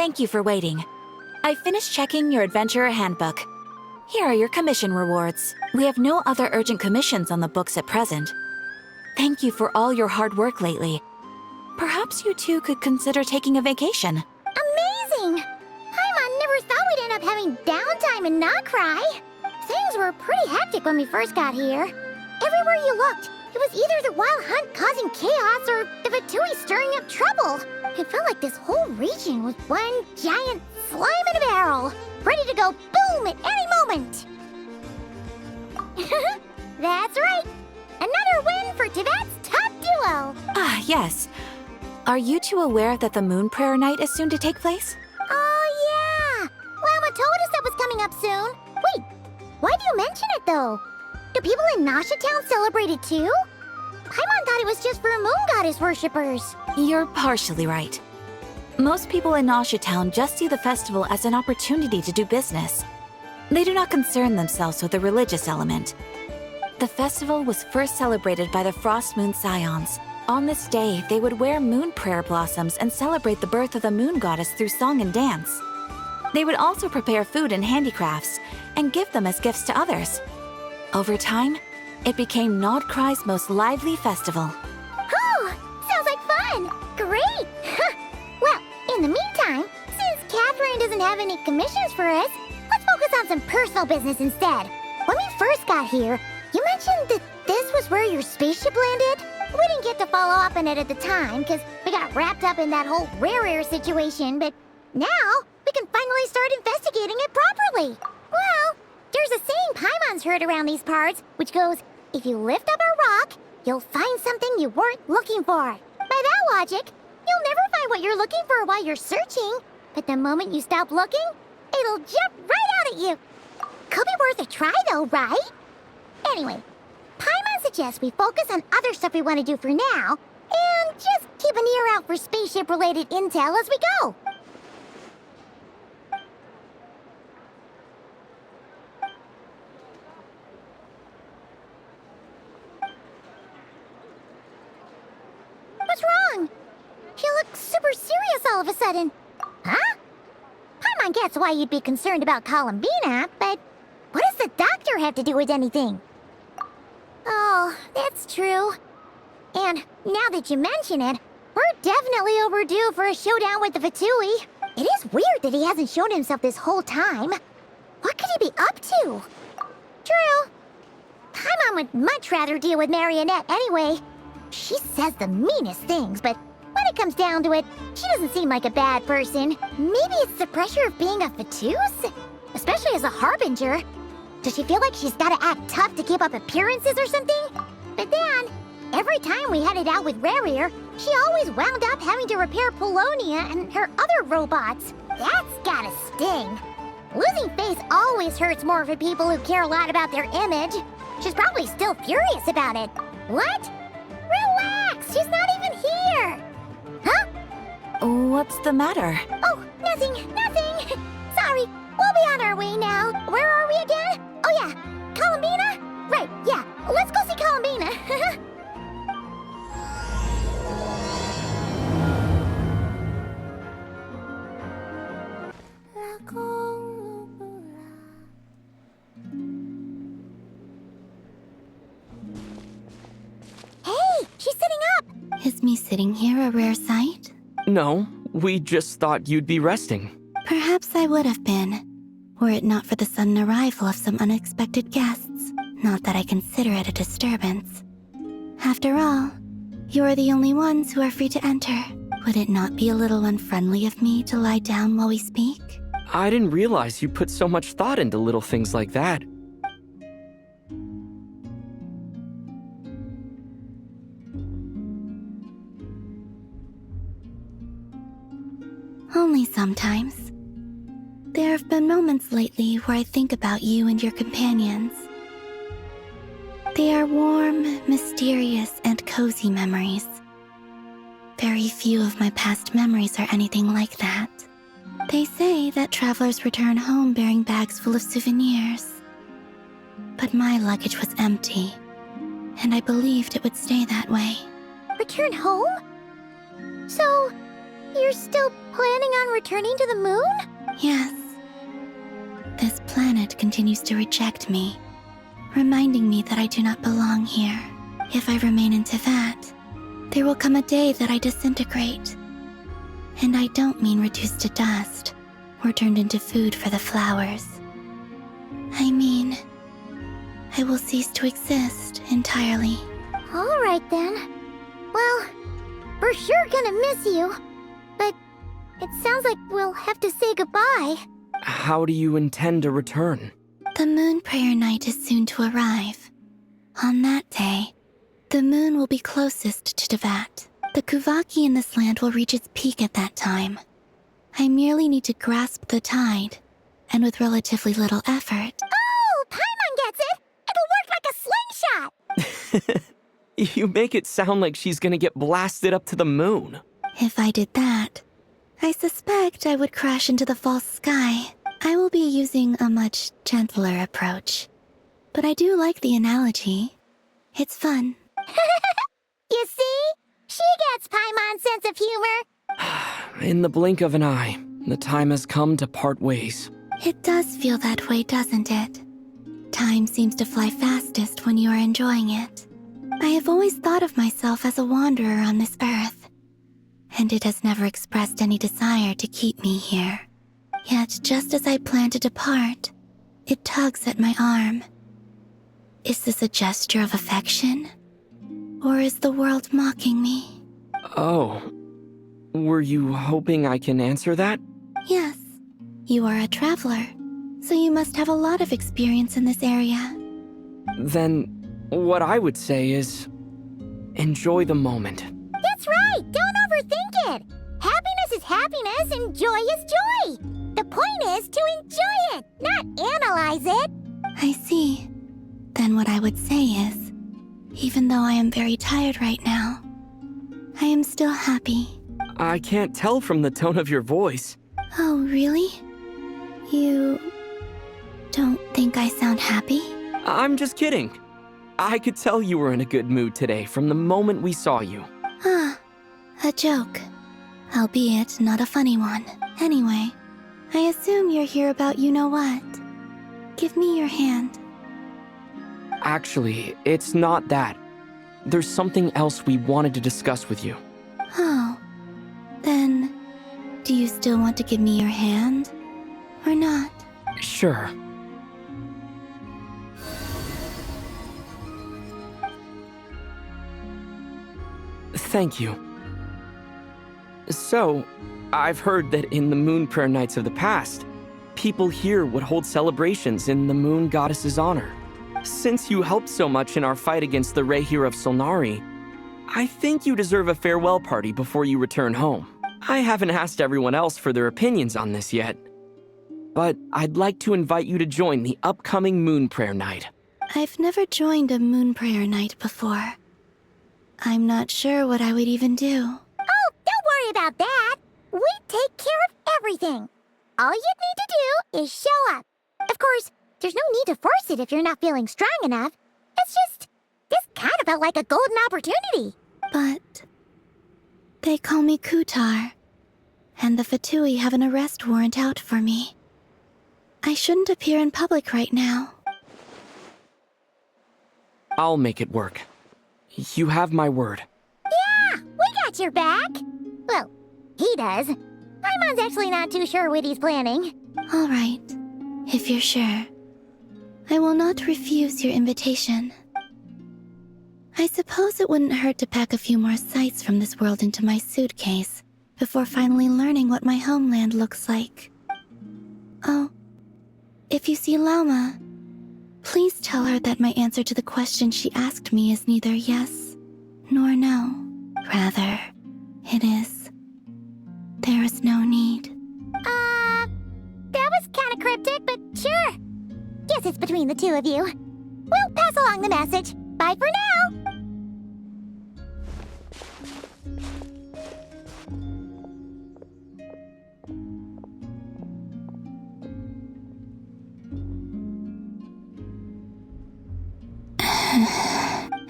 Thank you for waiting. I finished checking your adventurer handbook. Here are your commission rewards. We have no other urgent commissions on the books at present. Thank you for all your hard work lately. Perhaps you two could consider taking a vacation. Amazing! Paimon never thought we'd end up having downtime and not cry. Things were pretty hectic when we first got here. Everywhere you looked, it was either the wild hunt causing chaos or the Vatui stirring up trouble. It felt like this whole region was one giant slime in a barrel, ready to go boom at any moment. That's right. Another win for Tibet's top duo. Ah, yes. Are you two aware that the Moon Prayer Night is soon to take place? Oh, yeah. Llama told us that was coming up soon. Wait, why do you mention it, though? Do people in Nasha Town celebrate it, too? Paimon thought it was just for Moon Goddess worshippers. You're partially right. Most people in Nasha Town just see the festival as an opportunity to do business. They do not concern themselves with the religious element. The festival was first celebrated by the Frost Moon Scions. On this day, they would wear moon prayer blossoms and celebrate the birth of the moon goddess through song and dance. They would also prepare food and handicrafts and give them as gifts to others. Over time, it became Nodcry's most lively festival. Oh, sounds like fun! Great! Well, in the meantime, since Catherine doesn't have any commissions for us, let's focus on some personal business instead. When we first got here, you mentioned that this was where your spaceship landed? We didn't get to follow up on it at the time, because we got wrapped up in that whole rare situation, but now we can finally start investigating it properly. Well, there's a saying Paimon's heard around these parts, which goes, if you lift up a rock, you'll find something you weren't looking for. By that logic, you'll never find what you're looking for while you're searching, but the moment you stop looking, it'll jump right out at you. Could be worth a try though, right? Anyway, Paimon suggests we focus on other stuff we want to do for now, and just keep an ear out for spaceship-related intel as we go. What's wrong? You look super serious all of a sudden. Huh? Paimon gets why you'd be concerned about Columbina, but what does the doctor have to do with anything? Oh, that's true. And now that you mention it, we're definitely overdue for a showdown with the Vatui. It is weird that he hasn't shown himself this whole time. What could he be up to? True. Paimon would much rather deal with Marionette anyway. She says the meanest things, but when it comes down to it, she doesn't seem like a bad person. Maybe it's the pressure of being a Vatus? Especially as a Harbinger. Does she feel like she's gotta act tough to keep up appearances or something? But then, every time we headed out with Rarier, she always wound up having to repair Polonia and her other robots. That's gotta sting. Losing face always hurts more for people who care a lot about their image. She's probably still furious about it. What? Relax, she's not even here. Huh? What's the matter? Oh, nothing. Sorry, we'll be on our way now. Where are we again? Oh yeah, Columbina? Right, yeah, let's go see Columbina. Hey, she's sitting up! Is me sitting here a rare sight? No, we just thought you'd be resting. Perhaps I would have been, were it not for the sudden arrival of some unexpected guests. Not that I consider it a disturbance. After all, you're the only ones who are free to enter. Would it not be a little unfriendly of me to lie down while we speak? I didn't realize you put so much thought into little things like that. Only sometimes. There have been moments lately where I think about you and your companions. They are warm, mysterious, and cozy memories. Very few of my past memories are anything like that. They say that travelers return home bearing bags full of souvenirs. But my luggage was empty, and I believed it would stay that way. Return home? So, You're still planning on returning to the moon? Yes. This planet continues to reject me, reminding me that I do not belong here. If I remain in Teyvat, there will come a day that I disintegrate. And I don't mean reduced to dust or turned into food for the flowers. I mean, I will cease to exist entirely. Alright then. Well, we're sure gonna miss you. But it sounds like we'll have to say goodbye. How do you intend to return? The moon prayer night is soon to arrive. On that day, the moon will be closest to Teyvat. The Kuvaki in this land will reach its peak at that time. I merely need to grasp the tide, and with relatively little effort. Oh, Paimon gets it! It'll work like a slingshot! You make it sound like she's gonna get blasted up to the moon. If I did that, I suspect I would crash into the false sky. I will be using a much gentler approach. But I do like the analogy. It's fun. You see? She gets Paimon's sense of humor. In the blink of an eye, the time has come to part ways. It does feel that way, doesn't it? Time seems to fly fastest when you are enjoying it. I have always thought of myself as a wanderer on this earth, and it has never expressed any desire to keep me here. Yet, just as I plan to depart, it tugs at my arm. Is this a gesture of affection? Or is the world mocking me? Oh. Were you hoping I can answer that? Yes. You are a traveler, so you must have a lot of experience in this area. Then, what I would say is, enjoy the moment. That's right! Don't overthink it! Happiness is happiness and joy is joy! The point is to enjoy it, not analyze it! I see. Then what I would say is, even though I am very tired right now, I am still happy. I can't tell from the tone of your voice. Oh, really? You don't think I sound happy? I'm just kidding. I could tell you were in a good mood today from the moment we saw you. Ah, a joke. Albeit not a funny one. Anyway, I assume you're here about you-know-what. Give me your hand. Actually, it's not that. There's something else we wanted to discuss with you. Oh, then, do you still want to give me your hand? Or not? Sure. Thank you. So, I've heard that in the moon prayer nights of the past, people here would hold celebrations in the moon goddess's honor. Since you helped so much in our fight against the Rehir of Solnari, I think you deserve a farewell party before you return home. I haven't asked everyone else for their opinions on this yet, but I'd like to invite you to join the upcoming moon prayer night. I've never joined a moon prayer night before. I'm not sure what I would even do. Oh, don't worry about that! We take care of everything! All you need to do is show up. Of course, there's no need to force it if you're not feeling strong enough. It's just, this kind of felt like a golden opportunity. But they call me Kutar, and the Fatui have an arrest warrant out for me. I shouldn't appear in public right now. I'll make it work. You have my word. Yeah, we got your back. Well, he does. Paimon's actually not too sure what he's planning. All right, if you're sure. I will not refuse your invitation. I suppose it wouldn't hurt to pack a few more sights from this world into my suitcase before finally learning what my homeland looks like. Oh, if you see Lauma, please tell her that my answer to the question she asked me is neither yes nor no. Rather, it is, there is no need. That was kind of cryptic, but sure. Guess it's between the two of you. We'll pass along the message. Bye for now!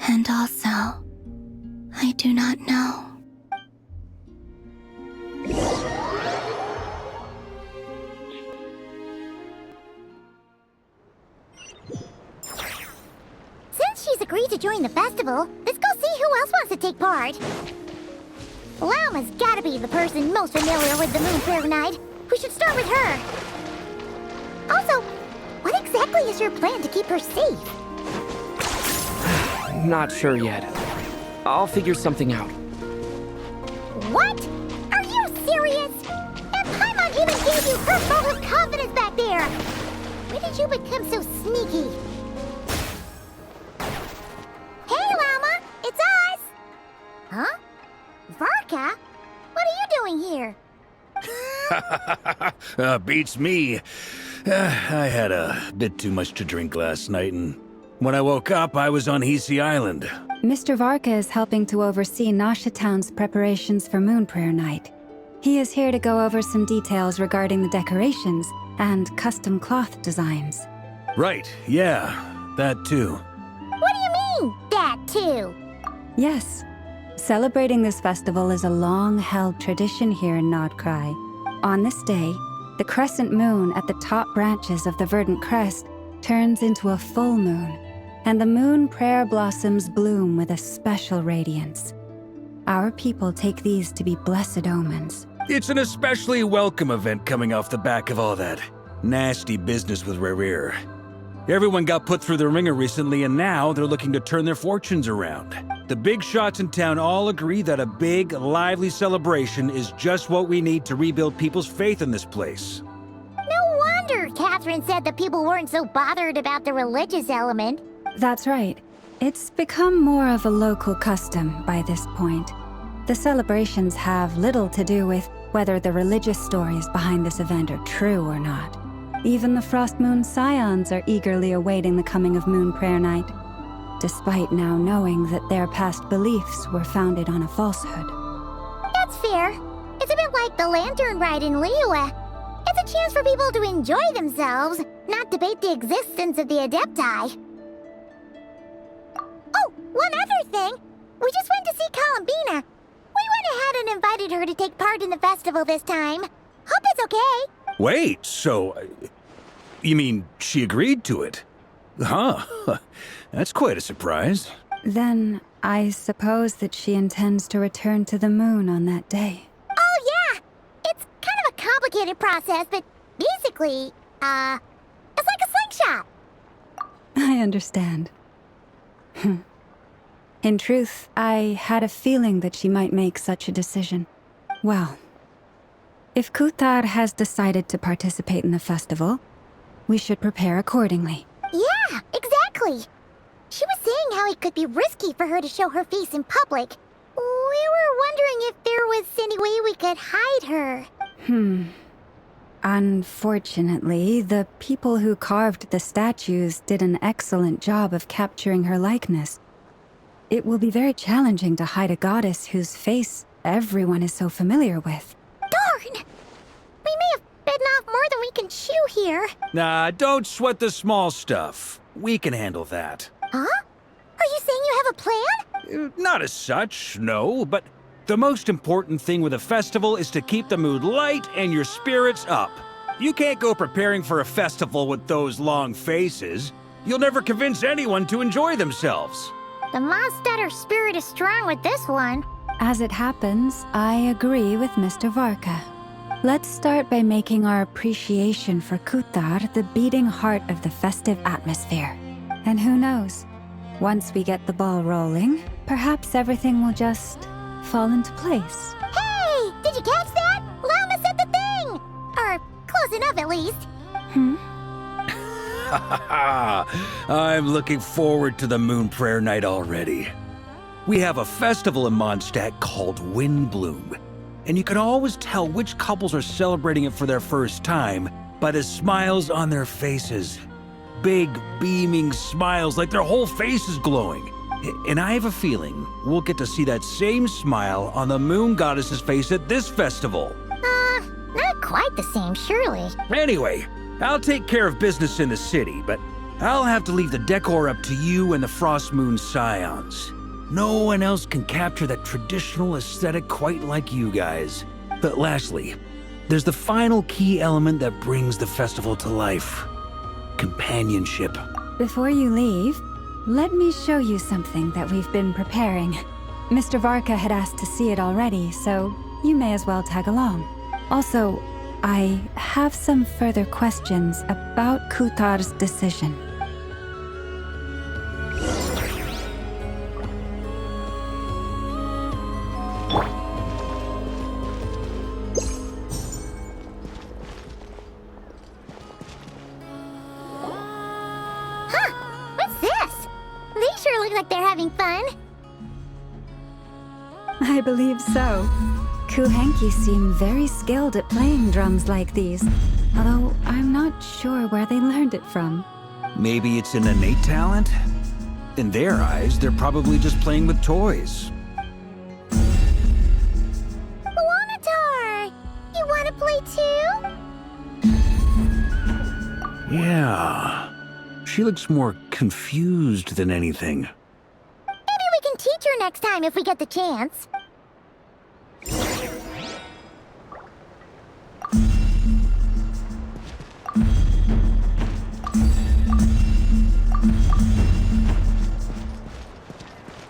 And also, I do not know. to join the festival, let's go see who else wants to take part. Lauma's gotta be the person most familiar with the Moon Prayer Night. We should start with her. Also, what exactly is your plan to keep her safe? Not sure yet. I'll figure something out. What? Are you serious? And Paimon even gave you her vote of confidence back there! When did you become so sneaky? Hey, Lauma! It's us! Huh? Varka? What are you doing here? Beats me. I had a bit too much to drink last night, and when I woke up, I was on Hisi Island. Mr. Varka is helping to oversee Nasha Town's preparations for Moon Prayer Night. He is here to go over some details regarding the decorations and custom cloth designs. Right, yeah, that too. What do you mean, that too? Yes. Celebrating this festival is a long-held tradition here in Nodcry. On this day, the crescent moon at the top branches of the verdant crest turns into a full moon, and the moon prayer blossoms bloom with a special radiance. Our people take these to be blessed omens. It's an especially welcome event coming off the back of all that nasty business with Rare. Everyone got put through the ringer recently, and now they're looking to turn their fortunes around. The big shots in town all agree that a big, lively celebration is just what we need to rebuild people's faith in this place. No wonder Catherine said that people weren't so bothered about the religious element. That's right. It's become more of a local custom by this point. The celebrations have little to do with whether the religious stories behind this event are true or not. Even the Frost Moon Scions are eagerly awaiting the coming of Moon Prayer Night, despite now knowing that their past beliefs were founded on a falsehood. That's fair. It's a bit like the lantern ride in Liyue. It's a chance for people to enjoy themselves, not debate the existence of the Adepti. Oh, one other thing. We just went to see Columbina. We went ahead and invited her to take part in the festival this time. Hope it's okay. Wait, so... you mean she agreed to it? Huh. That's quite a surprise. Then, I suppose that she intends to return to the moon on that day. Oh, yeah. It's kind of a complicated process, but basically, it's like a slingshot. I understand. In truth, I had a feeling that she might make such a decision. Well, if Kuthar has decided to participate in the festival, we should prepare accordingly. Yeah, exactly. She was saying how it could be risky for her to show her face in public. We were wondering if there was any way we could hide her. Unfortunately, the people who carved the statues did an excellent job of capturing her likeness. It will be very challenging to hide a goddess whose face everyone is so familiar with. Darn! We may have bitten off more than we can chew here. Nah, don't sweat the small stuff. We can handle that. Huh? Are you saying you have a plan? Not as such, no, but the most important thing with a festival is to keep the mood light and your spirits up. You can't go preparing for a festival with those long faces. You'll never convince anyone to enjoy themselves. The Mondstatter spirit is strong with this one. As it happens, I agree with Mr. Varka. Let's start by making our appreciation for Kuthar the beating heart of the festive atmosphere. And who knows? Once we get the ball rolling, perhaps everything will just fall into place. Hey! Did you catch that? Lama said the thing! Or close enough, at least. I'm looking forward to the Moon Prayer Night already. We have a festival in Mondstadt called Windbloom, and you can always tell which couples are celebrating it for their first time by the smiles on their faces. Big, beaming smiles like their whole face is glowing. And I have a feeling we'll get to see that same smile on the Moon Goddess's face at this festival. Not quite the same, surely. Anyway, I'll take care of business in the city, but I'll have to leave the decor up to you and the Frost Moon Scions. No one else can capture that traditional aesthetic quite like you guys. But lastly, there's the final key element that brings the festival to life. Companionship. Before you leave, Let me show you something that we've been preparing. Mr. Varka had asked to see it already, so you may as well tag along. Also, I have some further questions about Kutar's decision. What's this? These sure look like they're having fun. I believe so. Kuhenki seem very skilled at playing drums like these, although I'm not sure where they learned it from. Maybe it's an innate talent? In their eyes, they're probably just playing with toys. Wanatar! You wanna play too? Yeah. She looks more confused than anything. Maybe we can teach her next time if we get the chance.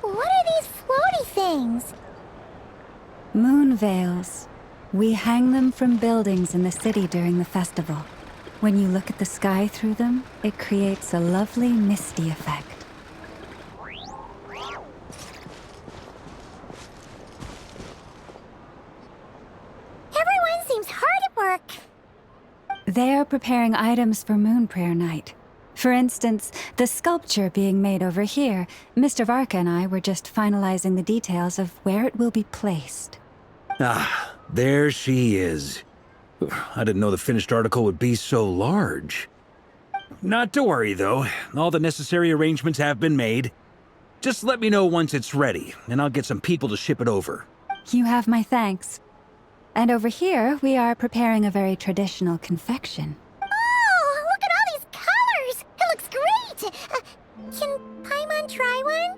What are these floaty things? Moon veils. We hang them from buildings in the city during the festival. When you look at the sky through them, it creates a lovely misty effect. Everyone seems hard at work. They are preparing items for Moon Prayer Night. For instance, the sculpture being made over here, Mr. Varka and I were just finalizing the details of where it will be placed. Ah, there she is. I didn't know the finished article would be so large. Not to worry, though. All the necessary arrangements have been made. Just let me know once it's ready, and I'll get some people to ship it over. You have my thanks. And over here, we are preparing a very traditional confection. Oh, look at all these colors! It looks great! Can Paimon try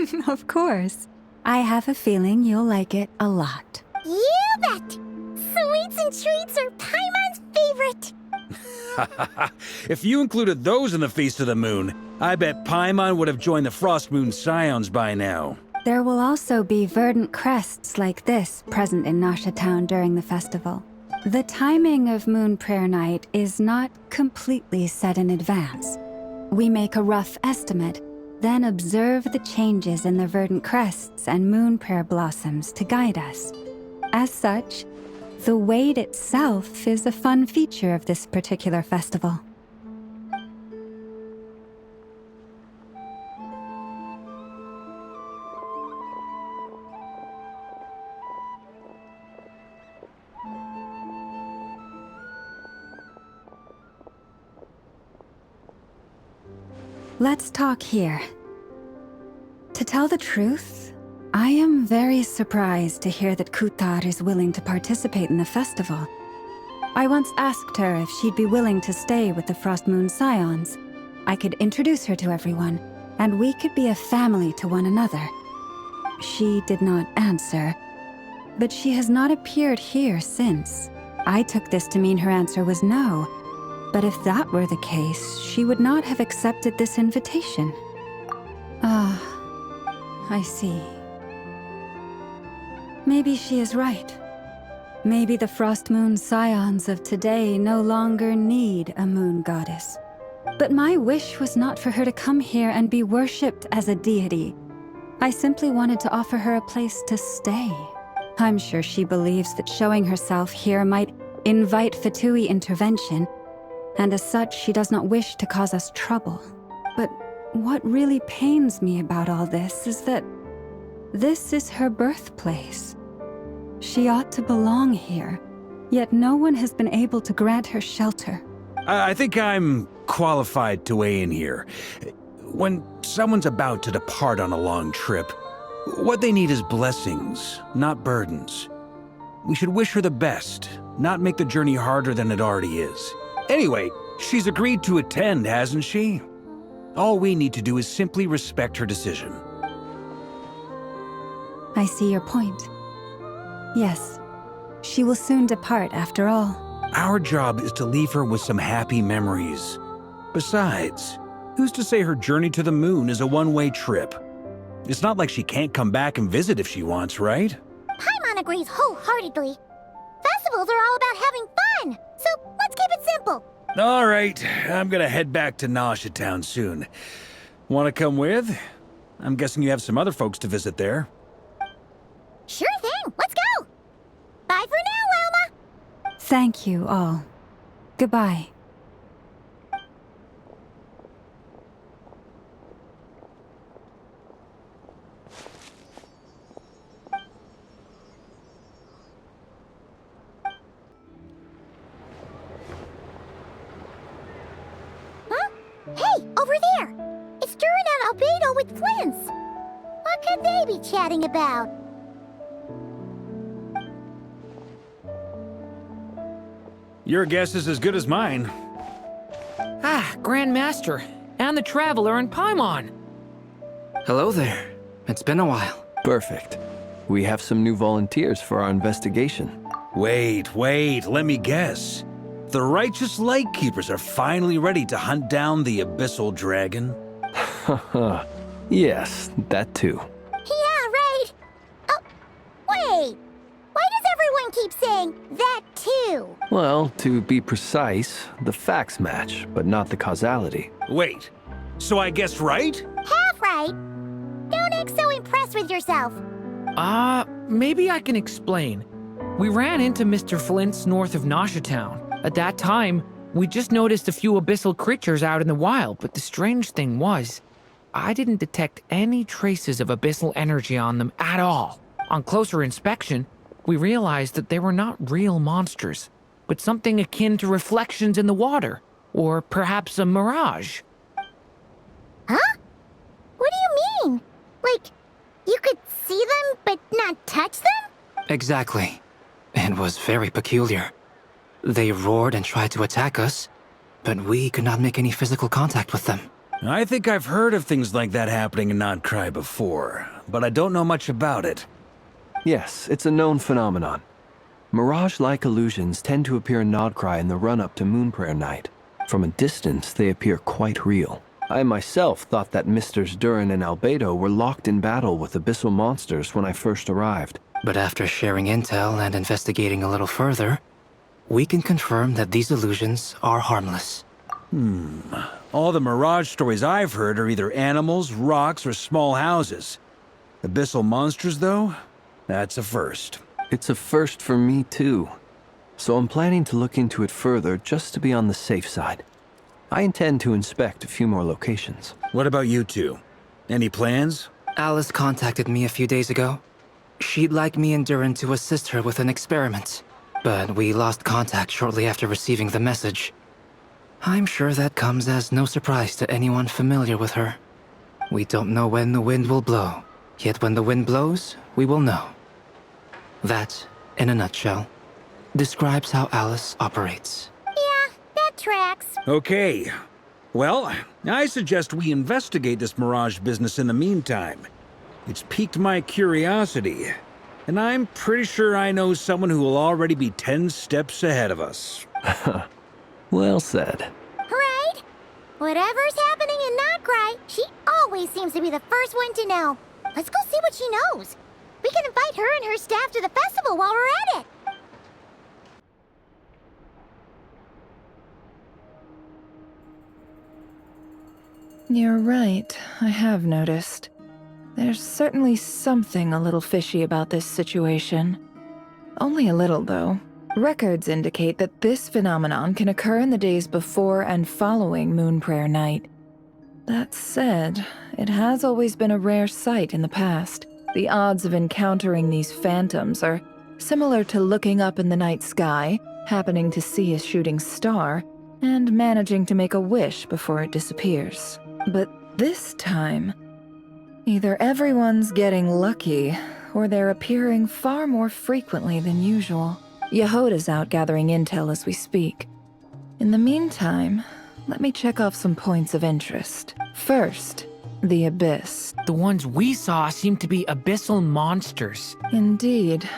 one? Of course. I have a feeling you'll like it a lot. You bet! Sweets and treats are Paimon's favorite! If you included those in the Feast of the Moon, I bet Paimon would have joined the Frost Moon Scions by now. There will also be verdant crests like this present in Nasha Town during the festival. The timing of Moon Prayer Night is not completely set in advance. We make a rough estimate, then observe the changes in the verdant crests and moon prayer blossoms to guide us. As such, the wait itself is a fun feature of this particular festival. Let's talk here. To tell the truth, I am very surprised to hear that Kutar is willing to participate in the festival. I once asked her if she'd be willing to stay with the Frost Moon Scions. I could introduce her to everyone, and we could be a family to one another. She did not answer, but she has not appeared here since. I took this to mean her answer was no. But if that were the case, she would not have accepted this invitation. Ah, I see. Maybe she is right. Maybe the Frost Moon Scions of today no longer need a moon goddess. But my wish was not for her to come here and be worshipped as a deity. I simply wanted to offer her a place to stay. I'm sure she believes that showing herself here might invite Fatui intervention, and as such, she does not wish to cause us trouble. But what really pains me about all this is that this is her birthplace. She ought to belong here, yet no one has been able to grant her shelter. I think I'm qualified to weigh in here. When someone's about to depart on a long trip, what they need is blessings, not burdens. We should wish her the best, not make the journey harder than it already is. Anyway, she's agreed to attend, hasn't she? All we need to do is simply respect her decision. I see your point. Yes, she will soon depart after all. Our job is to leave her with some happy memories. Besides, Who's to say her journey to the moon is a one-way trip? It's not like she can't come back and visit if she wants, right? Paimon agrees wholeheartedly. Festivals are all about having fun, so let's keep it simple. All right, I'm gonna head back to Nausea Town soon. Want to come with? I'm guessing you have some other folks to visit there. Sure thing, let's go! Bye for now, Wilma! Thank you all. Goodbye. Huh? Hey, over there! It's Duran and Albedo with Flints! What could they be chatting about? Your guess is as good as mine. Ah, Grand Master, and the Traveler and Paimon. Hello there. It's been a while. Perfect. We have some new volunteers for our investigation. Wait, let me guess. The righteous Lightkeepers are finally ready to hunt down the Abyssal Dragon? Haha. Yes, that too. Yeah, right! Oh, wait! Why does everyone keep saying that too? Well, to be precise, the facts match, but not the causality. Wait, so I guessed right? Half right! Don't act so impressed with yourself. Maybe I can explain. We ran into Mr. Flint's north of Nausea Town. At that time, we just noticed a few abyssal creatures out in the wild, but the strange thing was, I didn't detect any traces of abyssal energy on them at all. On closer inspection, we realized that they were not real monsters, but something akin to reflections in the water, or perhaps a mirage. Huh? What do you mean? Like, you could see them but not touch them? Exactly. It was very peculiar. They roared and tried to attack us, but we could not make any physical contact with them. I think I've heard of things like that happening in Nodcry before, but I don't know much about it. Yes, it's a known phenomenon. Mirage-like illusions tend to appear in Nodcry in the run-up to Moonprayer Night. From a distance, they appear quite real. I myself thought that Misters Duran and Albedo were locked in battle with abyssal monsters when I first arrived. But after sharing intel and investigating a little further, we can confirm that these illusions are harmless. All the Mirage stories I've heard are either animals, rocks, or small houses. Abyssal monsters, though? That's a first. It's a first for me, too. So I'm planning to look into it further just to be on the safe side. I intend to inspect a few more locations. What about you two? Any plans? Alice contacted me a few days ago. She'd like me and Duran to assist her with an experiment, but we lost contact shortly after receiving the message. I'm sure that comes as no surprise to anyone familiar with her. We don't know when the wind will blow, yet when the wind blows, we will know. That, in a nutshell, describes how Alice operates. Yeah, that tracks. Okay. Well, I suggest we investigate this Mirage business in the meantime. It's piqued my curiosity, and I'm pretty sure I know someone who will already be 10 steps ahead of us. Well said. Right? Whatever's happening in Nodcry, she always seems to be the first one to know. Let's go see what she knows. We can invite her and her staff to the festival while we're at it. You're right, I have noticed. There's certainly something a little fishy about this situation. Only a little, though. Records indicate that this phenomenon can occur in the days before and following Moonprayer Night. That said, it has always been a rare sight in the past. The odds of encountering these phantoms are similar to looking up in the night sky, happening to see a shooting star, and managing to make a wish before it disappears. But this time, either everyone's getting lucky, or they're appearing far more frequently than usual. Yehoda's out gathering intel as we speak. In the meantime, let me check off some points of interest. First, the Abyss. The ones we saw seem to be abyssal monsters. Indeed.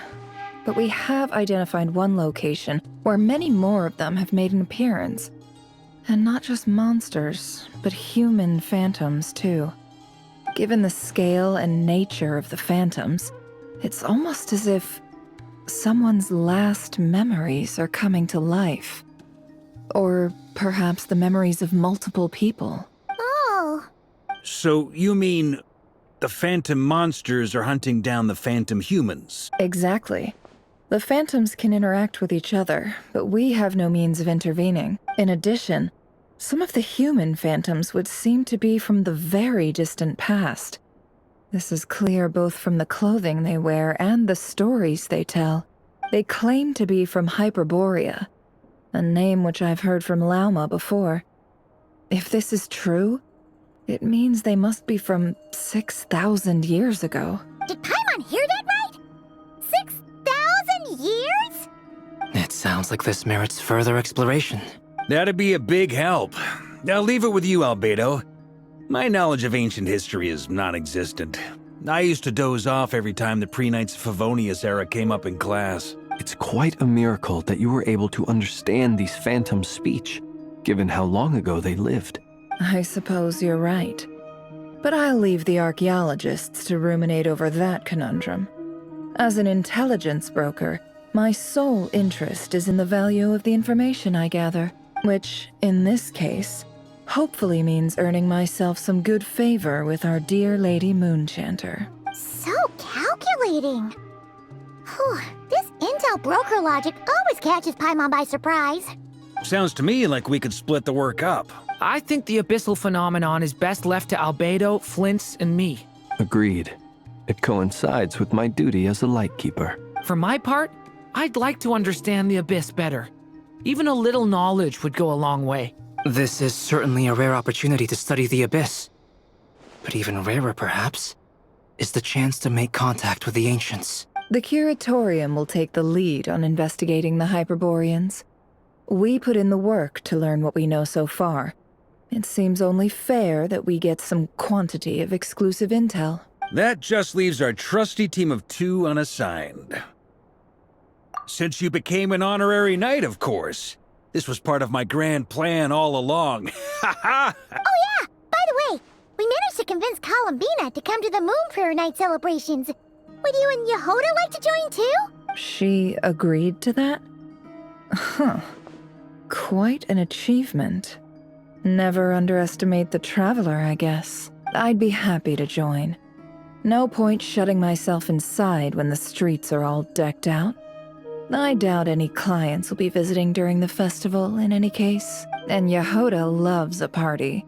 But we have identified one location where many more of them have made an appearance. And not just monsters, but human phantoms, too. Given the scale and nature of the phantoms, it's almost as if someone's last memories are coming to life. Or perhaps the memories of multiple people. Oh, So you mean the phantom monsters are hunting down the phantom humans? Exactly. The phantoms can interact with each other, but we have no means of intervening. In addition, some of the human phantoms would seem to be from the very distant past. This is clear both from the clothing they wear and the stories they tell. They claim to be from Hyperborea, a name which I've heard from Lauma before. If this is true, it means they must be from 6,000 years ago. did Paimon hear that right? 6,000 years? It sounds like this merits further exploration. That'd be a big help. I'll leave it with you, Albedo. My knowledge of ancient history is non-existent. I used to doze off every time the pre-Knights of Favonius era came up in class. It's quite a miracle that you were able to understand these phantoms' speech, given how long ago they lived. I suppose you're right. But I'll leave the archaeologists to ruminate over that conundrum. As an intelligence broker, my sole interest is in the value of the information I gather, which, in this case, hopefully means earning myself some good favor with our dear Lady Moonchanter. So calculating. Whew, this intel broker logic always catches Paimon by surprise. Sounds to me like we could split the work up. I think the abyssal phenomenon is best left to Albedo, Flints, and me. Agreed. It coincides with my duty as a lightkeeper. For my part, I'd like to understand the abyss better. Even a little knowledge would go a long way. This is certainly a rare opportunity to study the abyss. But even rarer, perhaps, is the chance to make contact with the ancients. The Curatorium will take the lead on investigating the Hyperboreans. We put in the work to learn what we know so far. It seems only fair that we get some quantity of exclusive intel. That just leaves our trusty team of 2 unassigned. Since you became an honorary knight, of course. This was part of my grand plan all along. Ha ha! Oh yeah, by the way, we managed to convince Columbina to come to the Moon Prayer Night celebrations. Would you and Yehoda like to join too? She agreed to that? Huh. Quite an achievement. Never underestimate the traveler, I guess. I'd be happy to join. No point shutting myself inside when the streets are all decked out. I doubt any clients will be visiting during the festival in any case, and Yehoda loves a party,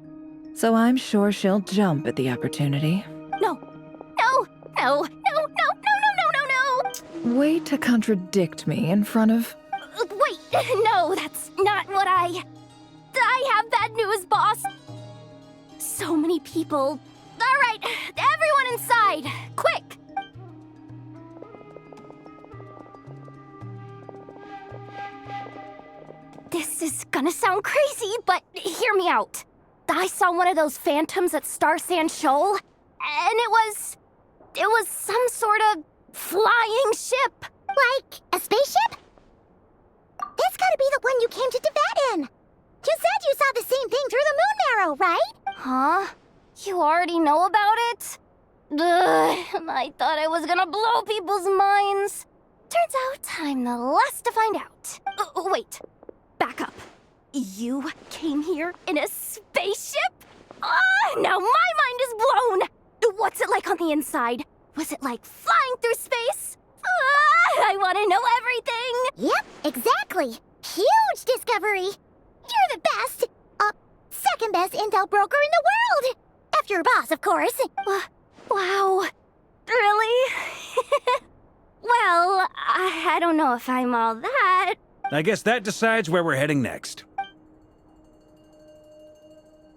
so I'm sure she'll jump at the opportunity. No, no, no, no, no, no, no, no, no, no! Way to contradict me in front of... Wait, no, that's not what I have bad news, boss. So many people. All right, everyone inside, quick! This is gonna sound crazy, but hear me out. I saw one of those phantoms at Star Sand Shoal, and it was some sort of flying ship. Like a spaceship? That's gotta be the one you came to Tibet in. You said you saw the same thing through the moon arrow, right? Huh? You already know about it? Ugh, I thought I was gonna blow people's minds. Turns out I'm the last to find out. Wait, back up. You came here in a spaceship? Now my mind is blown! What's it like on the inside? Was it like flying through space? I want to know everything! Yep, exactly. Huge discovery. You're the best. Second best intel broker in the world. After your boss, of course. Wow. Really? Well, I don't know if I'm all that. I guess that decides where we're heading next.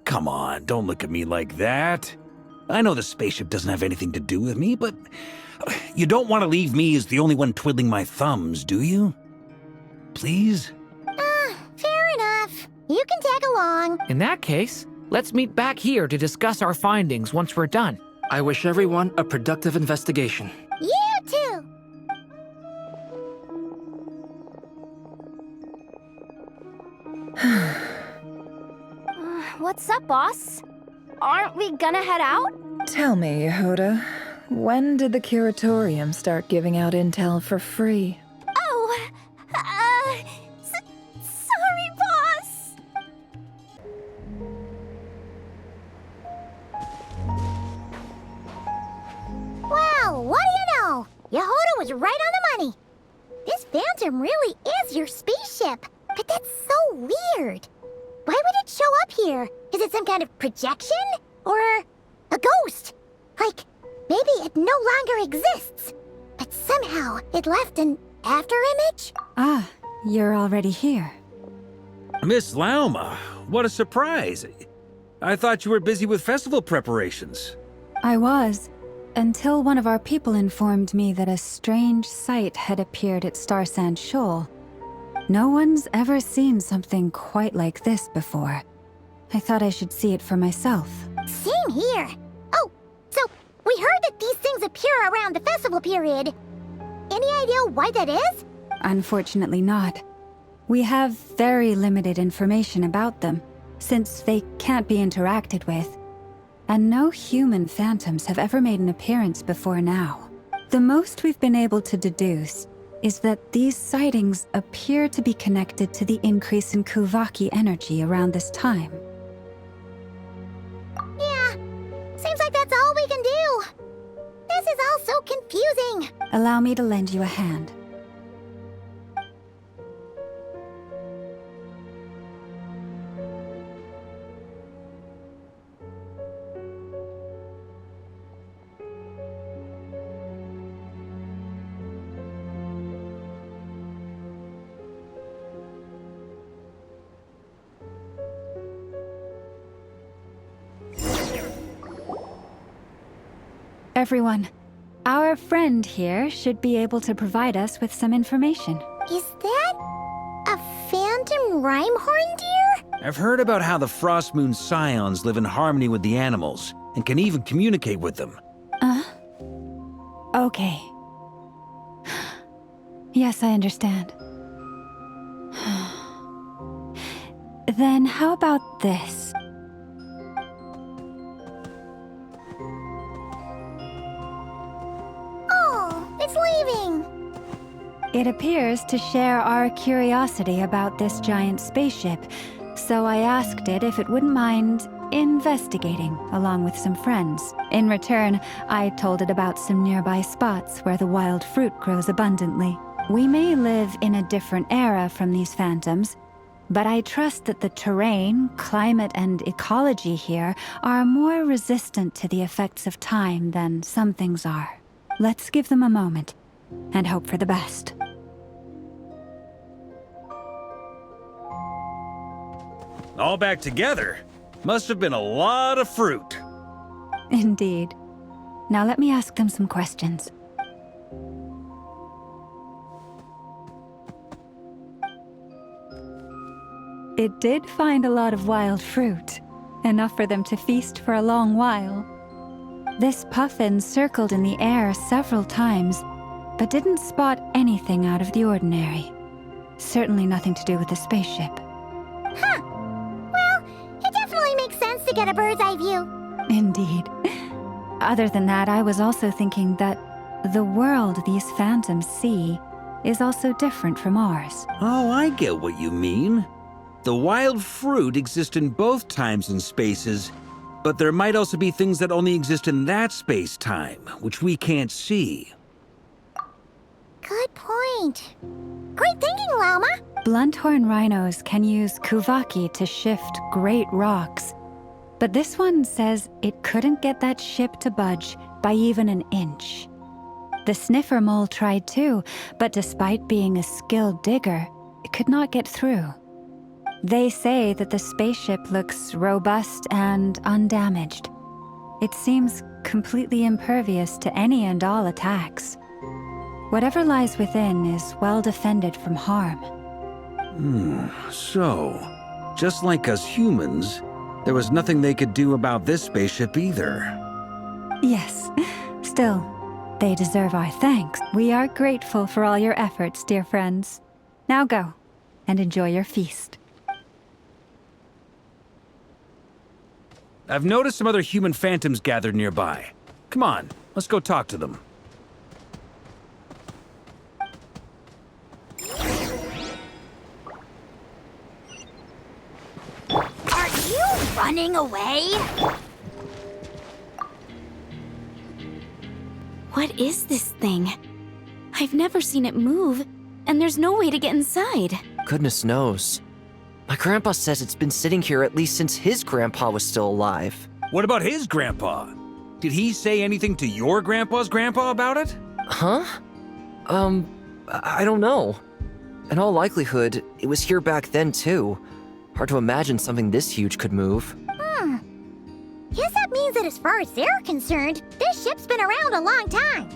Come on, don't look at me like that. I know the spaceship doesn't have anything to do with me, but you don't want to leave me as the only one twiddling my thumbs, do you? Please? Fair enough. You can tag along. In that case, let's meet back here to discuss our findings once we're done. I wish everyone a productive investigation. You too. what's up, boss? Aren't we gonna head out? Tell me, Yehuda, when did the curatorium start giving out intel for free? Oh, sorry, boss. Well, what do you know? Yehuda was right on the money. This Phantom really is your spaceship. But that's so weird. Why would it show up here? Is it some kind of projection? Or a ghost? Like, maybe it no longer exists. But somehow it left an afterimage? Ah, you're already here. Miss Lauma, what a surprise. I thought you were busy with festival preparations. I was, until one of our people informed me that a strange sight had appeared at Starsand Shoal. No one's ever seen something quite like this before. I thought I should see it for myself. Same here. Oh, so we heard that these things appear around the festival period. Any idea why that is? Unfortunately not. We have very limited information about them, since they can't be interacted with. And no human phantoms have ever made an appearance before now. The most we've been able to deduce is that these sightings appear to be connected to the increase in Kuvaki energy around this time. Yeah, seems like that's all we can do. This is all so confusing. Allow me to lend you a hand. Everyone, our friend here should be able to provide us with some information. Is that a phantom rhymehorn deer? I've heard about how the Frost Moon Scions live in harmony with the animals and can even communicate with them. Okay. Yes, I understand. Then how about this? Oh, it's leaving. It appears to share our curiosity about this giant spaceship, so I asked it if it wouldn't mind investigating along with some friends. In return, I told it about some nearby spots where the wild fruit grows abundantly. We may live in a different era from these phantoms, but I trust that the terrain, climate, and ecology here are more resistant to the effects of time than some things are. Let's give them a moment and hope for the best. All back together? Must have been a lot of fruit. Indeed. Now let me ask them some questions. It did find a lot of wild fruit, enough for them to feast for a long while. This puffin circled in the air several times, but didn't spot anything out of the ordinary. Certainly nothing to do with the spaceship. Huh. Well, it definitely makes sense to get a bird's eye view. Indeed. Other than that, I was also thinking that the world these phantoms see is also different from ours. Oh, I get what you mean. The wild fruit exist in both times and spaces, but there might also be things that only exist in that space-time, which we can't see. Good point. Great thinking, Lauma. Blunthorn rhinos can use Kuvaki to shift great rocks, but this one says it couldn't get that ship to budge by even an inch. The sniffer mole tried too, but despite being a skilled digger, it could not get through. They say that the spaceship looks robust and undamaged. It seems completely impervious to any and all attacks. Whatever lies within is well defended from harm. So, just like us humans, there was nothing they could do about this spaceship either. Yes, still, they deserve our thanks. We are grateful for all your efforts, dear friends. Now go, and enjoy your feast. I've noticed some other human phantoms gathered nearby. Come on, let's go talk to them. Are you running away? What is this thing? I've never seen it move, and there's no way to get inside. Goodness knows. My grandpa says it's been sitting here at least since his grandpa was still alive. What about his grandpa? Did he say anything to your grandpa's grandpa about it? Huh? I don't know. In all likelihood, it was here back then too. Hard to imagine something this huge could move. Guess that means that as far as they're concerned, this ship's been around a long time.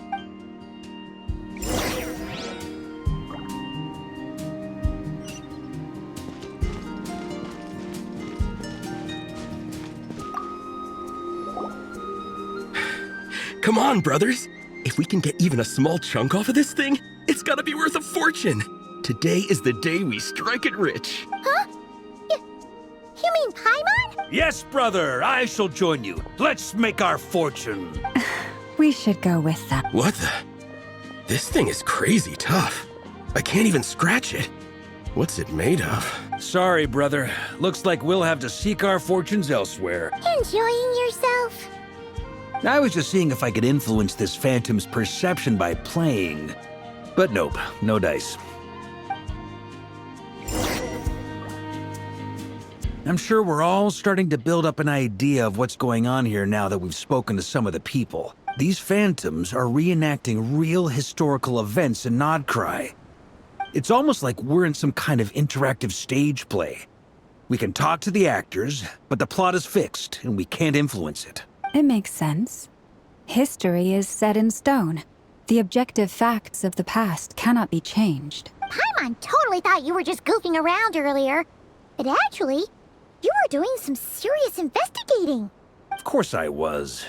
Come on, brothers. If we can get even a small chunk off of this thing, it's gotta be worth a fortune. Today is the day we strike it rich. Huh? You mean Paimon? Yes, brother, I shall join you. Let's make our fortune. We should go with them. What the? This thing is crazy tough. I can't even scratch it. What's it made of? Sorry, brother. Looks like we'll have to seek our fortunes elsewhere. Enjoying yourself? I was just seeing if I could influence this phantom's perception by playing. But nope, no dice. I'm sure we're all starting to build up an idea of what's going on here now that we've spoken to some of the people. These phantoms are reenacting real historical events in Nodcry. It's almost like we're in some kind of interactive stage play. We can talk to the actors, but the plot is fixed and we can't influence it. It makes sense. History is set in stone. The objective facts of the past cannot be changed. Paimon totally thought you were just goofing around earlier. But actually, you were doing some serious investigating. Of course I was.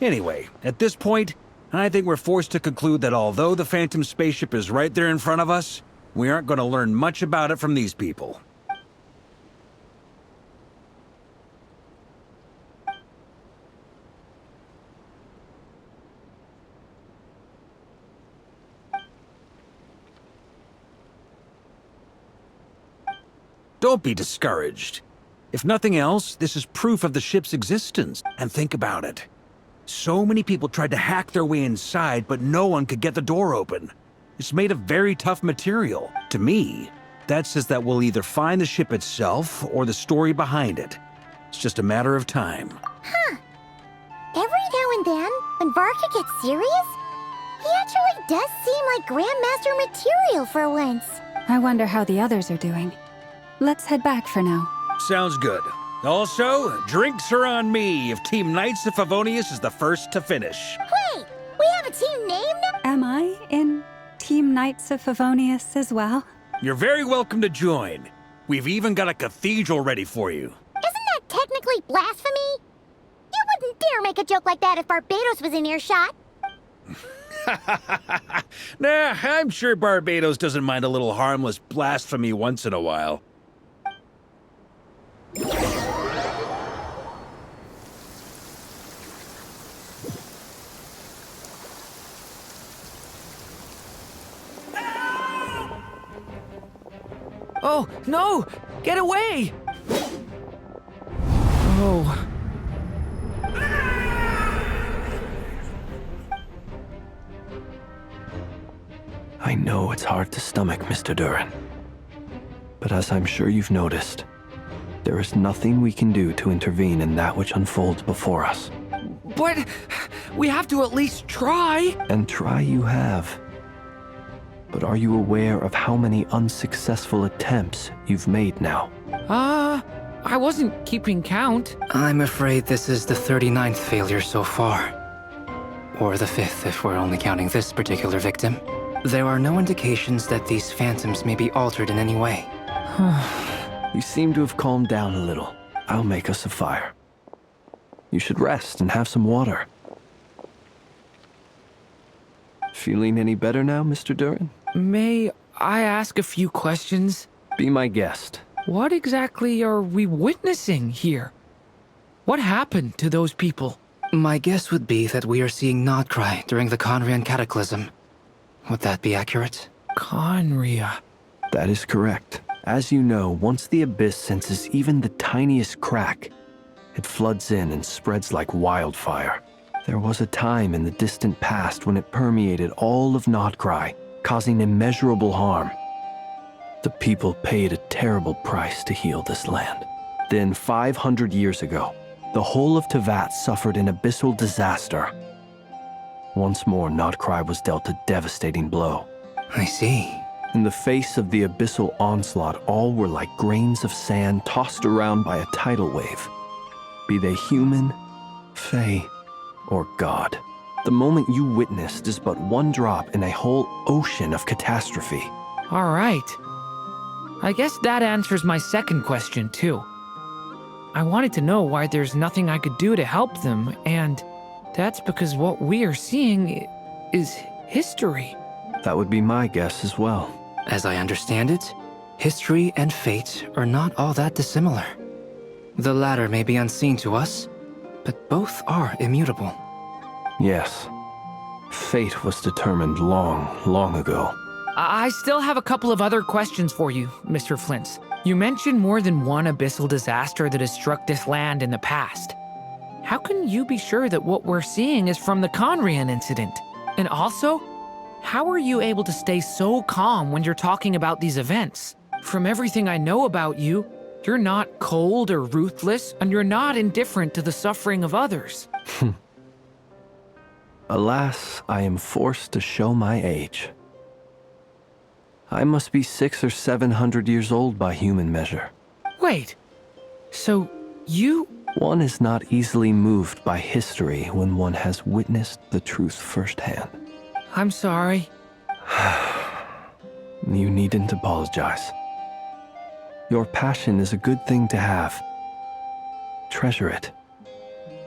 Anyway, at this point, I think we're forced to conclude that although the Phantom spaceship is right there in front of us, we aren't going to learn much about it from these people. Don't be discouraged. If nothing else, this is proof of the ship's existence. And think about it. So many people tried to hack their way inside, but no one could get the door open. It's made of very tough material. To me, that says that we'll either find the ship itself or the story behind it. It's just a matter of time. Huh. Every now and then, when Varka gets serious, he actually does seem like Grandmaster material for once. I wonder how the others are doing. Let's head back for now. Sounds good. Also, drinks are on me if Team Knights of Favonius is the first to finish. Wait, we have a team name now? Am I in Team Knights of Favonius as well? You're very welcome to join. We've even got a cathedral ready for you. Isn't that technically blasphemy? You wouldn't dare make a joke like that if Barbados was in earshot. Nah, I'm sure Barbados doesn't mind a little harmless blasphemy once in a while. Oh, no! Get away! Oh. I know it's hard to stomach, Mr. Duran. But as I'm sure you've noticed, there is nothing we can do to intervene in that which unfolds before us. But we have to at least try. And try you have. But are you aware of how many unsuccessful attempts you've made now? I wasn't keeping count. I'm afraid this is the 39th failure so far. Or the 5th if we're only counting this particular victim. There are no indications that these phantoms may be altered in any way. You seem to have calmed down a little. I'll make us a fire. You should rest and have some water. Feeling any better now, Mr. Duran? May I ask a few questions? Be my guest. What exactly are we witnessing here? What happened to those people? My guess would be that we are seeing Nodcry during the Conrian Cataclysm. Would that be accurate? Conria. That is correct. As you know, once the Abyss senses even the tiniest crack, it floods in and spreads like wildfire. There was a time in the distant past when it permeated all of Nodcry, causing immeasurable harm. The people paid a terrible price to heal this land. Then 500 years ago, the whole of Teyvat suffered an abyssal disaster. Once more, Nodcry was dealt a devastating blow. I see. In the face of the abyssal onslaught, all were like grains of sand tossed around by a tidal wave. Be they human, fae, or god. The moment you witnessed is but one drop in a whole ocean of catastrophe. All right. I guess that answers my second question, too. I wanted to know why there's nothing I could do to help them, and that's because what we are seeing is history. That would be my guess as well. As I understand it, history and fate are not all that dissimilar. The latter may be unseen to us, but both are immutable. Yes. Fate was determined long, long ago. I still have a couple of other questions for you, Mr. Flint's. You mentioned more than one abyssal disaster that has struck this land in the past. How can you be sure that what we're seeing is from the Conrian incident? And also, how are you able to stay so calm when you're talking about these events? From everything I know about you, you're not cold or ruthless, and you're not indifferent to the suffering of others. Alas, I am forced to show my age. I must be 600 or 700 years old by human measure. Wait, so you... One is not easily moved by history when one has witnessed the truth firsthand. I'm sorry. You needn't apologize. Your passion is a good thing to have. Treasure it,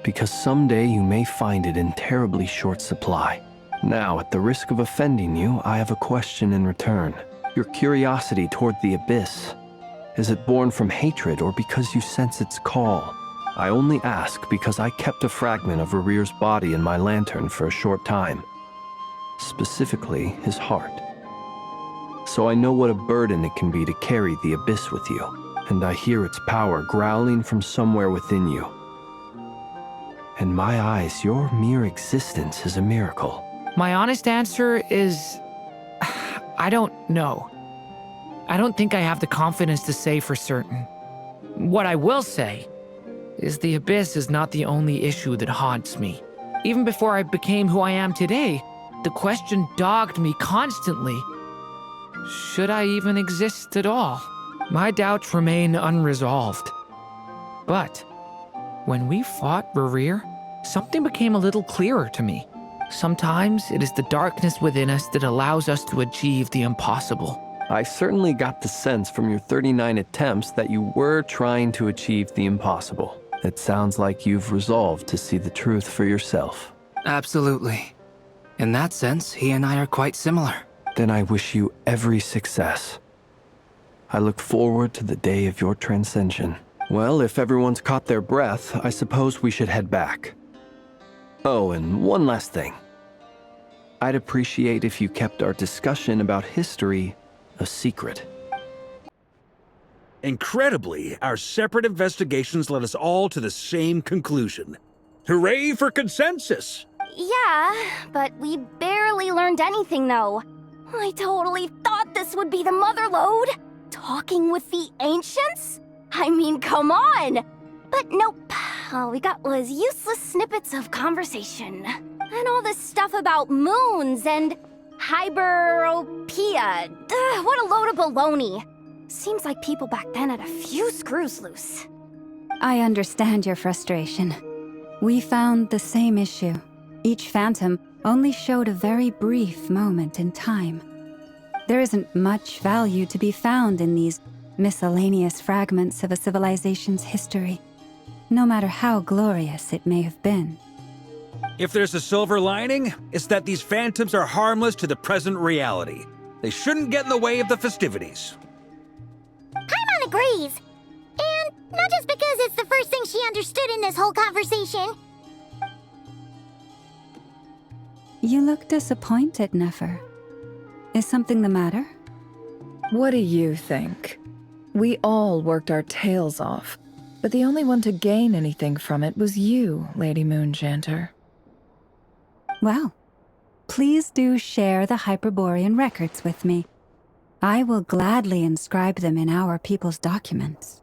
because someday you may find it in terribly short supply. Now, at the risk of offending you, I have a question in return. Your curiosity toward the Abyss, is it born from hatred or because you sense its call? I only ask because I kept a fragment of Rerear's body in my lantern for a short time. Specifically, his heart. So I know what a burden it can be to carry the Abyss with you, and I hear its power growling from somewhere within you. In my eyes, your mere existence is a miracle. My honest answer is... I don't know. I don't think I have the confidence to say for certain. What I will say is the Abyss is not the only issue that haunts me. Even before I became who I am today, the question dogged me constantly. Should I even exist at all? My doubts remain unresolved. But when we fought Rerear, something became a little clearer to me. Sometimes it is the darkness within us that allows us to achieve the impossible. I certainly got the sense from your 39 attempts that you were trying to achieve the impossible. It sounds like you've resolved to see the truth for yourself. Absolutely. In that sense, he and I are quite similar. Then I wish you every success. I look forward to the day of your transcension. Well, if everyone's caught their breath, I suppose we should head back. Oh, and one last thing. I'd appreciate if you kept our discussion about history a secret. Incredibly, our separate investigations led us all to the same conclusion. Hooray for consensus! Yeah, but we barely learned anything, though. I totally thought this would be the mother lode. Talking with the ancients? I mean, come on! But nope. All we got was useless snippets of conversation. And all this stuff about moons and hyperopia. What a load of baloney. Seems like people back then had a few screws loose. I understand your frustration. We found the same issue. Each phantom only showed a very brief moment in time. There isn't much value to be found in these miscellaneous fragments of a civilization's history, no matter how glorious it may have been. If there's a silver lining, it's that these phantoms are harmless to the present reality. They shouldn't get in the way of the festivities. Paimon agrees. And Not just because it's the first thing she understood in this whole conversation. You look disappointed, Nefer. Is something the matter? What do you think? We all worked our tails off, but the only one to gain anything from it was you, Lady Moonjanter. Well, please do share the Hyperborean records with me. I will gladly inscribe them in our people's documents.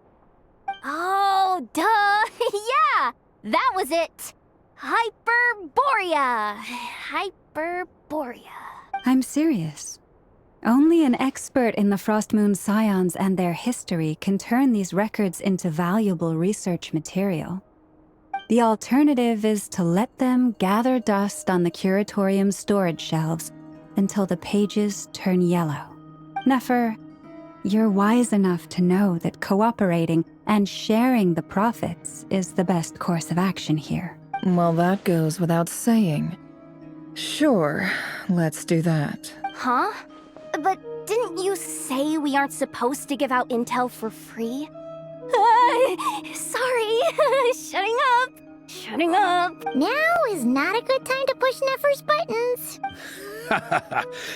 Oh, duh! Yeah! That was it! Hyperborea! Hyperborea. I'm serious. Only an expert in the Frostmoon Scions and their history can turn these records into valuable research material. The alternative is to let them gather dust on the Curatorium's storage shelves until the pages turn yellow. Nefer, you're wise enough to know that cooperating and sharing the profits is the best course of action here. Well, that goes without saying. Sure, let's do that. Huh? But didn't you say we aren't supposed to give out intel for free? Sorry. Shutting up. Shutting up. Now is not a good time to push Nefer's buttons.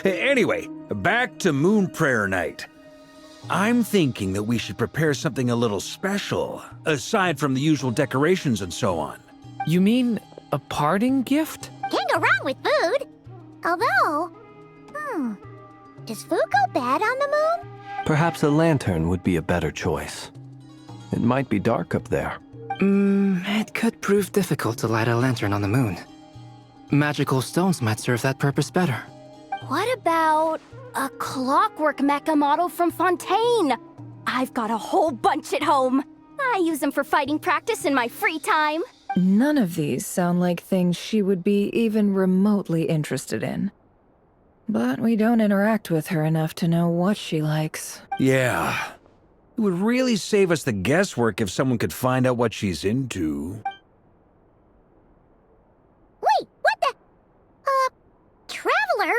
Anyway, back to Moon Prayer Night. I'm thinking that we should prepare something a little special, aside from the usual decorations and so on. You mean a parting gift? Can't go wrong with food. Although, does food go bad on the moon? Perhaps a lantern would be a better choice. It might be dark up there. It could prove difficult to light a lantern on the moon. Magical stones might serve that purpose better. What about a clockwork mecha model from Fontaine? I've got a whole bunch at home. I use them for fighting practice in my free time. None of these sound like things she would be even remotely interested in. But we don't interact with her enough to know what she likes. Yeah. It would really save us the guesswork if someone could find out what she's into. Wait, what the? Traveler?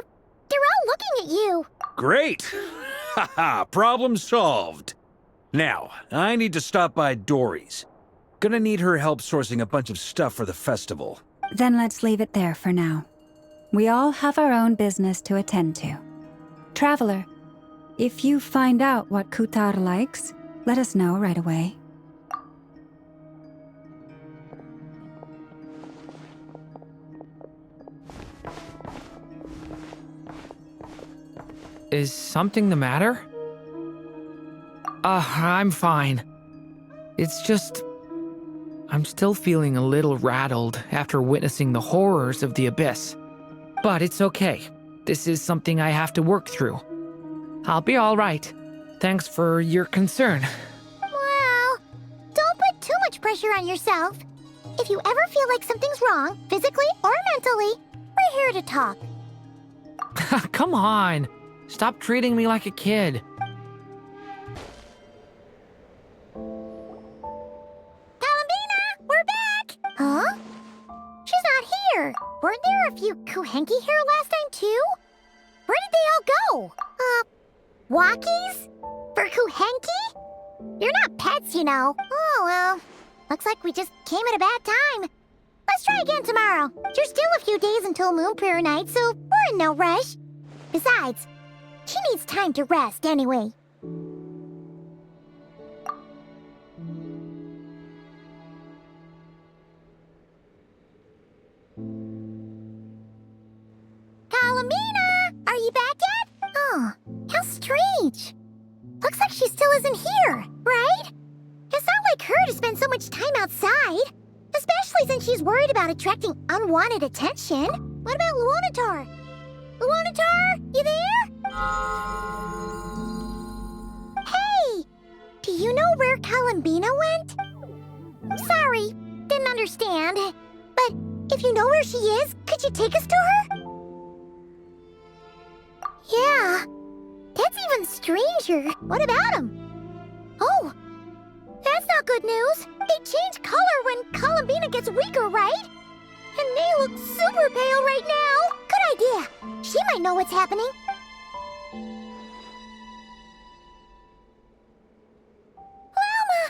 They're all looking at you. Great! Haha, problem solved. Now, I need to stop by Dory's. Gonna need her help sourcing a bunch of stuff for the festival. Then let's leave it there for now. We all have our own business to attend to. Traveler, if you find out what Kutar likes, let us know right away. Is something the matter? I'm fine. It's just... I'm still feeling a little rattled after witnessing the horrors of the Abyss. But it's okay. This is something I have to work through. I'll be all right. Thanks for your concern. Well, don't put too much pressure on yourself. If you ever feel like something's wrong, physically or mentally, we're here to talk. Come on. Stop treating me like a kid. Columbina, we're back! Huh? She's not here. Weren't there a few Kuhenki here last time, too? Where did they all go? Walkies? For Kuhenki? You're not pets, you know. Oh, well. Looks like we just came at a bad time. Let's try again tomorrow. There's still a few days until Moon Prayer Night, so we're in no rush. Besides, she needs time to rest anyway. Columbina! Are you back yet? Oh, how strange. Looks like she still isn't here, right? It's not like her to spend so much time outside. Especially since she's worried about attracting unwanted attention. What about Luonatar? Luonatar, you there? Hey! Do you know where Columbina went? Sorry, didn't understand. But if you know where she is, could you take us to her? Yeah, that's even stranger. What about him? Oh, that's not good news. They change color when Columbina gets weaker, right? And they look super pale right now. Good idea. She might know what's happening. Wilma!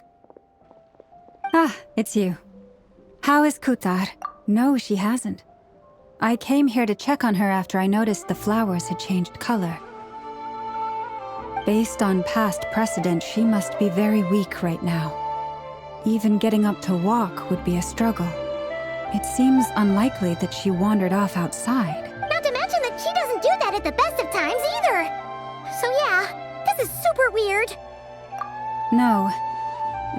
Ah, it's you. How is Kutar? No, she hasn't. I came here to check on her after I noticed the flowers had changed color. Based on past precedent, she must be very weak right now. Even getting up to walk would be a struggle. It seems unlikely that she wandered off outside. Not to mention that she doesn't do that at the best of times either. So yeah, this is super weird. No.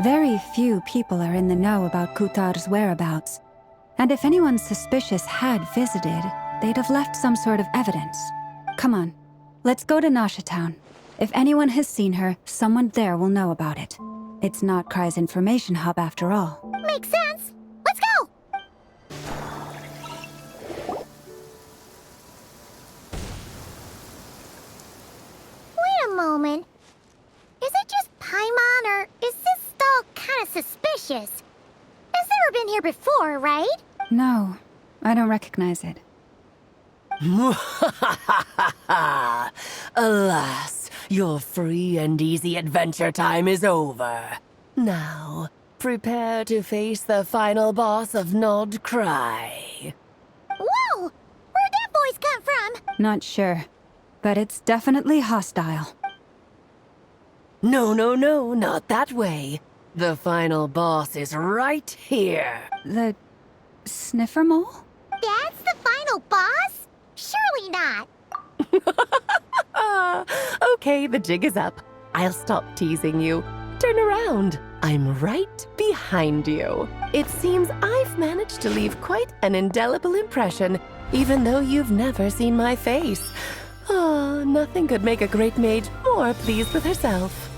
Very few people are in the know about Kutar's whereabouts. And if anyone suspicious had visited, they'd have left some sort of evidence. Come on, let's go to Nasha Town. If anyone has seen her, someone there will know about it. It's Notcry's information hub after all. Makes sense. Let's go! Wait a moment. Is it just Paimon, or is this stall kind of suspicious? It's never been here before, right? No, I don't recognize it. Alas, your free and easy adventure time is over. Now, prepare to face the final boss of Nodcry. Whoa! Where'd that voice come from? Not sure, but it's definitely hostile. No, not that way. The final boss is right here. The sniffer mole? That's the final boss? Surely not. Okay, the jig is up. I'll stop teasing you. Turn around. I'm right behind you. It seems I've managed to leave quite an indelible impression, even though you've never seen my face. Oh, nothing could make a great mage more pleased with herself.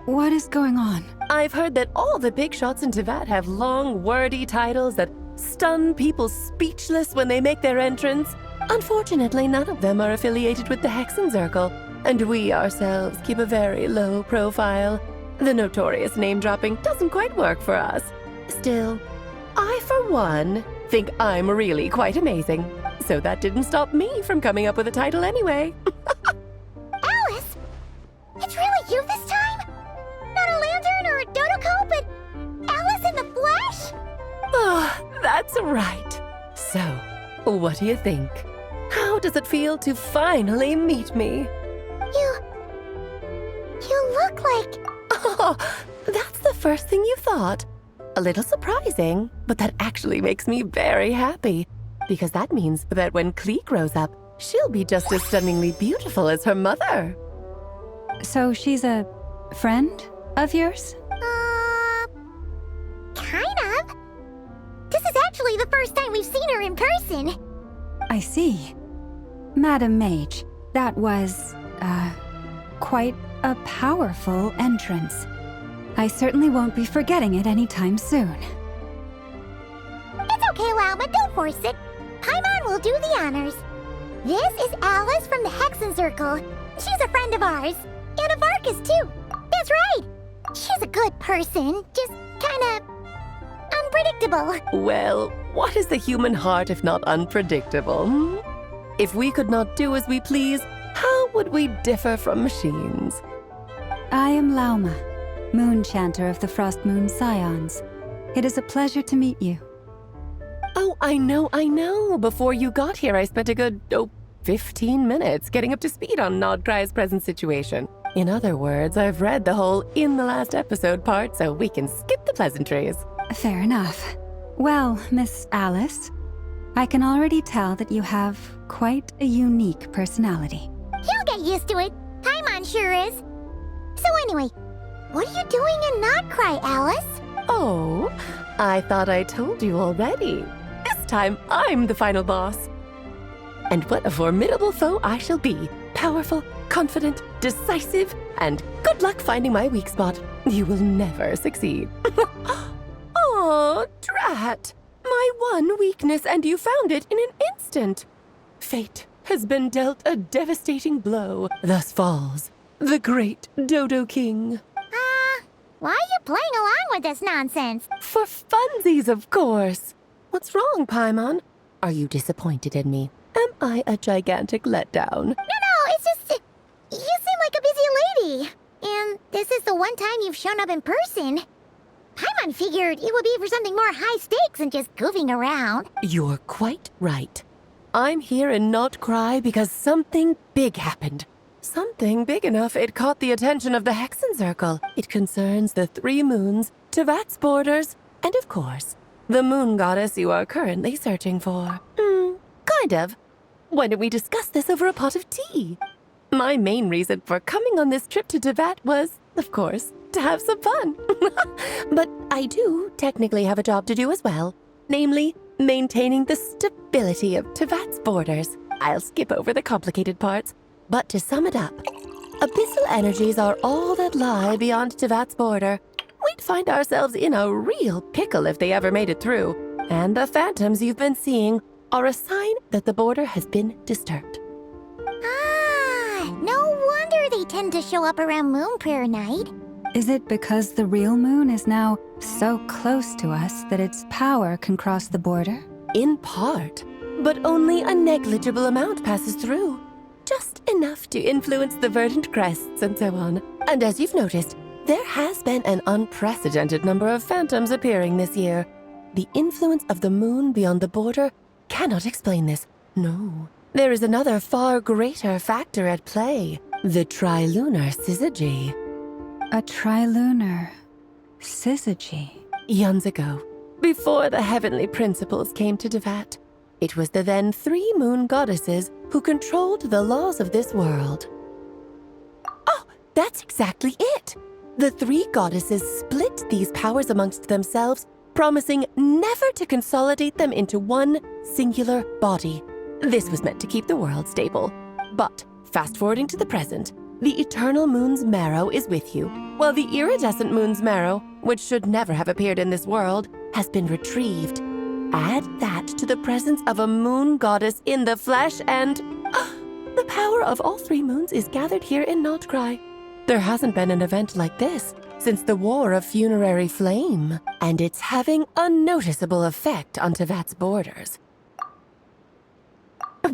What is going on? I've heard that all the big shots in Teyvat have long, wordy titles that stun people speechless when they make their entrance. Unfortunately, none of them are affiliated with the Hexen Circle, and we ourselves keep a very low profile. The notorious name-dropping doesn't quite work for us. Still, I, for one, think I'm really quite amazing. So that didn't stop me from coming up with a title anyway. Alice? It's really you this time? Not a lantern or a Dodoko, but Alice in the flesh? Oh, that's right. So, what do you think? How does it feel to finally meet me? You look like... Oh, that's the first thing you thought. A little surprising, but that actually makes me very happy. Because that means that when Klee grows up, she'll be just as stunningly beautiful as her mother. So she's a friend of yours? Kind of. This is actually the first time we've seen her in person. I see. Madam Mage, that was, quite a powerful entrance. I certainly won't be forgetting it anytime soon. It's okay, Lauma, don't force it. Paimon will do the honors. This is Alice from the Hexen Circle. She's a friend of ours. And of Arcus, too. That's right. She's a good person, just kinda... unpredictable. Well, what is the human heart if not unpredictable? Hmm? If we could not do as we please, how would we differ from machines? I am Lauma, Moon Chanter of the Frost Moon Scions. It is a pleasure to meet you. Oh, I know. Before you got here, I spent a good, 15 minutes getting up to speed on Nodcry's present situation. In other words, I've read the whole in the last episode part, so we can skip the pleasantries. Fair enough. Well, Miss Alice, I can already tell that you have quite a unique personality. He'll get used to it. Paimon sure is. So anyway, what are you doing in Nodcry, Alice? Oh, I thought I told you already. This time, I'm the final boss. And what a formidable foe I shall be. Powerful, confident, decisive, and good luck finding my weak spot. You will never succeed. Oh, drat! My one weakness, and you found it in an instant. Fate has been dealt a devastating blow. Thus falls the great Dodo King. Why are you playing along with this nonsense? For funsies, of course. What's wrong, Paimon? Are you disappointed in me? Am I a gigantic letdown? No, it's just... You seem like a busy lady. And this is the one time you've shown up in person. Paimon figured it would be for something more high stakes than just goofing around. You're quite right. I'm here in Not Cry because something big happened. Something big enough it caught the attention of the Hexen Circle. It concerns the 3 moons, Tevat's borders, and of course, the moon goddess you are currently searching for. Kind of. Why don't we discuss this over a pot of tea? My main reason for coming on this trip to Tevat was, of course, to have some fun. But I do technically have a job to do as well, namely, maintaining the stability of Tevat's borders. I'll skip over the complicated parts, but to sum it up, abyssal energies are all that lie beyond Tevat's border. We'd find ourselves in a real pickle if they ever made it through, and the phantoms you've been seeing are a sign that the border has been disturbed. Ah, no wonder they tend to show up around Moon Prayer Night. Is it because the real moon is now so close to us that its power can cross the border? In part, but only a negligible amount passes through. Just enough to influence the verdant crests and so on. And as you've noticed, there has been an unprecedented number of phantoms appearing this year. The influence of the moon beyond the border cannot explain this. No. There is another far greater factor at play. The trilunar syzygy. A trilunar syzygy. Eons ago, before the heavenly principles came to Tevat, it was the then 3 moon goddesses who controlled the laws of this world. Oh, that's exactly it! The 3 goddesses split these powers amongst themselves, promising never to consolidate them into one singular body. This was meant to keep the world stable. But, fast-forwarding to the present, the eternal moon's marrow is with you, while the iridescent moon's marrow, which should never have appeared in this world, has been retrieved. Add that to the presence of a moon goddess in the flesh and... the power of all 3 moons is gathered here in Not Cry. There hasn't been an event like this since the War of Funerary Flame, and it's having a noticeable effect on Tevat's borders.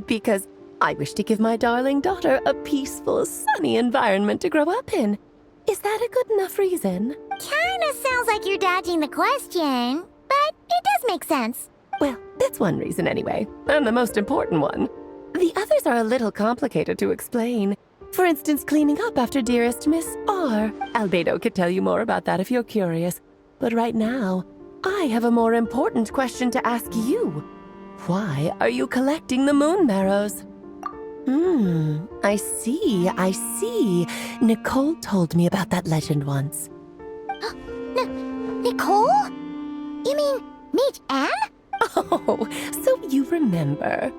Because I wish to give my darling daughter a peaceful, sunny environment to grow up in. Is that a good enough reason? Kinda sounds like you're dodging the question, but it does make sense. Well, that's one reason anyway, and the most important one. The others are a little complicated to explain. For instance, cleaning up after dearest Miss R. Albedo could tell you more about that if you're curious. But right now, I have a more important question to ask you. Why are you collecting the moon marrows? I see. Nicole told me about that legend once. Nicole? You mean Mage Anne? Oh, so you remember.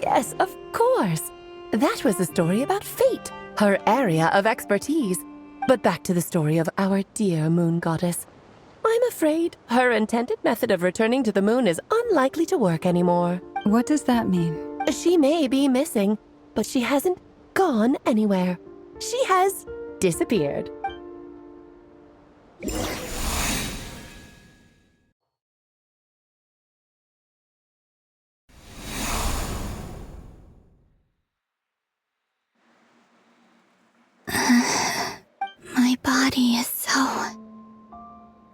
Yes, of course. That was a story about fate, her area of expertise. But back to the story of our dear moon goddess. I'm afraid her intended method of returning to the moon is unlikely to work anymore. What does that mean? She may be missing, but she hasn't gone anywhere. She has disappeared. My body is so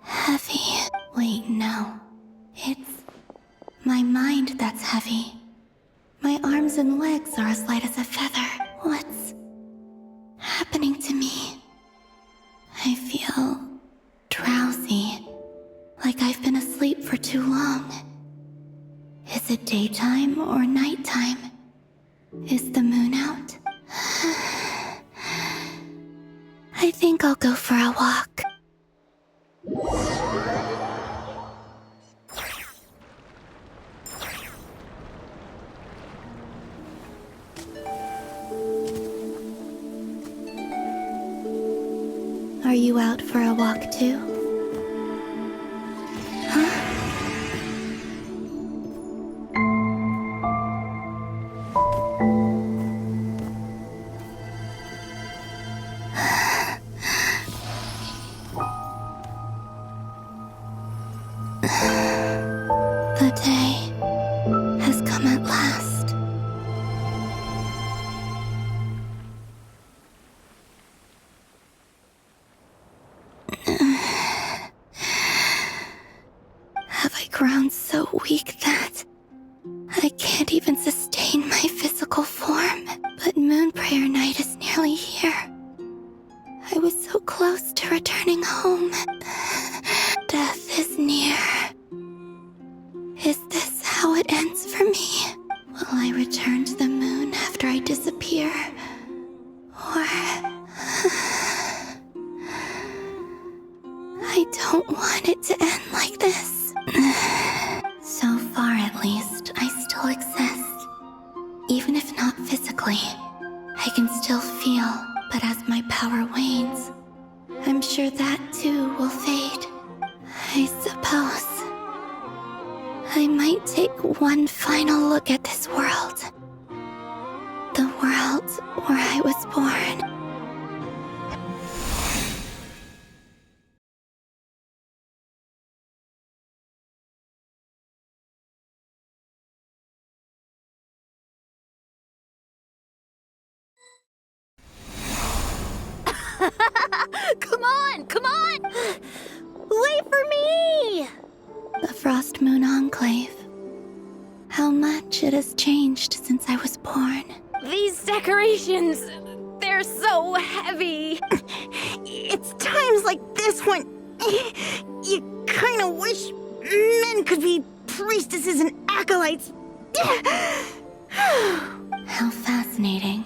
heavy. Wait, no. It's my mind that's heavy. My arms and legs are as light as a feather. What's happening to me? I feel drowsy, like I've been asleep for too long. Is it daytime or nighttime? Is the moon out? I think I'll go for a walk. Are you out for a walk too? The day has come at last. Have I grown so weak that I can't even sustain my physical form? But Moon Prayer Night is nearly here. I was so close to returning home. Death is near. Is this how it ends for me? Will I return to the moon after I disappear? Or... I don't want it to end like this. So far, at least, I still exist. Even if not physically, I can still feel, but as my power wanes, I'm sure that too will fade. I suppose I might take one final look at this world. The world where I was born. Come on, come on! Wait for me! The Frost Moon Enclave. How much it has changed since I was born. These decorations, they're so heavy. It's times like this when you kind of wish men could be priestesses and acolytes. How fascinating.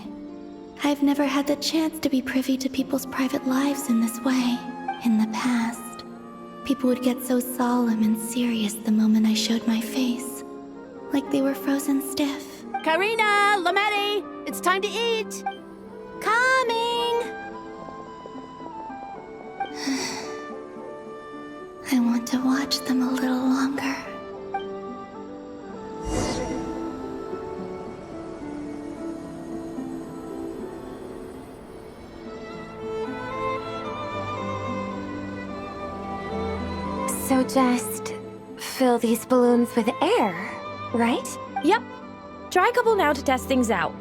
I've never had the chance to be privy to people's private lives in this way. In the past, people would get so solemn and serious the moment I showed my face. Like they were frozen stiff. Karina, Lametti, it's time to eat. Coming! I want to watch them a little longer. So just fill these balloons with air, right? Yep. Try a couple now to test things out.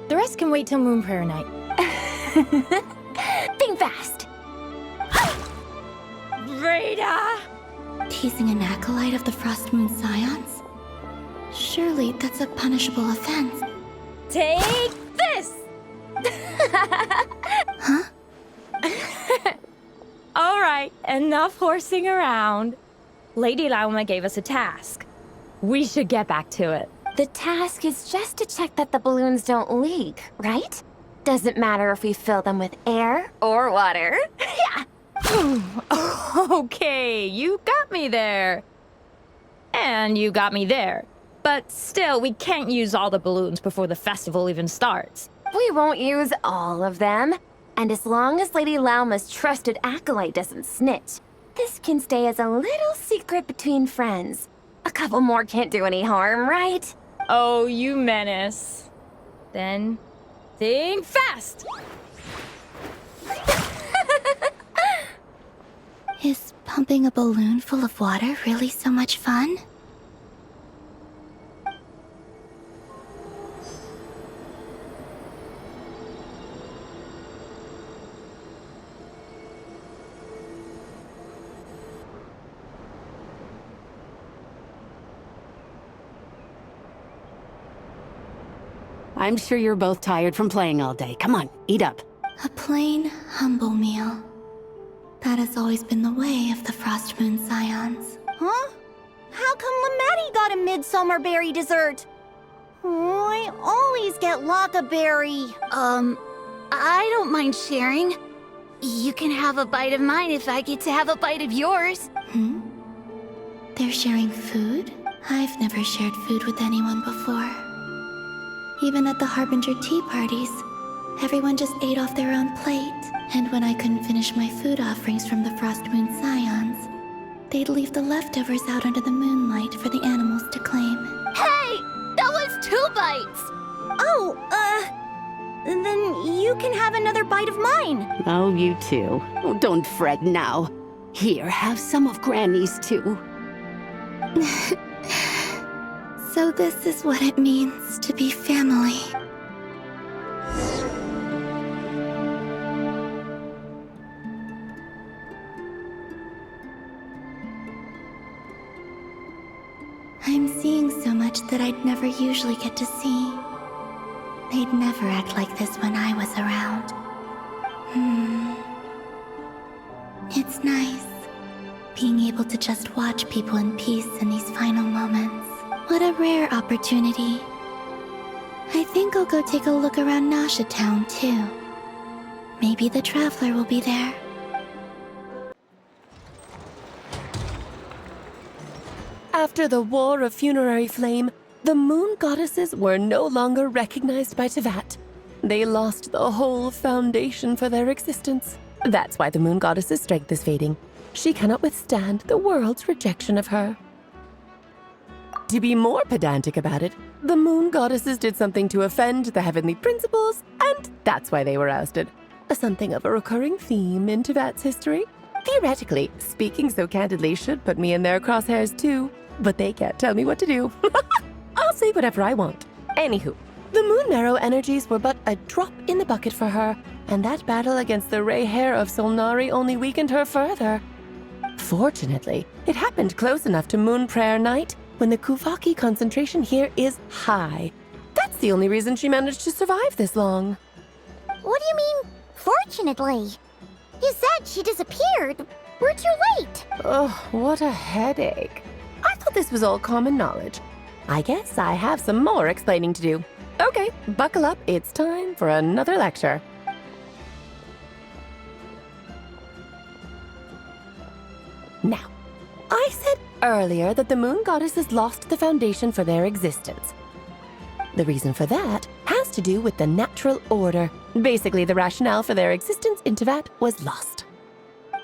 The rest can wait till Moon Prayer Night. Think fast. Rita! Teasing an acolyte of the Frost Moon Scions? Surely that's a punishable offense. Take this! Huh? All right, enough horsing around. Lady Lauma gave us a task. We should get back to it. The task is just to check that the balloons don't leak, right? Doesn't matter if we fill them with air or water. Yeah. Okay, you got me there. And you got me there. But still, we can't use all the balloons before the festival even starts. We won't use all of them. And as long as Lady Lauma's trusted acolyte doesn't snitch, this can stay as a little secret between friends. A couple more can't do any harm, right? Oh, you menace. Then, think fast! Is pumping a balloon full of water really so much fun? I'm sure you're both tired from playing all day. Come on, eat up. A plain, humble meal. That has always been the way of the Frost Moon Scions. Huh? How come Lametti got a midsummer berry dessert? Oh, I always get Lockaberry. I don't mind sharing. You can have a bite of mine if I get to have a bite of yours. They're sharing food? I've never shared food with anyone before. Even at the Harbinger tea parties, everyone just ate off their own plate. And when I couldn't finish my food offerings from the Frost Moon Scions, they'd leave the leftovers out under the moonlight for the animals to claim. Hey! That was 2 bites! Oh, then you can have another bite of mine. Oh, you too. Oh, don't fret now. Here, have some of Granny's too. So this is what it means to be family. I'm seeing so much that I'd never usually get to see. They'd never act like this when I was around. It's nice, being able to just watch people in peace in these final moments. What a rare opportunity. I think I'll go take a look around Nasha Town, too. Maybe the Traveler will be there. After the War of Funerary Flame, the Moon Goddesses were no longer recognized by Teyvat. They lost the whole foundation for their existence. That's why the Moon Goddess's strength is fading. She cannot withstand the world's rejection of her. To be more pedantic about it, the Moon Goddesses did something to offend the heavenly principles, and that's why they were ousted. Something of a recurring theme in Teyvat's history. Theoretically, speaking so candidly should put me in their crosshairs too, but they can't tell me what to do. I'll say whatever I want. Anywho, the Moon Marrow energies were but a drop in the bucket for her, and that battle against the Ray Hair of Solnari only weakened her further. Fortunately, it happened close enough to Moon Prayer Night when the Kuvaki concentration here is high. That's the only reason she managed to survive this long. What do you mean, fortunately? You said she disappeared. We're too late. Oh, what a headache. I thought this was all common knowledge. I guess I have some more explaining to do. Okay, buckle up. It's time for another lecture. Now, I said earlier that the Moon Goddesses lost the foundation for their existence. The reason for that has to do with the natural order. Basically, the rationale for their existence in Teyvat was lost.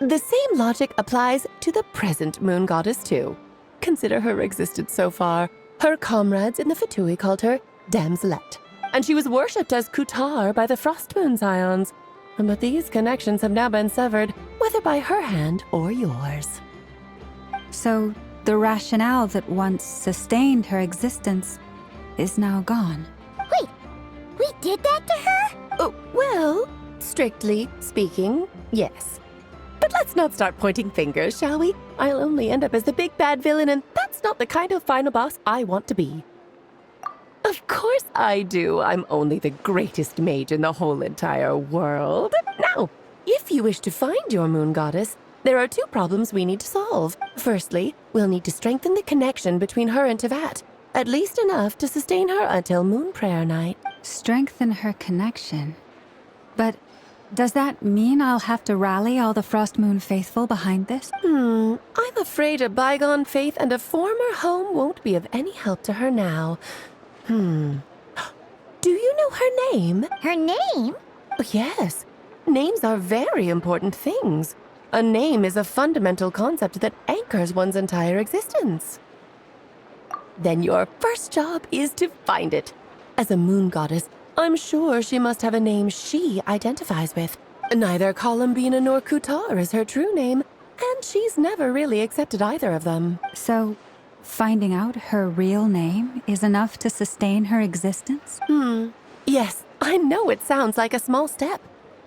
The same logic applies to the present Moon Goddess, too. Consider her existence so far. Her comrades in the Fatui called her Damselette, and she was worshipped as Kutar by the Frost Moon Scions. But these connections have now been severed, whether by her hand or yours. So, the rationale that once sustained her existence is now gone. Wait, we did that to her? Oh, well, strictly speaking, yes. But let's not start pointing fingers, shall we? I'll only end up as the big bad villain, and that's not the kind of final boss I want to be. Of course I do. I'm only the greatest mage in the whole entire world. Now, if you wish to find your Moon Goddess, there are two problems we need to solve. Firstly, we'll need to strengthen the connection between her and Teyvat, at least enough to sustain her until Moon Prayer Night. Strengthen her connection? But does that mean I'll have to rally all the Frost Moon faithful behind this? I'm afraid a bygone faith and a former home won't be of any help to her now. Do you know her name? Her name? Yes. Names are very important things. A name is a fundamental concept that anchors one's entire existence. Then your first job is to find it. As a Moon Goddess, I'm sure she must have a name she identifies with. Neither Columbina nor Kutar is her true name, and she's never really accepted either of them. So, finding out her real name is enough to sustain her existence? Yes, I know it sounds like a small step,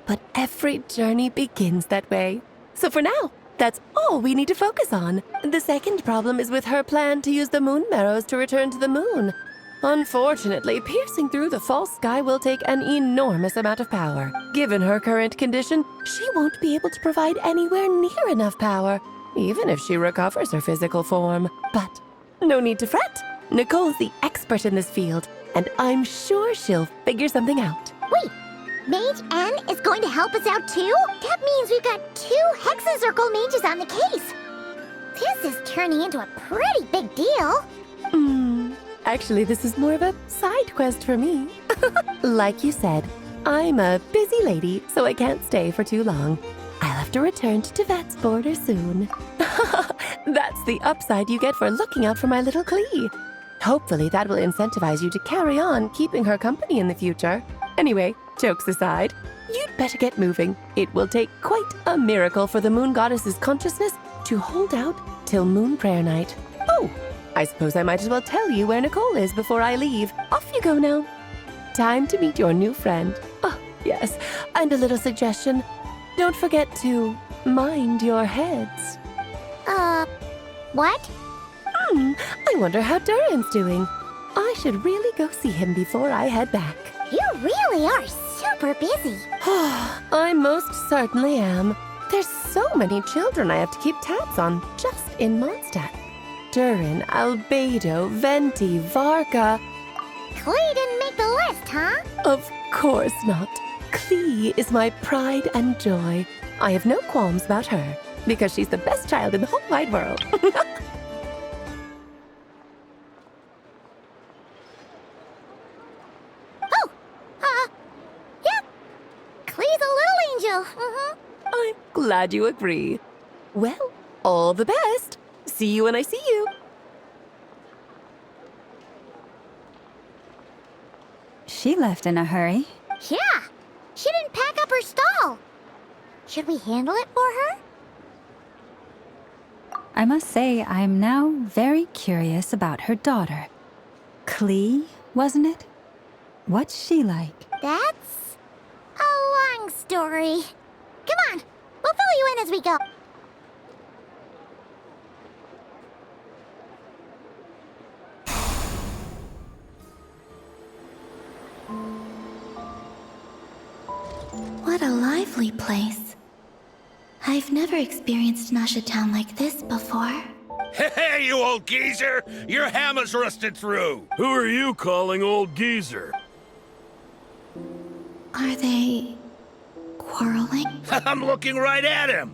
but every journey begins that way. So for now, that's all we need to focus on. The second problem is with her plan to use the Moon Marrows to return to the moon. Unfortunately, piercing through the false sky will take an enormous amount of power. Given her current condition, she won't be able to provide anywhere near enough power, even if she recovers her physical form. But no need to fret. Nicole's the expert in this field, and I'm sure she'll figure something out. Wait, Mage N is going to help us out too? That means we've got 2 Hexacircle mages on the case. This is turning into a pretty big deal. Actually, this is more of a side quest for me. Like you said, I'm a busy lady, so I can't stay for too long. I'll have to return to Teyvat's border soon. That's the upside you get for looking out for my little Klee. Hopefully that will incentivize you to carry on keeping her company in the future. Anyway, jokes aside, you'd better get moving. It will take quite a miracle for the Moon Goddess's consciousness to hold out till Moon Prayer Night. Oh, I suppose I might as well tell you where Nicole is before I leave. Off you go now. Time to meet your new friend. Oh, yes, and a little suggestion. Don't forget to mind your heads. What? I wonder how Durin's doing. I should really go see him before I head back. You really are super busy. I most certainly am. There's so many children I have to keep tabs on just in Mondstadt. Durin, Albedo, Venti, Varka. Klee didn't make the list, huh? Of course not. Klee is my pride and joy. I have no qualms about her, because she's the best child in the whole wide world. Yeah. Klee's a little angel. I'm glad you agree. Well, all the best. See you when I see you. She left in a hurry. Yeah. She didn't pack up her stall. Should we handle it for her? I must say, I'm now very curious about her daughter. Klee, wasn't it? What's she like? That's a long story. Come on, we'll fill you in as we go. What a lively place. I've never experienced Nasha Town like this before. Hey, you old geezer! Your hammer's rusted through! Who are you calling old geezer? Are they quarreling? I'm looking right at him!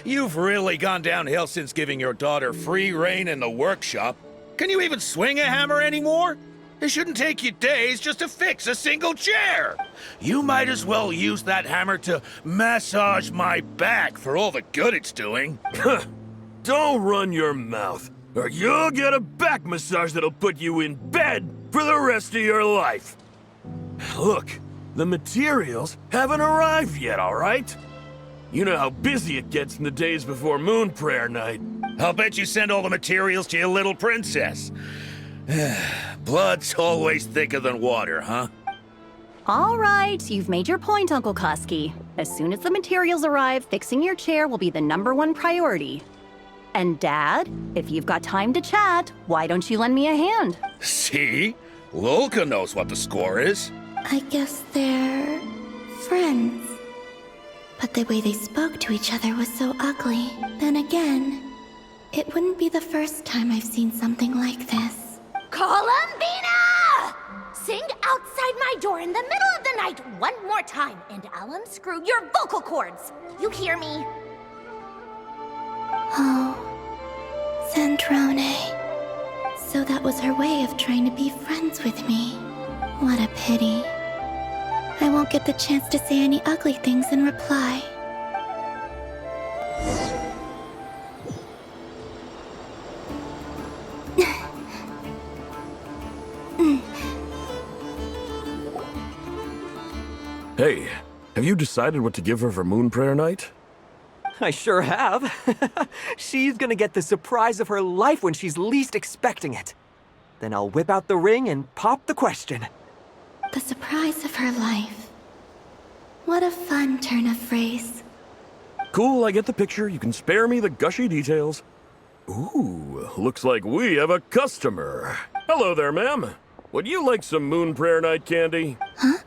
You've really gone downhill since giving your daughter free rein in the workshop. Can you even swing a hammer anymore? It shouldn't take you days just to fix a single chair. You might as well use that hammer to massage my back for all the good it's doing. Don't run your mouth, or you'll get a back massage that'll put you in bed for the rest of your life. Look, the materials haven't arrived yet, all right? You know how busy it gets in the days before Moon Prayer Night. I'll bet you send all the materials to your little princess. Blood's always thicker than water, huh? All right, you've made your point, Uncle Koski. As soon as the materials arrive, fixing your chair will be the #1 priority. And Dad, if you've got time to chat, why don't you lend me a hand? See? Lolka knows what the score is. I guess they're friends. But the way they spoke to each other was so ugly. Then again, it wouldn't be the first time I've seen something like this. Columbina! Sing outside my door in the middle of the night one more time, and I'll unscrew your vocal cords. You hear me? Oh, Zandrone. So that was her way of trying to be friends with me. What a pity. I won't get the chance to say any ugly things in reply. Hey, have you decided what to give her for Moon Prayer Night? I sure have. She's gonna get the surprise of her life when she's least expecting it. Then I'll whip out the ring and pop the question. The surprise of her life. What a fun turn of phrase. Cool, I get the picture. You can spare me the gushy details. Ooh, looks like we have a customer. Hello there, ma'am. Would you like some Moon Prayer Night candy? Huh?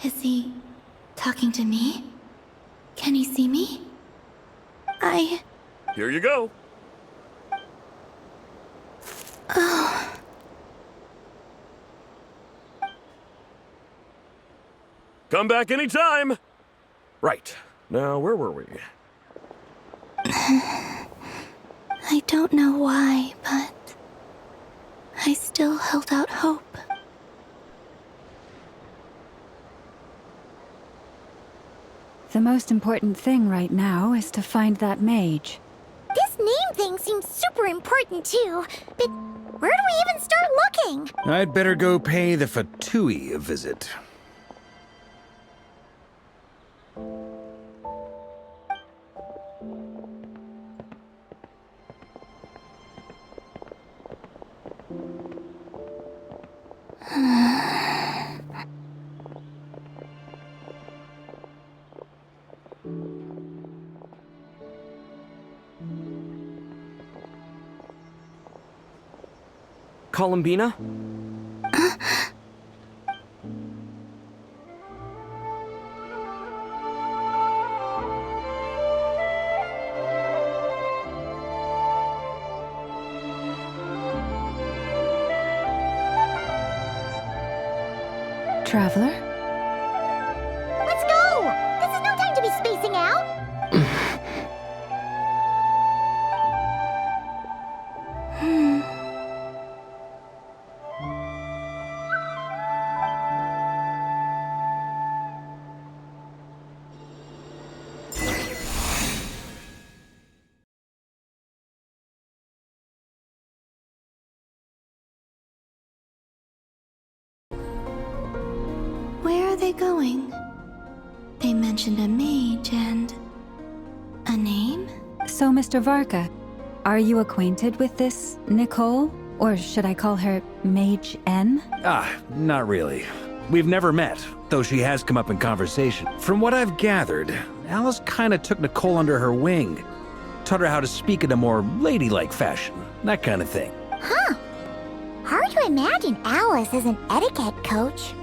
Is he talking to me? Can he see me? Here you go. Oh. Come back anytime. Right. Now, where were we? I don't know why, but I still held out hope. The most important thing right now is to find that mage. This name thing seems super important too, but where do we even start looking? I'd better go pay the Fatui a visit. Columbina? Traveler? Let's go! This is no time to be spacing out! Where are they going? They mentioned a mage and... a name? So, Mr. Varka, are you acquainted with this Nicole? Or should I call her Mage N? Not really. We've never met, though she has come up in conversation. From what I've gathered, Alice kinda took Nicole under her wing. Taught her how to speak in a more ladylike fashion, that kind of thing. Huh. Hard to imagine Alice as an etiquette coach.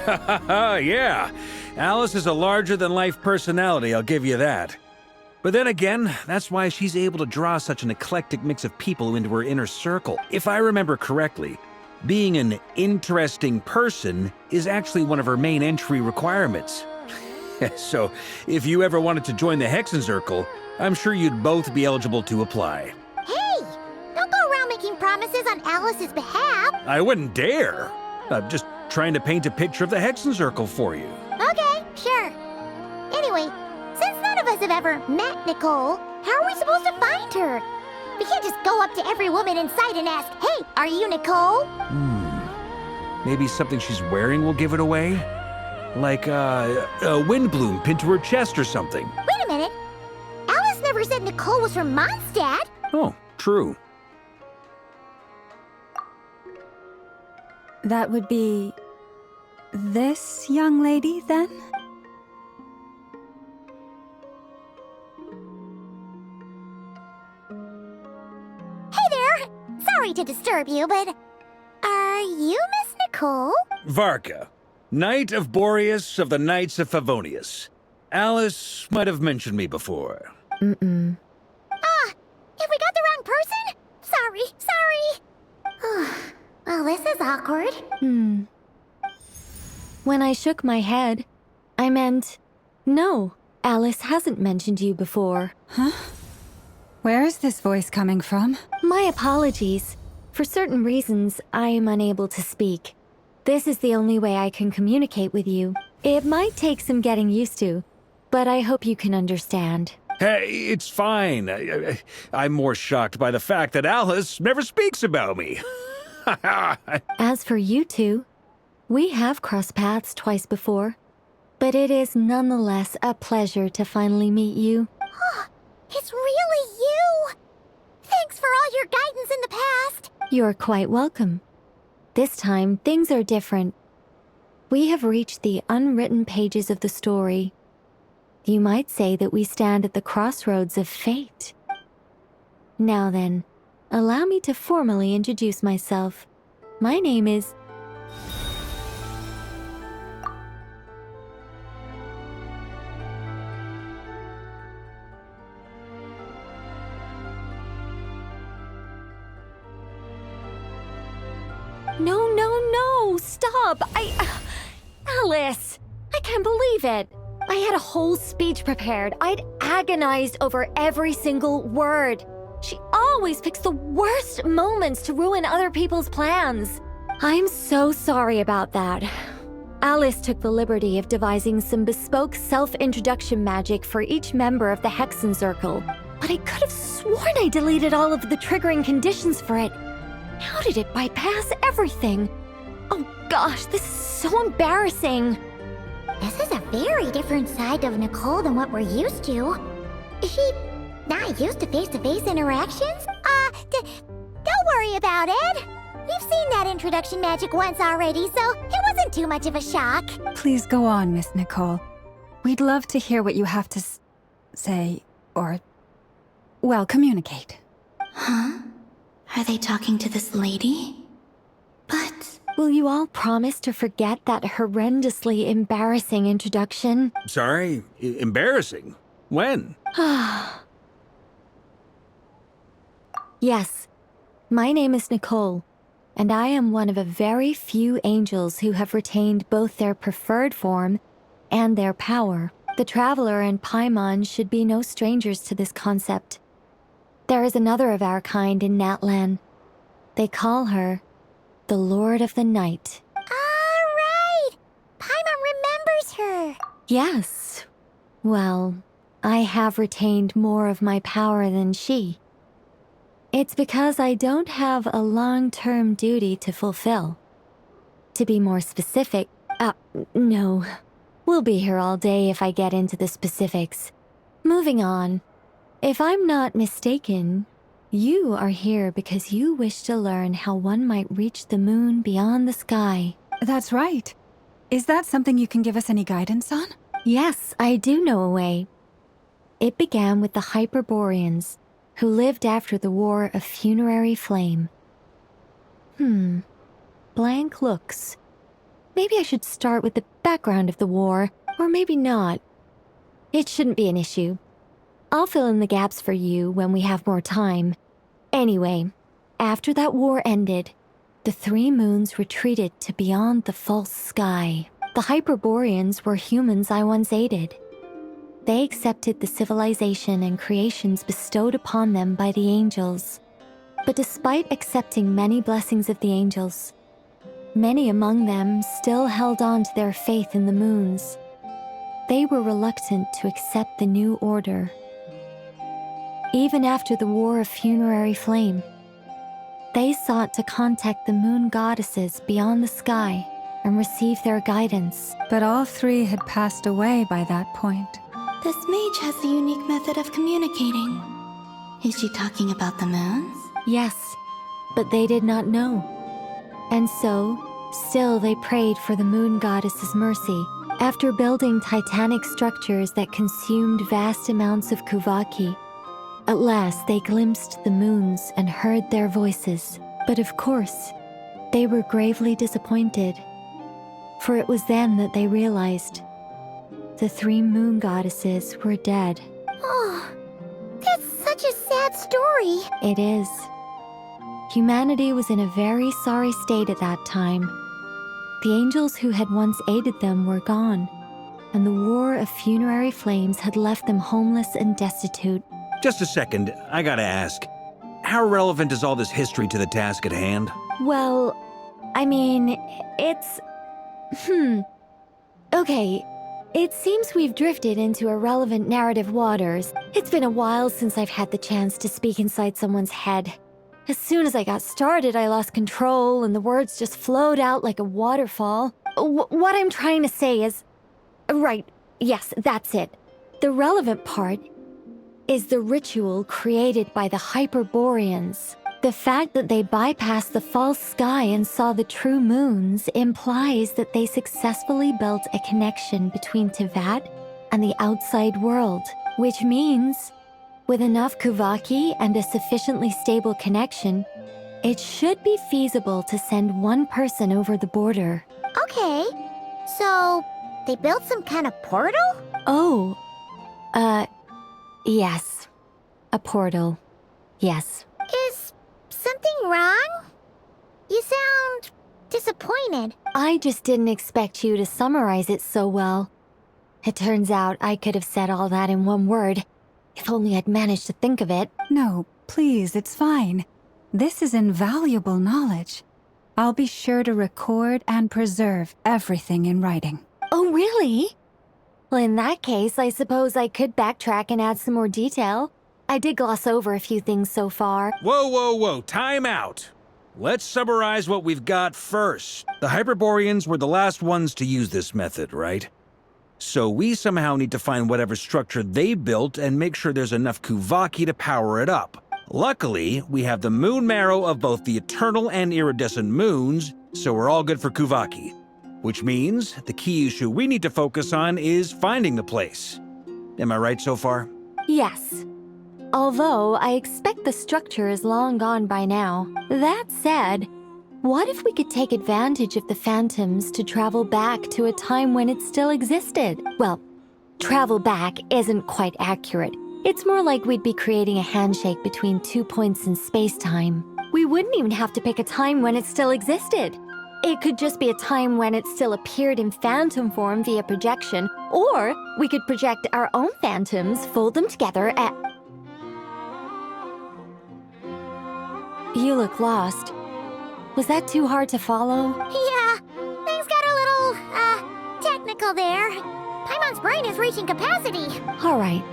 Yeah, Alice is a larger-than-life personality, I'll give you that. But then again, that's why she's able to draw such an eclectic mix of people into her inner circle. If I remember correctly, being an interesting person is actually one of her main entry requirements. So, if you ever wanted to join the Hexenzirkel, I'm sure you'd both be eligible to apply. Hey! Don't go around making promises on Alice's behalf! I wouldn't dare. I'm just trying to paint a picture of the Hexenzirkel for you. Okay, sure. Anyway, since none of us have ever met Nicole, how are we supposed to find her? We can't just go up to every woman in sight and ask, hey, are you Nicole? Maybe something she's wearing will give it away? Like, a windbloom pinned to her chest or something. Wait a minute. Alice never said Nicole was from Mondstadt. Oh, true. That would be... this young lady, then? Hey there! Sorry to disturb you, but... are you Miss Nicole? Varka, Knight of Boreas of the Knights of Favonius. Alice might have mentioned me before. Have we got the wrong person? Sorry. Well, this is awkward. When I shook my head, I meant, no, Alice hasn't mentioned you before. Huh? Where is this voice coming from? My apologies. For certain reasons, I am unable to speak. This is the only way I can communicate with you. It might take some getting used to, but I hope you can understand. Hey, it's fine. I'm more shocked by the fact that Alice never speaks about me. As for you two, we have crossed paths twice before, but it is nonetheless a pleasure to finally meet you. It's really you! Thanks for all your guidance in the past! You're quite welcome. This time, things are different. We have reached the unwritten pages of the story. You might say that we stand at the crossroads of fate. Now then, allow me to formally introduce myself. My name is... No, stop! Alice! I can't believe it! I had a whole speech prepared. I'd agonized over every single word. She always picks the worst moments to ruin other people's plans. I'm so sorry about that. Alice took the liberty of devising some bespoke self-introduction magic for each member of the Hexenzirkel, but I could have sworn I deleted all of the triggering conditions for it. How did it bypass everything? Oh gosh, this is so embarrassing. This is a very different side of Nicole than what we're used to. Is she not used to face-to-face interactions? Don't worry about it. We've seen that introduction magic once already, so it wasn't too much of a shock. Please go on, Miss Nicole. We'd love to hear what you have to say, or, well, communicate. Huh? Are they talking to this lady? But will you all promise to forget that horrendously embarrassing introduction? Sorry, embarrassing? When? Yes, my name is Nicole, and I am one of a very few angels who have retained both their preferred form and their power. The Traveler and Paimon should be no strangers to this concept. There is another of our kind in Natlan. They call her the Lord of the Night. Right! Paimon remembers her. Yes. Well, I have retained more of my power than she. It's because I don't have a long-term duty to fulfill. To be more specific, no. We'll be here all day if I get into the specifics. Moving on. If I'm not mistaken, you are here because you wish to learn how one might reach the moon beyond the sky. That's right. Is that something you can give us any guidance on? Yes, I do know a way. It began with the Hyperboreans, who lived after the War of Funerary Flame. Blank looks. Maybe I should start with the background of the war, or maybe not. It shouldn't be an issue. I'll fill in the gaps for you when we have more time. Anyway, after that war ended, the three moons retreated to beyond the false sky. The Hyperboreans were humans I once aided. They accepted the civilization and creations bestowed upon them by the angels. But despite accepting many blessings of the angels, many among them still held on to their faith in the moons. They were reluctant to accept the new order. Even after the War of Funerary Flame, they sought to contact the moon goddesses beyond the sky and receive their guidance. But all three had passed away by that point. This mage has a unique method of communicating. Is she talking about the moons? Yes, but they did not know. And so, still they prayed for the moon goddess's mercy. After building titanic structures that consumed vast amounts of Kuvaki, at last they glimpsed the moons and heard their voices. But of course, they were gravely disappointed. For it was then that they realized the three moon goddesses were dead. Oh, that's such a sad story. It is. Humanity was in a very sorry state at that time. The angels who had once aided them were gone, and the War of Funerary Flames had left them homeless and destitute. Just a second, I gotta ask. How relevant is all this history to the task at hand? Well, I mean, it's... Okay, it seems we've drifted into irrelevant narrative waters. It's been a while since I've had the chance to speak inside someone's head. As soon as I got started, I lost control and the words just flowed out like a waterfall. What I'm trying to say is... Right, yes, that's it. The relevant part is the ritual created by the Hyperboreans. The fact that they bypassed the false sky and saw the true moons implies that they successfully built a connection between Tevat and the outside world, which means, with enough Kuvaki and a sufficiently stable connection, it should be feasible to send one person over the border. Okay, so they built some kind of portal? Oh, yes. A portal. Yes. Is something wrong? You sound disappointed. I just didn't expect you to summarize it so well. It turns out I could have said all that in one word, if only I'd managed to think of it. No, please, it's fine. This is invaluable knowledge. I'll be sure to record and preserve everything in writing. Oh, really? Well, in that case, I suppose I could backtrack and add some more detail. I did gloss over a few things so far. Whoa, time out. Let's summarize what we've got first. The Hyperboreans were the last ones to use this method, right? So we somehow need to find whatever structure they built and make sure there's enough Kuvaki to power it up. Luckily, we have the moon marrow of both the eternal and iridescent moons, so we're all good for Kuvaki. Which means the key issue we need to focus on is finding the place. Am I right so far? Yes. Although I expect the structure is long gone by now. That said, What if we could take advantage of the phantoms to travel back to a time when it still existed? Well, travel back isn't quite accurate. It's more like we'd be creating a handshake between 2 points in space-time. We wouldn't even have to pick a time when it still existed. It could just be a time when it still appeared in phantom form via projection, or we could project our own phantoms, fold them together, and... You look lost. Was that too hard to follow? Yeah, things got a little, technical there. Paimon's brain is reaching capacity. All right.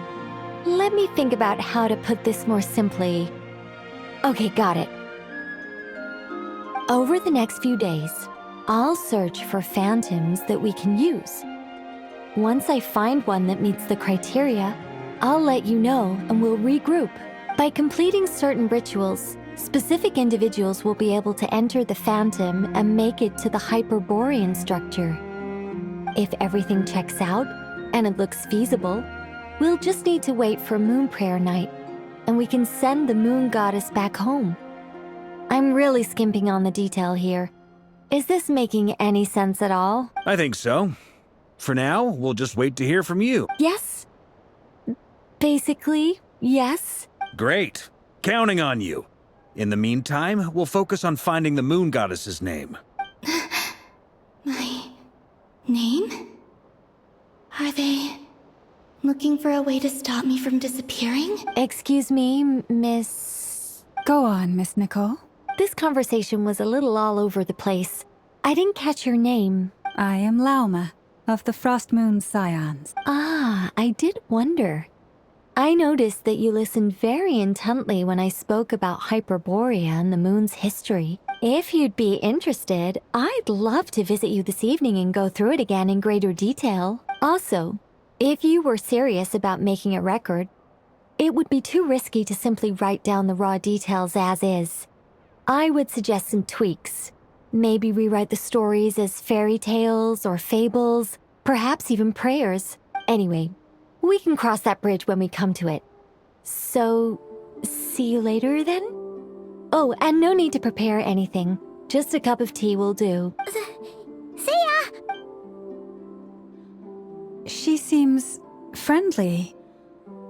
Let me think about how to put this more simply. Okay, got it. Over the next few days, I'll search for phantoms that we can use. Once I find one that meets the criteria, I'll let you know and we'll regroup. By completing certain rituals, specific individuals will be able to enter the phantom and make it to the Hyperborean structure. If everything checks out and it looks feasible, we'll just need to wait for Moon Prayer Night, and we can send the Moon Goddess back home. I'm really skimping on the detail here. Is this making any sense at all? I think so. For now, we'll just wait to hear from you. Yes. Basically, yes. Great. Counting on you. In the meantime, we'll focus on finding the Moon Goddess's name. My name? Are they looking for a way to stop me from disappearing? Excuse me, Miss... Go on, Miss Nicole. This conversation was a little all over the place. I didn't catch your name. I am Lauma, of the Frost Moon Scions. Ah, I did wonder. I noticed that you listened very intently when I spoke about Hyperborea and the moon's history. If you'd be interested, I'd love to visit you this evening and go through it again in greater detail. Also, if you were serious about making a record, it would be too risky to simply write down the raw details as is. I would suggest some tweaks. Maybe rewrite the stories as fairy tales or fables, perhaps even prayers. Anyway, we can cross that bridge when we come to it. So, see you later then? Oh, and no need to prepare anything. Just a cup of tea will do. See ya! She seems friendly.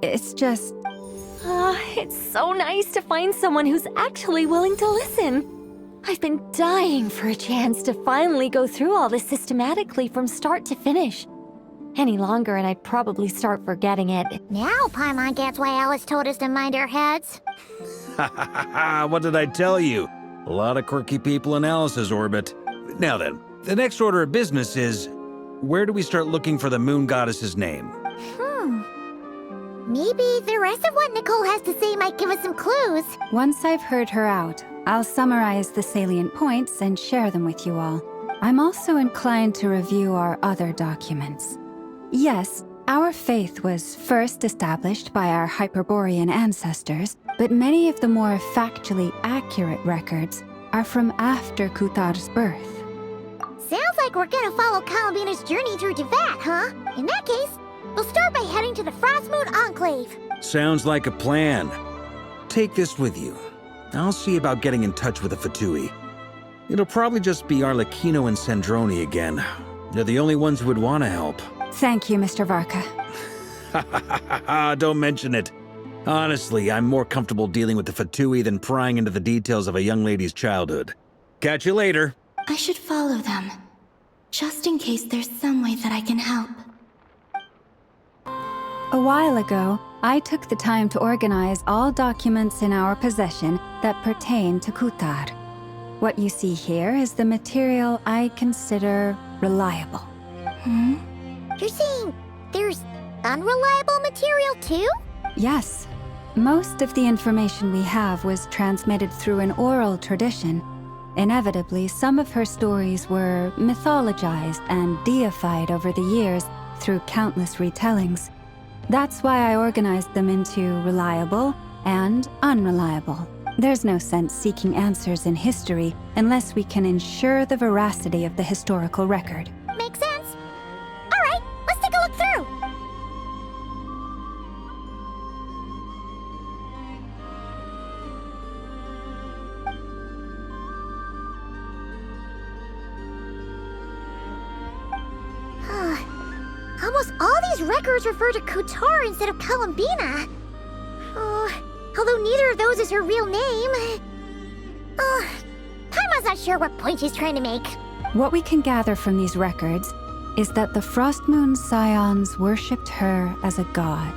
It's just... It's so nice to find someone who's actually willing to listen. I've been dying for a chance to finally go through all this systematically from start to finish. Any longer and I'd probably start forgetting it. Now Paimon gets why Alice told us to mind our heads. What did I tell you? A lot of quirky people in Alice's orbit. Now then, the next order of business is, where do we start looking for the Moon Goddess's name? Maybe the rest of what Nicole has to say might give us some clues. Once I've heard her out, I'll summarize the salient points and share them with you all. I'm also inclined to review our other documents. Yes, our faith was first established by our Hyperborean ancestors, but many of the more factually accurate records are from after Kuthar's birth. Sounds like we're gonna follow Columbina's journey through Teyvat, huh? In that case, we'll start by heading to the Frostmoon Enclave. Sounds like a plan. Take this with you. I'll see about getting in touch with the Fatui. It'll probably just be Arlecchino and Sandroni again. They're the only ones who would want to help. Thank you, Mr. Varka. Don't mention it. Honestly, I'm more comfortable dealing with the Fatui than prying into the details of a young lady's childhood. Catch you later. I should follow them, just in case there's some way that I can help. A while ago, I took the time to organize all documents in our possession that pertain to Kuthar. What you see here is the material I consider reliable. You're saying there's unreliable material too? Yes. Most of the information we have was transmitted through an oral tradition. Inevitably, some of her stories were mythologized and deified over the years through countless retellings. That's why I organized them into reliable and unreliable. There's no sense seeking answers in history unless we can ensure the veracity of the historical record. Makes sense. All right, let's take a look through. Almost all these records refer to Kutar instead of Columbina. Although neither of those is her real name. Paimon's not sure what point she's trying to make. What we can gather from these records is that the Frost Moon's scions worshipped her as a god,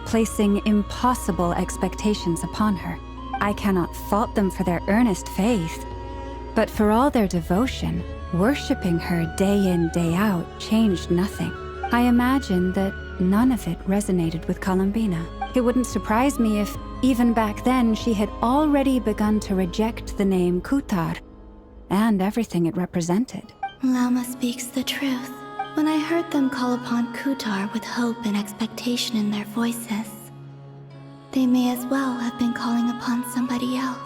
placing impossible expectations upon her. I cannot fault them for their earnest faith, but for all their devotion, worshipping her day in, day out changed nothing. I imagine that none of it resonated with Columbina. It wouldn't surprise me if, even back then, she had already begun to reject the name Kutar and everything it represented. Lama speaks the truth. When I heard them call upon Kutar with hope and expectation in their voices, they may as well have been calling upon somebody else.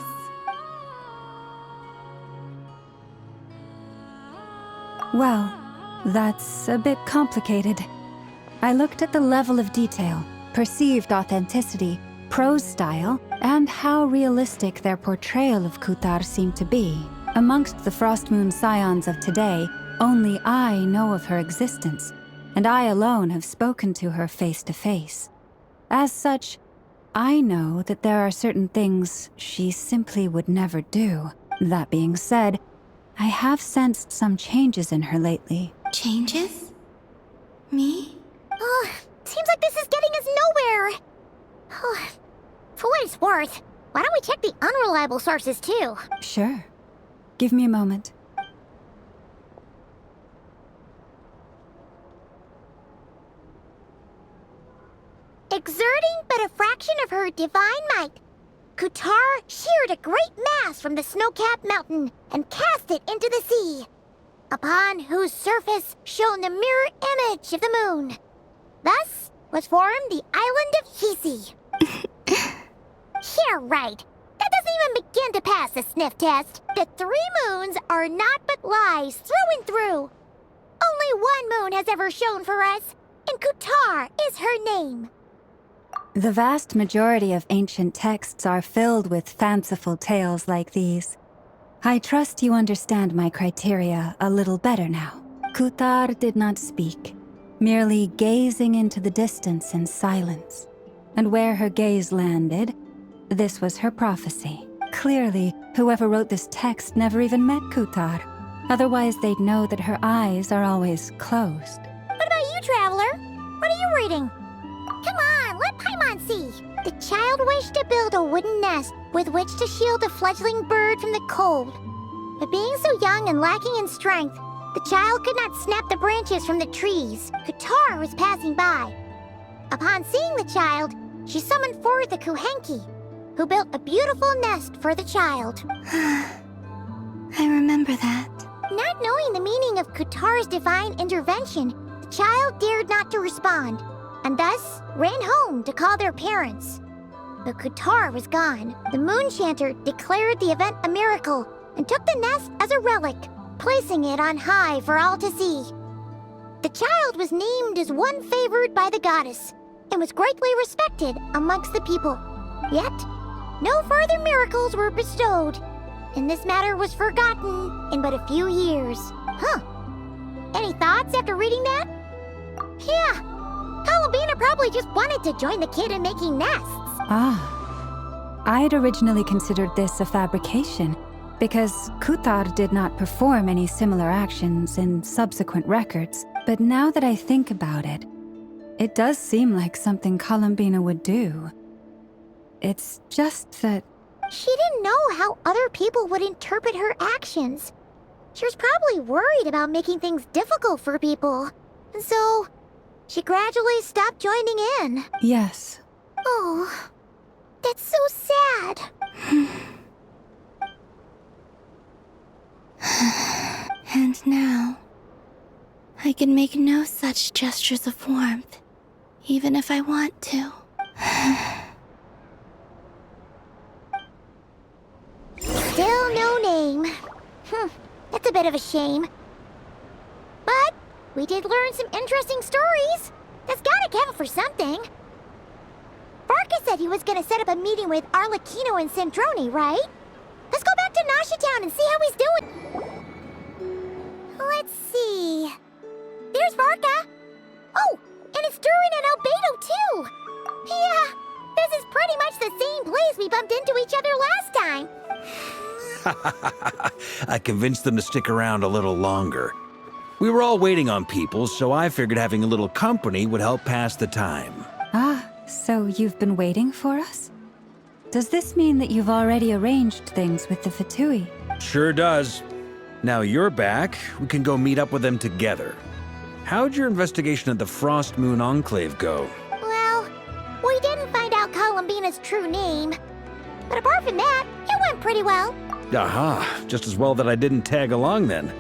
Well, that's a bit complicated. I looked at the level of detail, perceived authenticity, prose style, and how realistic their portrayal of Kutar seemed to be. Amongst the Frost Moon scions of today, only I know of her existence, and I alone have spoken to her face to face. As such, I know that there are certain things she simply would never do. That being said, I have sensed some changes in her lately. Changes? Me? Seems like this is getting us nowhere. For what it's worth, why don't we check the unreliable sources too? Sure. Give me a moment. Exerting but a fraction of her divine might, Kutar sheared a great mass from the snow-capped mountain and cast it into the sea, upon whose surface shone the mirror image of the moon. Thus was formed the island of Hisi. Yeah, right. That doesn't even begin to pass the sniff test. The 3 moons are naught but lies through and through. Only one moon has ever shone for us, and Kutar is her name. The vast majority of ancient texts are filled with fanciful tales like these. I trust you understand my criteria a little better now. Kutar did not speak, merely gazing into the distance in silence. And where her gaze landed, this was her prophecy. Clearly, whoever wrote this text never even met Kutar. Otherwise, they'd know that her eyes are always closed. What about you, Traveler? What are you reading? Come on, let Paimon see. The child wished to build a wooden nest with which to shield the fledgling bird from the cold. But being so young and lacking in strength, the child could not snap the branches from the trees. Kutar was passing by. Upon seeing the child, she summoned forth the Kuhenki, who built a beautiful nest for the child. I remember that. Not knowing the meaning of Kutar's divine intervention, the child dared not to respond, and thus ran home to call their parents. But Kutar was gone. The moon chanter declared the event a miracle and took the nest as a relic, placing it on high for all to see. The child was named as one favored by the goddess and was greatly respected amongst the people. Yet, no further miracles were bestowed, and this matter was forgotten in but a few years. Any thoughts after reading that? Yeah, Columbina probably just wanted to join the kid in making nests. I'd originally considered this a fabrication, because Kutar did not perform any similar actions in subsequent records. But now that I think about it, it does seem like something Columbina would do. It's just that... She didn't know how other people would interpret her actions. She was probably worried about making things difficult for people. And so, she gradually stopped joining in. Yes. Oh, that's so sad. And now, I can make no such gestures of warmth, even if I want to. Still no name. That's a bit of a shame. But we did learn some interesting stories. That's gotta count for something. Barca said he was gonna set up a meeting with Arlecchino and Sandrone, right? Let's go back to Nasha Town and see how he's doing. Let's see. There's Barca. Oh, There's Durin and Albedo, too! Yeah, this is pretty much the same place we bumped into each other last time. I convinced them to stick around a little longer. We were all waiting on people, so I figured having a little company would help pass the time. Ah, so you've been waiting for us? Does this mean that you've already arranged things with the Fatui? Sure does. Now you're back, we can go meet up with them together. How'd your investigation at the Frost Moon Enclave go? Well, we didn't find out Columbina's true name. But apart from that, it went pretty well. Aha, just as well that I didn't tag along then.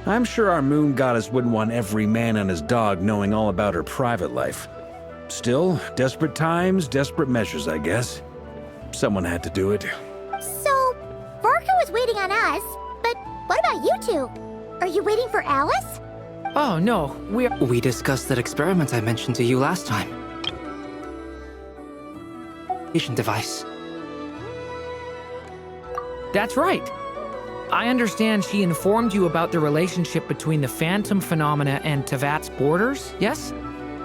I'm sure our moon goddess wouldn't want every man and his dog knowing all about her private life. Still, desperate times, desperate measures, I guess. Someone had to do it. So, Varka was waiting on us, but what about you two? Are you waiting for Alice? Oh, no, We discussed that experiment I mentioned to you last time. Device. That's right. I understand she informed you about the relationship between the phantom phenomena and Tevat's borders, yes?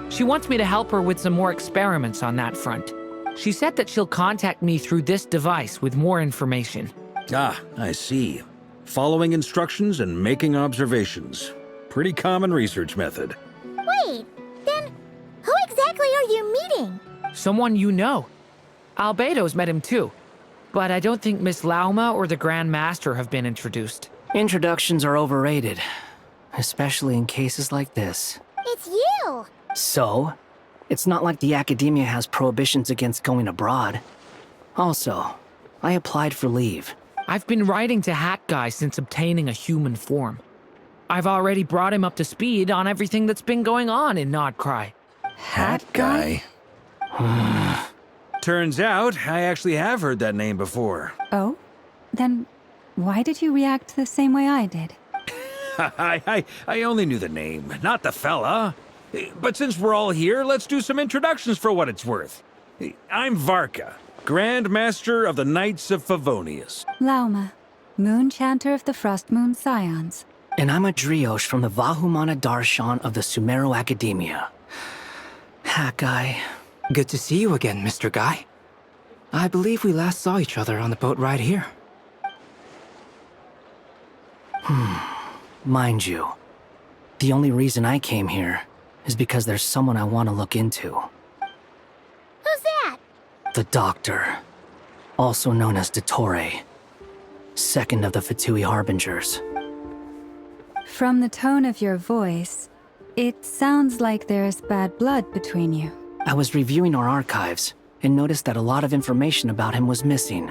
She wants me to help her with some more experiments on that front. She said that she'll contact me through this device with more information. Ah, I see. Following instructions and making observations. Pretty common research method. Wait, then who exactly are you meeting? Someone you know. Albedo's met him too. But I don't think Miss Lauma or the Grand Master have been introduced. Introductions are overrated, especially in cases like this. It's you! So, it's not like the Academia has prohibitions against going abroad. Also, I applied for leave. I've been writing to Hat Guy since obtaining a human form. I've already brought him up to speed on everything that's been going on in Nodcry. Hat Guy? Turns out, I actually have heard that name before. Oh? Then why did you react the same way I did? I only knew the name, not the fella. But since we're all here, let's do some introductions for what it's worth. I'm Varka, Grand Master of the Knights of Favonius. Lauma, Moon Chanter of the Frost Moon Scions. And I'm a Driosh from the Vahumana Darshan of the Sumero Academia. Hat Guy. Good to see you again, Mr. Guy. I believe we last saw each other on the boat ride here. Mind you, the only reason I came here is because there's someone I want to look into. Who's that? The Doctor, also known as Dottore, second of the Fatui Harbingers. From the tone of your voice, it sounds like there's bad blood between you. I was reviewing our archives and noticed that a lot of information about him was missing.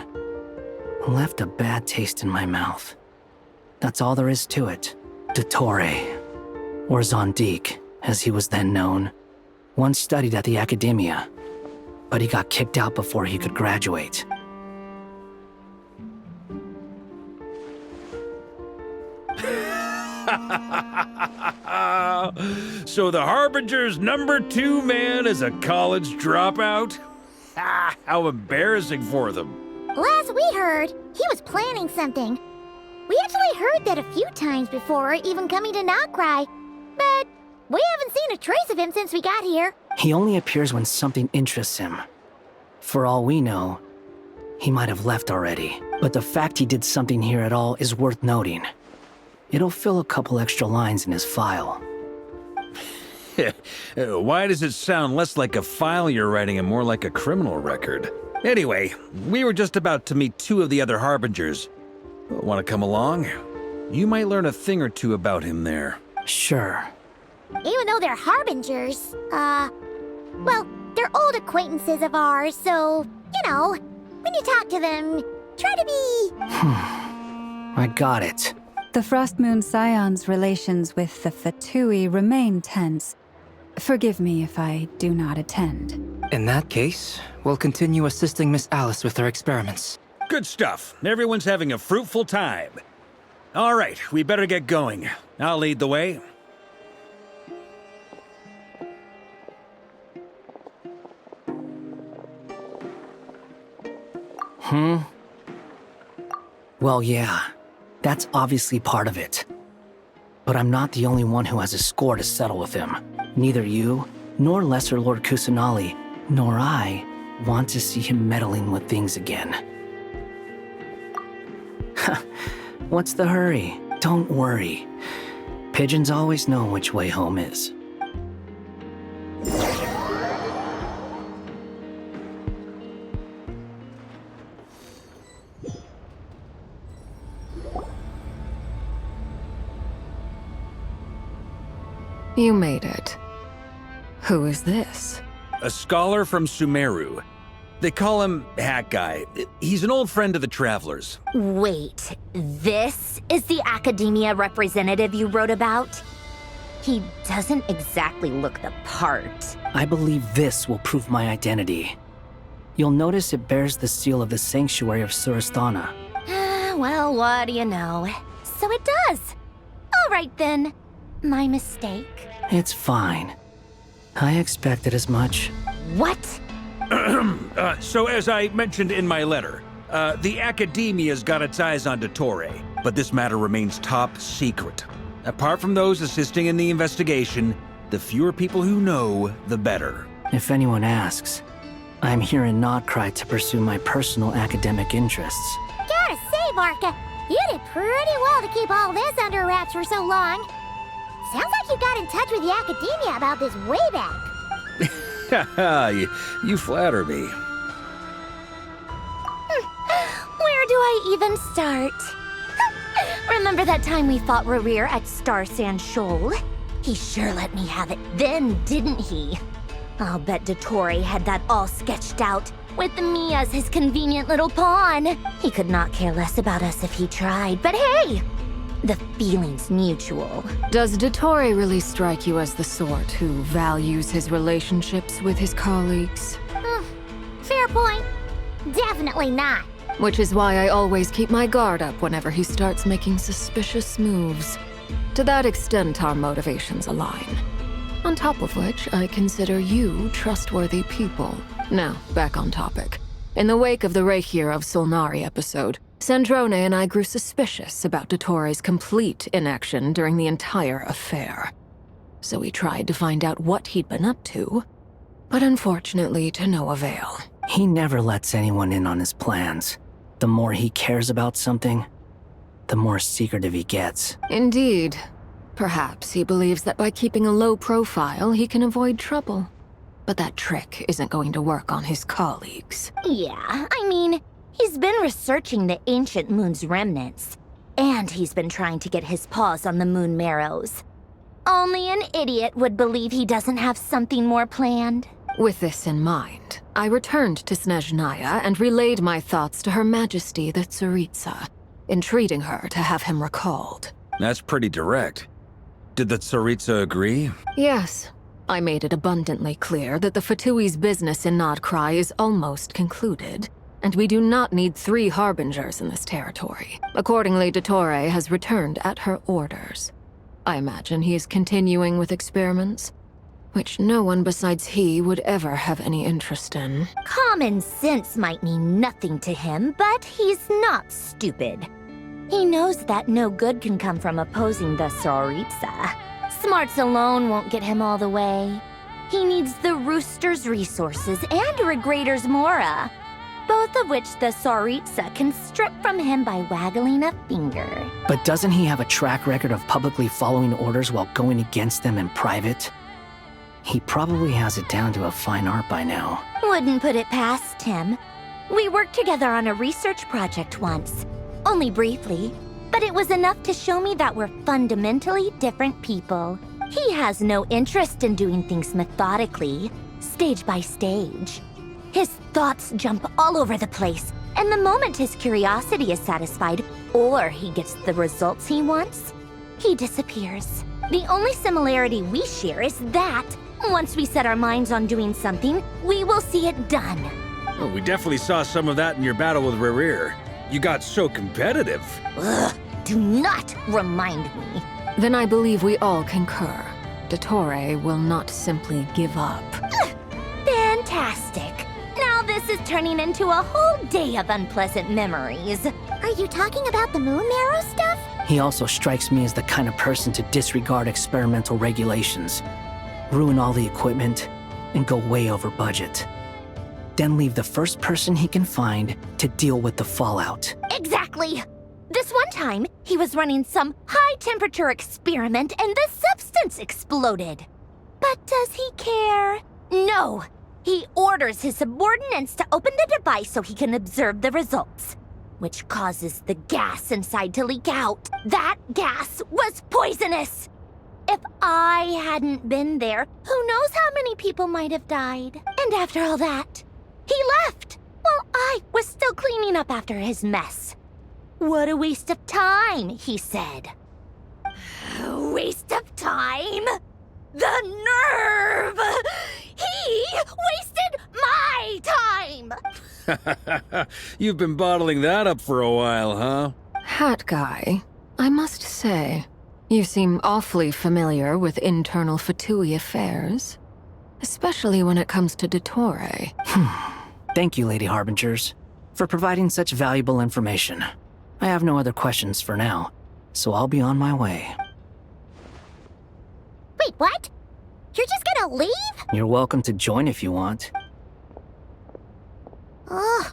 Left a bad taste in my mouth. That's all there is to it. Dottore, or Zondik, as he was then known, once studied at the Academia, but he got kicked out before he could graduate. So the Harbinger's #2 man is a college dropout? How embarrassing for them. Last we heard, he was planning something. We actually heard that a few times before, even coming to Nodcry, but we haven't seen a trace of him since we got here. He only appears when something interests him. For all we know, he might have left already, but the fact he did something here at all is worth noting. It'll fill a couple extra lines in his file. Why does it sound less like a file you're writing and more like a criminal record? Anyway, we were just about to meet 2 of the other Harbingers. Want to come along? You might learn a thing or two about him there. Sure. Even though they're Harbingers, well, they're old acquaintances of ours, so, you know, when you talk to them, try to be... I got it. The Frost Moon Scion's relations with the Fatui remain tense. Forgive me if I do not attend. In that case, we'll continue assisting Miss Alice with her experiments. Good stuff. Everyone's having a fruitful time. All right, we better get going. I'll lead the way. Well, yeah. That's obviously part of it. But I'm not the only one who has a score to settle with him. Neither you, Nor Lesser Lord Kusanali, nor I want to see him meddling with things again. What's the hurry? Don't worry. Pigeons always know which way home is. You made it. Who is this? A scholar from Sumeru. They call him Hat Guy. He's an old friend of the Travelers. Wait, this is the academia representative you wrote about? He doesn't exactly look the part. I believe this will prove my identity. You'll notice it bears the seal of the Sanctuary of Surasthana. Well, what do you know? So it does. All right then. My mistake. It's fine. I expected as much. What? So as I mentioned in my letter, the Academia's got its eyes on Dottore, but this matter remains top secret. Apart from those assisting in the investigation, the fewer people who know, the better. If anyone asks, I'm here in Nodcry to pursue my personal academic interests. Gotta say, Varka, you did pretty well to keep all this under wraps for so long. Sounds like you got in touch with the Academia about this way back. Haha, you flatter me. Where do I even start? Remember that time we fought Rerir at Star Sand Shoal? He sure let me have it then, didn't he? I'll bet Dottore had that all sketched out, with me as his convenient little pawn. He could not care less about us if he tried, but hey! The feeling's mutual. Does Dottore really strike you as the sort who values his relationships with his colleagues? Fair point. Definitely not. Which is why I always keep my guard up whenever he starts making suspicious moves. To that extent, our motivations align. On top of which, I consider you trustworthy people. Now, back on topic. In the wake of the Reikir of Solnari episode, Sandrone and I grew suspicious about Dottore's complete inaction during the entire affair. So we tried to find out what he'd been up to, but unfortunately to no avail. He never lets anyone in on his plans. The more he cares about something, the more secretive he gets. Indeed. Perhaps he believes that by keeping a low profile, he can avoid trouble. But that trick isn't going to work on his colleagues. Yeah, I mean, he's been researching the ancient moon's remnants, and he's been trying to get his paws on the moon marrows. Only an idiot would believe he doesn't have something more planned. With this in mind, I returned to Snezhnaya and relayed my thoughts to Her Majesty the Tsaritsa, entreating her to have him recalled. That's pretty direct. Did the Tsaritsa agree? Yes. I made it abundantly clear that the Fatui's business in Nodcry is almost concluded, and we do not need 3 harbingers in this territory. Accordingly, Dottore has returned at her orders. I imagine he is continuing with experiments, which no one besides he would ever have any interest in. Common sense might mean nothing to him, but he's not stupid. He knows that no good can come from opposing the Tsaritsa. Smarts alone won't get him all the way. He needs the Rooster's resources and Regrator's Mora, both of which the Tsaritsa can strip from him by waggling a finger. But doesn't he have a track record of publicly following orders while going against them in private? He probably has it down to a fine art by now. Wouldn't put it past him. We worked together on a research project once. Only briefly, but it was enough to show me that we're fundamentally different people. He has no interest in doing things methodically, stage by stage. His thoughts jump all over the place, and the moment his curiosity is satisfied, or he gets the results he wants, he disappears. The only similarity we share is that, once we set our minds on doing something, we will see it done. Well, we definitely saw some of that in your battle with Rerir. You got so competitive. Ugh, do not remind me. Then I believe we all concur. Dottore will not simply give up. Fantastic. Now this is turning into a whole day of unpleasant memories. Are you talking about the moon marrow stuff? He also strikes me as the kind of person to disregard experimental regulations. ruin all the equipment, and go way over budget. Then leave the first person he can find to deal with the fallout. Exactly! This one time, he was running some high-temperature experiment and the substance exploded. But does he care? No! He orders his subordinates to open the device so he can observe the results, which causes the gas inside to leak out. That gas was poisonous! If I hadn't been there, who knows how many people might have died. And after all that, he left while I was still cleaning up after his mess. What a waste of time, he said. A waste of time? The nerve! He wasted my time! You've been bottling that up for a while, huh? Hat guy, I must say, you seem awfully familiar with internal Fatui affairs. Especially when it comes to Dottore. Thank you, Lady Harbingers, for providing such valuable information. I have no other questions for now, so I'll be on my way. Wait, what? You're just gonna leave? You're welcome to join if you want. Ugh.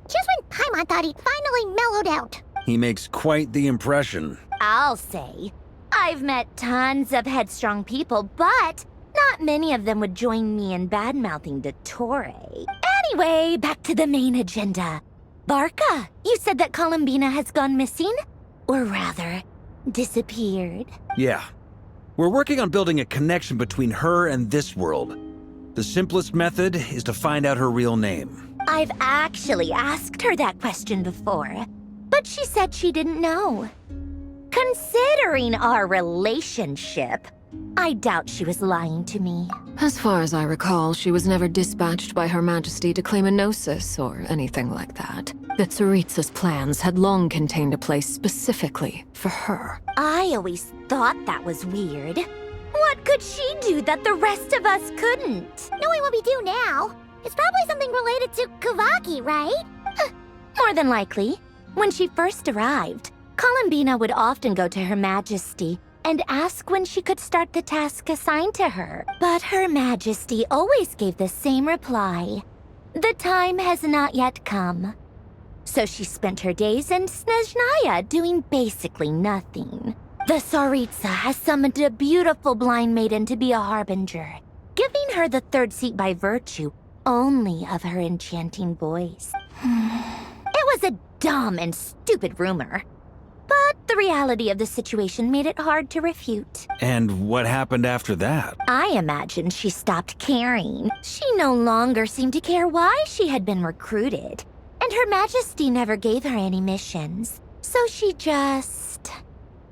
Just when Paimon thought he'd finally mellowed out. He makes quite the impression. I'll say. I've met tons of headstrong people, but not many of them would join me in bad-mouthing Dottore. Anyway, back to the main agenda. Barca, you said that Columbina has gone missing? Or rather, disappeared. Yeah. We're working on building a connection between her and this world. The simplest method is to find out her real name. I've actually asked her that question before, but she said she didn't know. Considering our relationship, I doubt she was lying to me. As far as I recall, she was never dispatched by Her Majesty to claim a gnosis or anything like that. The Tsaritsa's plans had long contained a place specifically for her. I always thought that was weird. What could she do that the rest of us couldn't? Knowing what we do now, it's probably something related to Kavaki, right? More than likely. When she first arrived, Columbina would often go to Her Majesty and ask when she could start the task assigned to her. But Her Majesty always gave the same reply. The time has not yet come. So she spent her days in Snezhnaya doing basically nothing. The Tsaritsa has summoned a beautiful blind maiden to be a harbinger, giving her the third seat by virtue only of her enchanting voice. It was a dumb and stupid rumor. But the reality of the situation made it hard to refute. And what happened after that? I imagine she stopped caring. She no longer seemed to care why she had been recruited. And Her Majesty never gave her any missions. So she just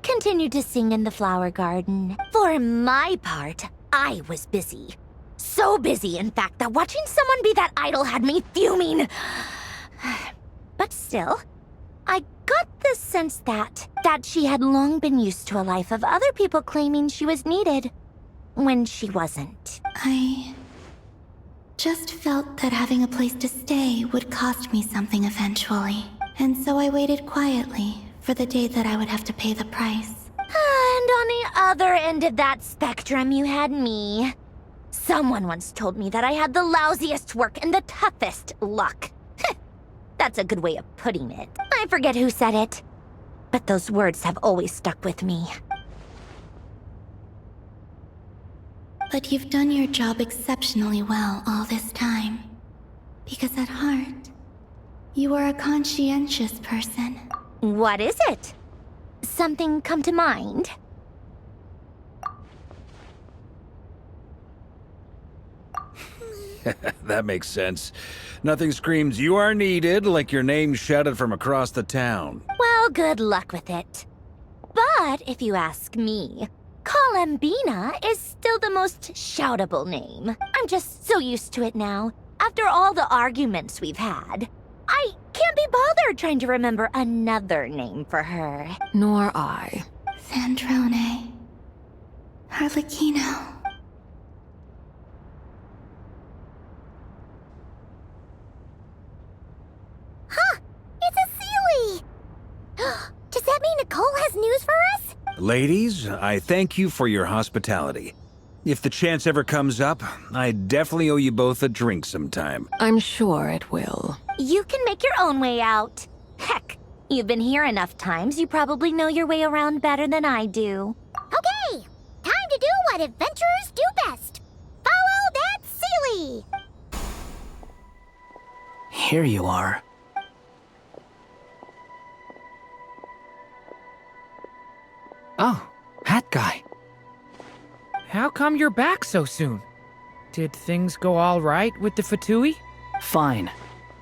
continued to sing in the flower garden. For my part, I was busy. So busy, in fact, that watching someone be that idol had me fuming. But still, I got the sense that she had long been used to a life of other people claiming she was needed when she wasn't. I just felt that having a place to stay would cost me something eventually. And so I waited quietly for the day that I would have to pay the price. And on the other end of that spectrum, you had me. Someone once told me that I had the lousiest work and the toughest luck. That's a good way of putting it. I forget who said it, but those words have always stuck with me. But you've done your job exceptionally well all this time. Because at heart, you are a conscientious person. What is it? Something come to mind? That makes sense. Nothing screams you are needed like your name shouted from across the town. Well, good luck with it. But if you ask me, Columbina is still the most shoutable name. I'm just so used to it now. After all the arguments we've had, I can't be bothered trying to remember another name for her. Nor I. Sandrone. Harlequino. Huh! It's a Sealy! Does that mean Nicole has news for us? Ladies, I thank you for your hospitality. If the chance ever comes up, I definitely owe you both a drink sometime. I'm sure it will. You can make your own way out. Heck, you've been here enough times, you probably know your way around better than I do. Okay, time to do what adventurers do best. Follow that Sealy! Here you are. Oh, hat guy. How come you're back so soon? Did things go all right with the Fatui? Fine.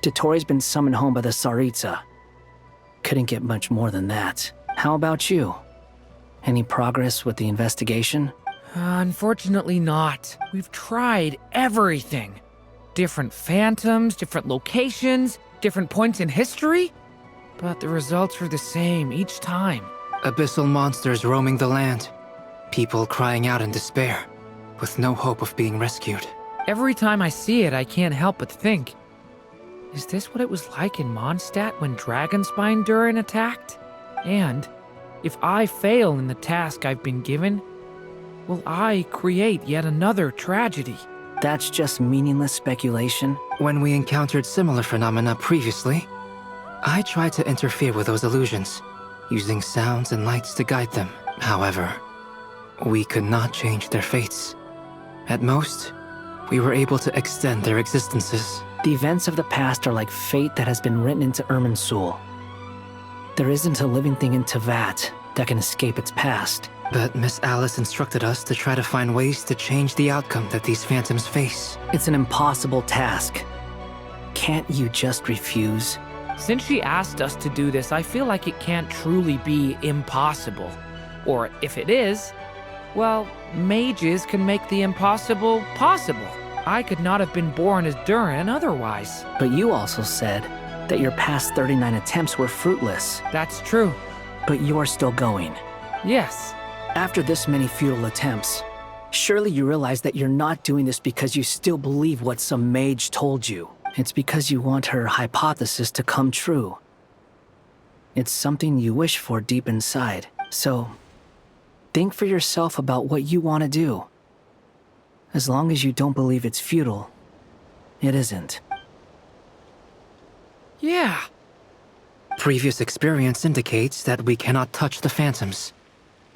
Dotori's been summoned home by the Tsaritsa. Couldn't get much more than that. How about you? Any progress with the investigation? Unfortunately not. We've tried everything. Different phantoms, different locations, different points in history. But the results are the same each time. Abyssal monsters roaming the land. People crying out in despair, with no hope of being rescued. Every time I see it, I can't help but think, is this what it was like in Mondstadt when Dragonspine Durin attacked? And if I fail in the task I've been given, will I create yet another tragedy? That's just meaningless speculation. When we encountered similar phenomena previously, I tried to interfere with those illusions, using sounds and lights to guide them. However, we could not change their fates. At most, we were able to extend their existences. The events of the past are like fate that has been written into Irminsul. There isn't a living thing in Teyvat that can escape its past. But Miss Alice instructed us to try to find ways to change the outcome that these phantoms face. It's an impossible task. Can't you just refuse? Since she asked us to do this, I feel like it can't truly be impossible. Or if it is, well, mages can make the impossible possible. I could not have been born as Durin otherwise. But you also said that your past 39 attempts were fruitless. That's true. But you're still going. Yes. After this many futile attempts, surely you realize that you're not doing this because you still believe what some mage told you. It's because you want her hypothesis to come true. It's something you wish for deep inside. So, think for yourself about what you want to do. As long as you don't believe it's futile, it isn't. Yeah. Previous experience indicates that we cannot touch the phantoms,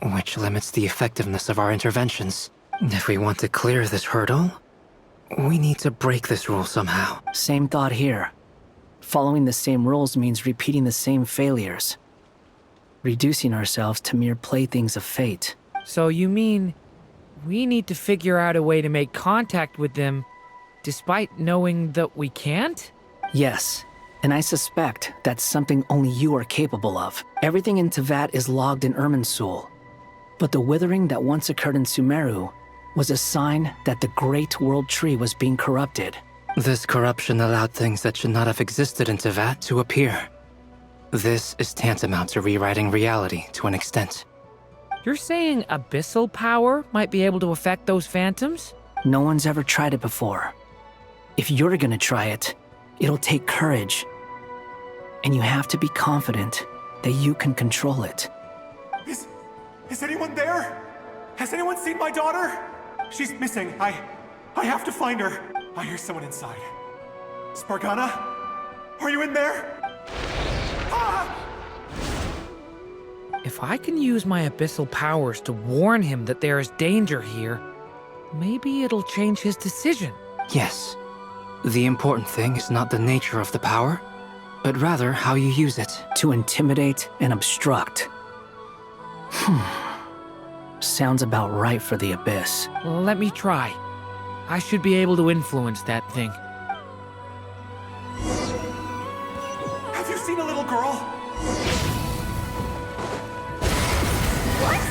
which limits the effectiveness of our interventions. If we want to clear this hurdle, we need to break this rule somehow. Same thought here. Following the same rules means repeating the same failures. Reducing ourselves to mere playthings of fate. So you mean we need to figure out a way to make contact with them despite knowing that we can't? Yes, and I suspect that's something only you are capable of. Everything in Teyvat is logged in Irminsul, but the withering that once occurred in Sumeru was a sign that the Great World Tree was being corrupted. This corruption allowed things that should not have existed in Teyvat to appear. This is tantamount to rewriting reality to an extent. You're saying abyssal power might be able to affect those phantoms? No one's ever tried it before. If you're gonna try it, it'll take courage. And you have to be confident that you can control it. Is anyone there? Has anyone seen my daughter? She's missing. I have to find her. I hear someone inside. Spargana? Are you in there? Ah! If I can use my abyssal powers to warn him that there is danger here, maybe it'll change his decision. Yes. The important thing is not the nature of the power, but rather how you use it. To intimidate and obstruct. Sounds about right for the Abyss. Let me try. I should be able to influence that thing. Have you seen a little girl? What?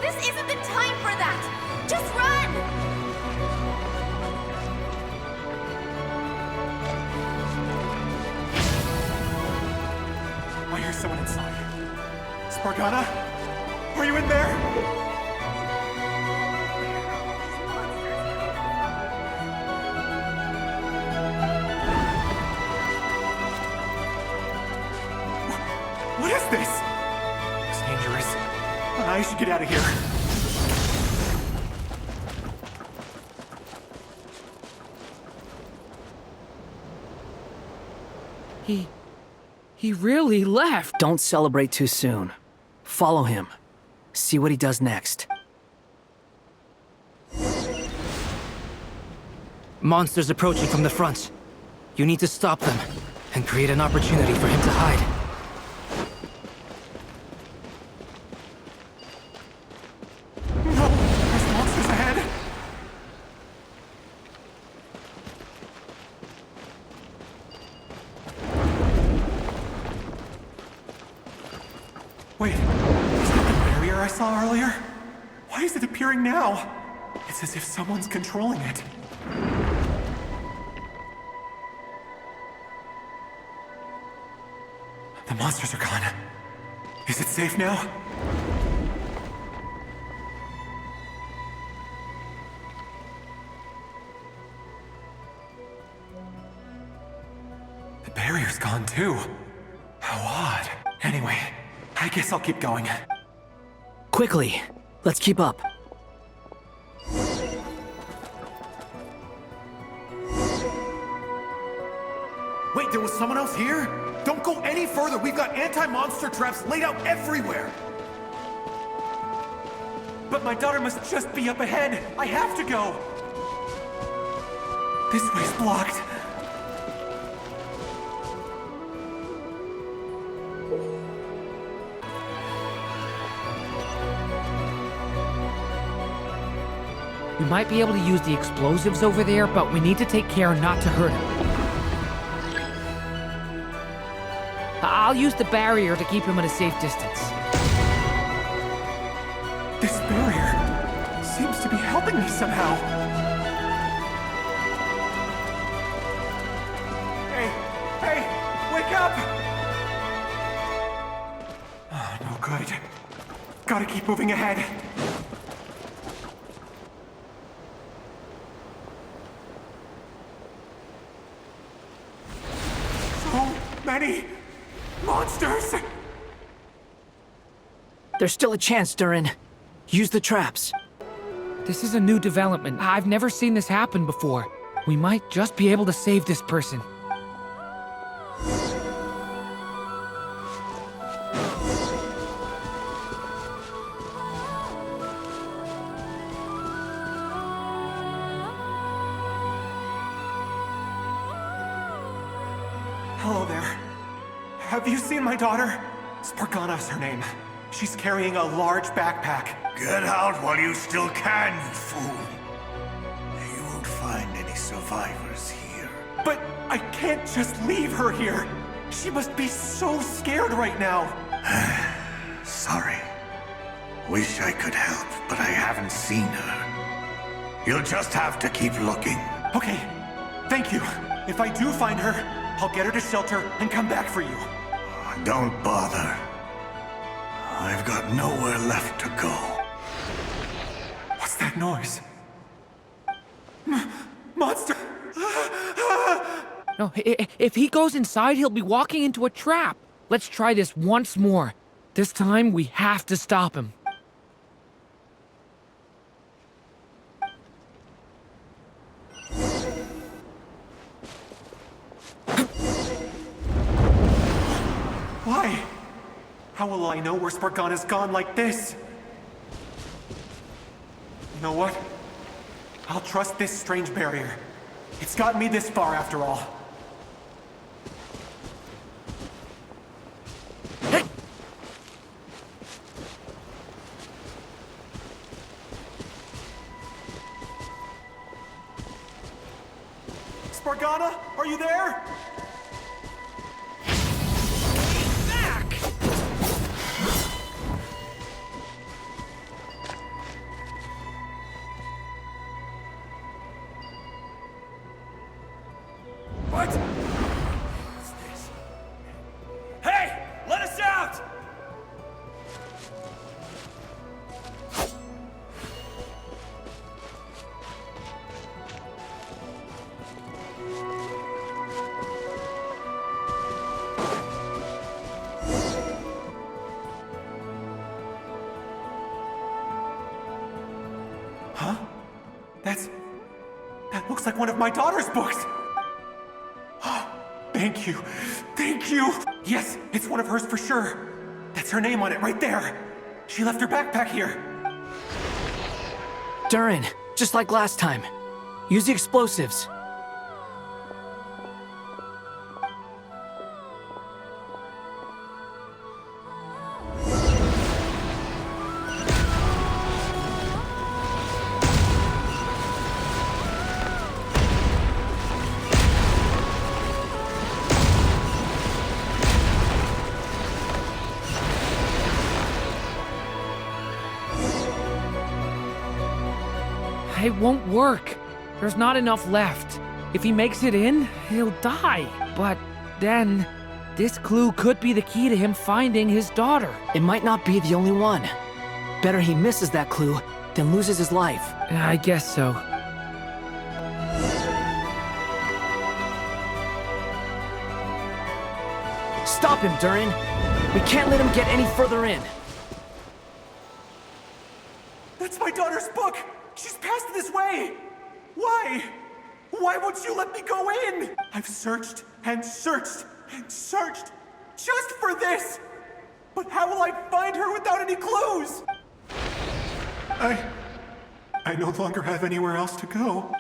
This isn't the time for that! Just run! I hear someone inside. Spargana? Are you in there? What is this? It's dangerous. I should get out of here. He really left. Don't celebrate too soon. Follow him. See what he does next. Monsters approaching from the front. You need to stop them and create an opportunity for him to hide. No! There's monsters ahead! Wait, is that the barrier I saw earlier? Why is it appearing now? It's as if someone's controlling it. The monsters are gone. Is it safe now? The barrier's gone too. How odd. Anyway, I guess I'll keep going. Quickly, let's keep up. Wait, there was someone else here? Don't go any further. We've got anti-monster traps laid out everywhere. But my daughter must just be up ahead. I have to go. This way's blocked. We might be able to use the explosives over there, but we need to take care not to hurt him. I'll use the barrier to keep him at a safe distance. This barrier seems to be helping me somehow. Hey, wake up! Oh, no good. Gotta keep moving ahead. So many monsters! There's still a chance, Durin. Use the traps. This is a new development. I've never seen this happen before. We might just be able to save this person. Hello there. Have you seen my daughter? Spargana's her name. She's carrying a large backpack. Get out while you still can, you fool. You won't find any survivors here. But I can't just leave her here. She must be so scared right now. Sorry. Wish I could help, but I haven't seen her. You'll just have to keep looking. Okay, thank you. If I do find her, I'll get her to shelter and come back for you. Don't bother. I've got nowhere left to go. What's that noise? Monster! No, if he goes inside, he'll be walking into a trap. Let's try this once more. This time, we have to stop him. Why? How will I know where Spargana's gone like this? You know what? I'll trust this strange barrier. It's gotten me this far after all. Hey! Spargana, are you there? What? What's this? Hey! Let us out! Huh? That looks like one of my daughter's books! Thank you. Thank you! Yes, it's one of hers for sure. That's her name on it right there. She left her backpack here. Durin, just like last time. Use the explosives. It won't work. There's not enough left. If he makes it in, he'll die. But then, this clue could be the key to him finding his daughter. It might not be the only one. Better he misses that clue than loses his life. I guess so. Stop him, Durin. We can't let him get any further in. That's my daughter's book! She's passed this way! Why? Why won't you let me go in? I've searched and searched and searched just for this! But how will I find her without any clues? I no longer have anywhere else to go.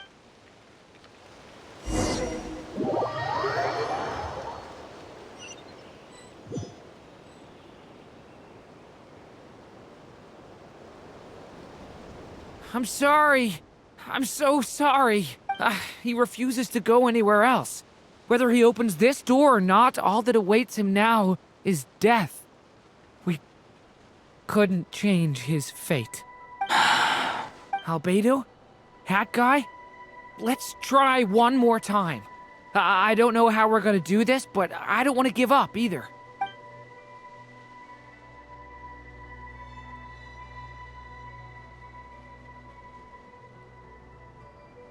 I'm sorry. I'm so sorry. He refuses to go anywhere else. Whether he opens this door or not, all that awaits him now is death. We couldn't change his fate. Albedo? Hat guy? Let's try one more time. I don't know how we're gonna do this, but I don't want to give up either.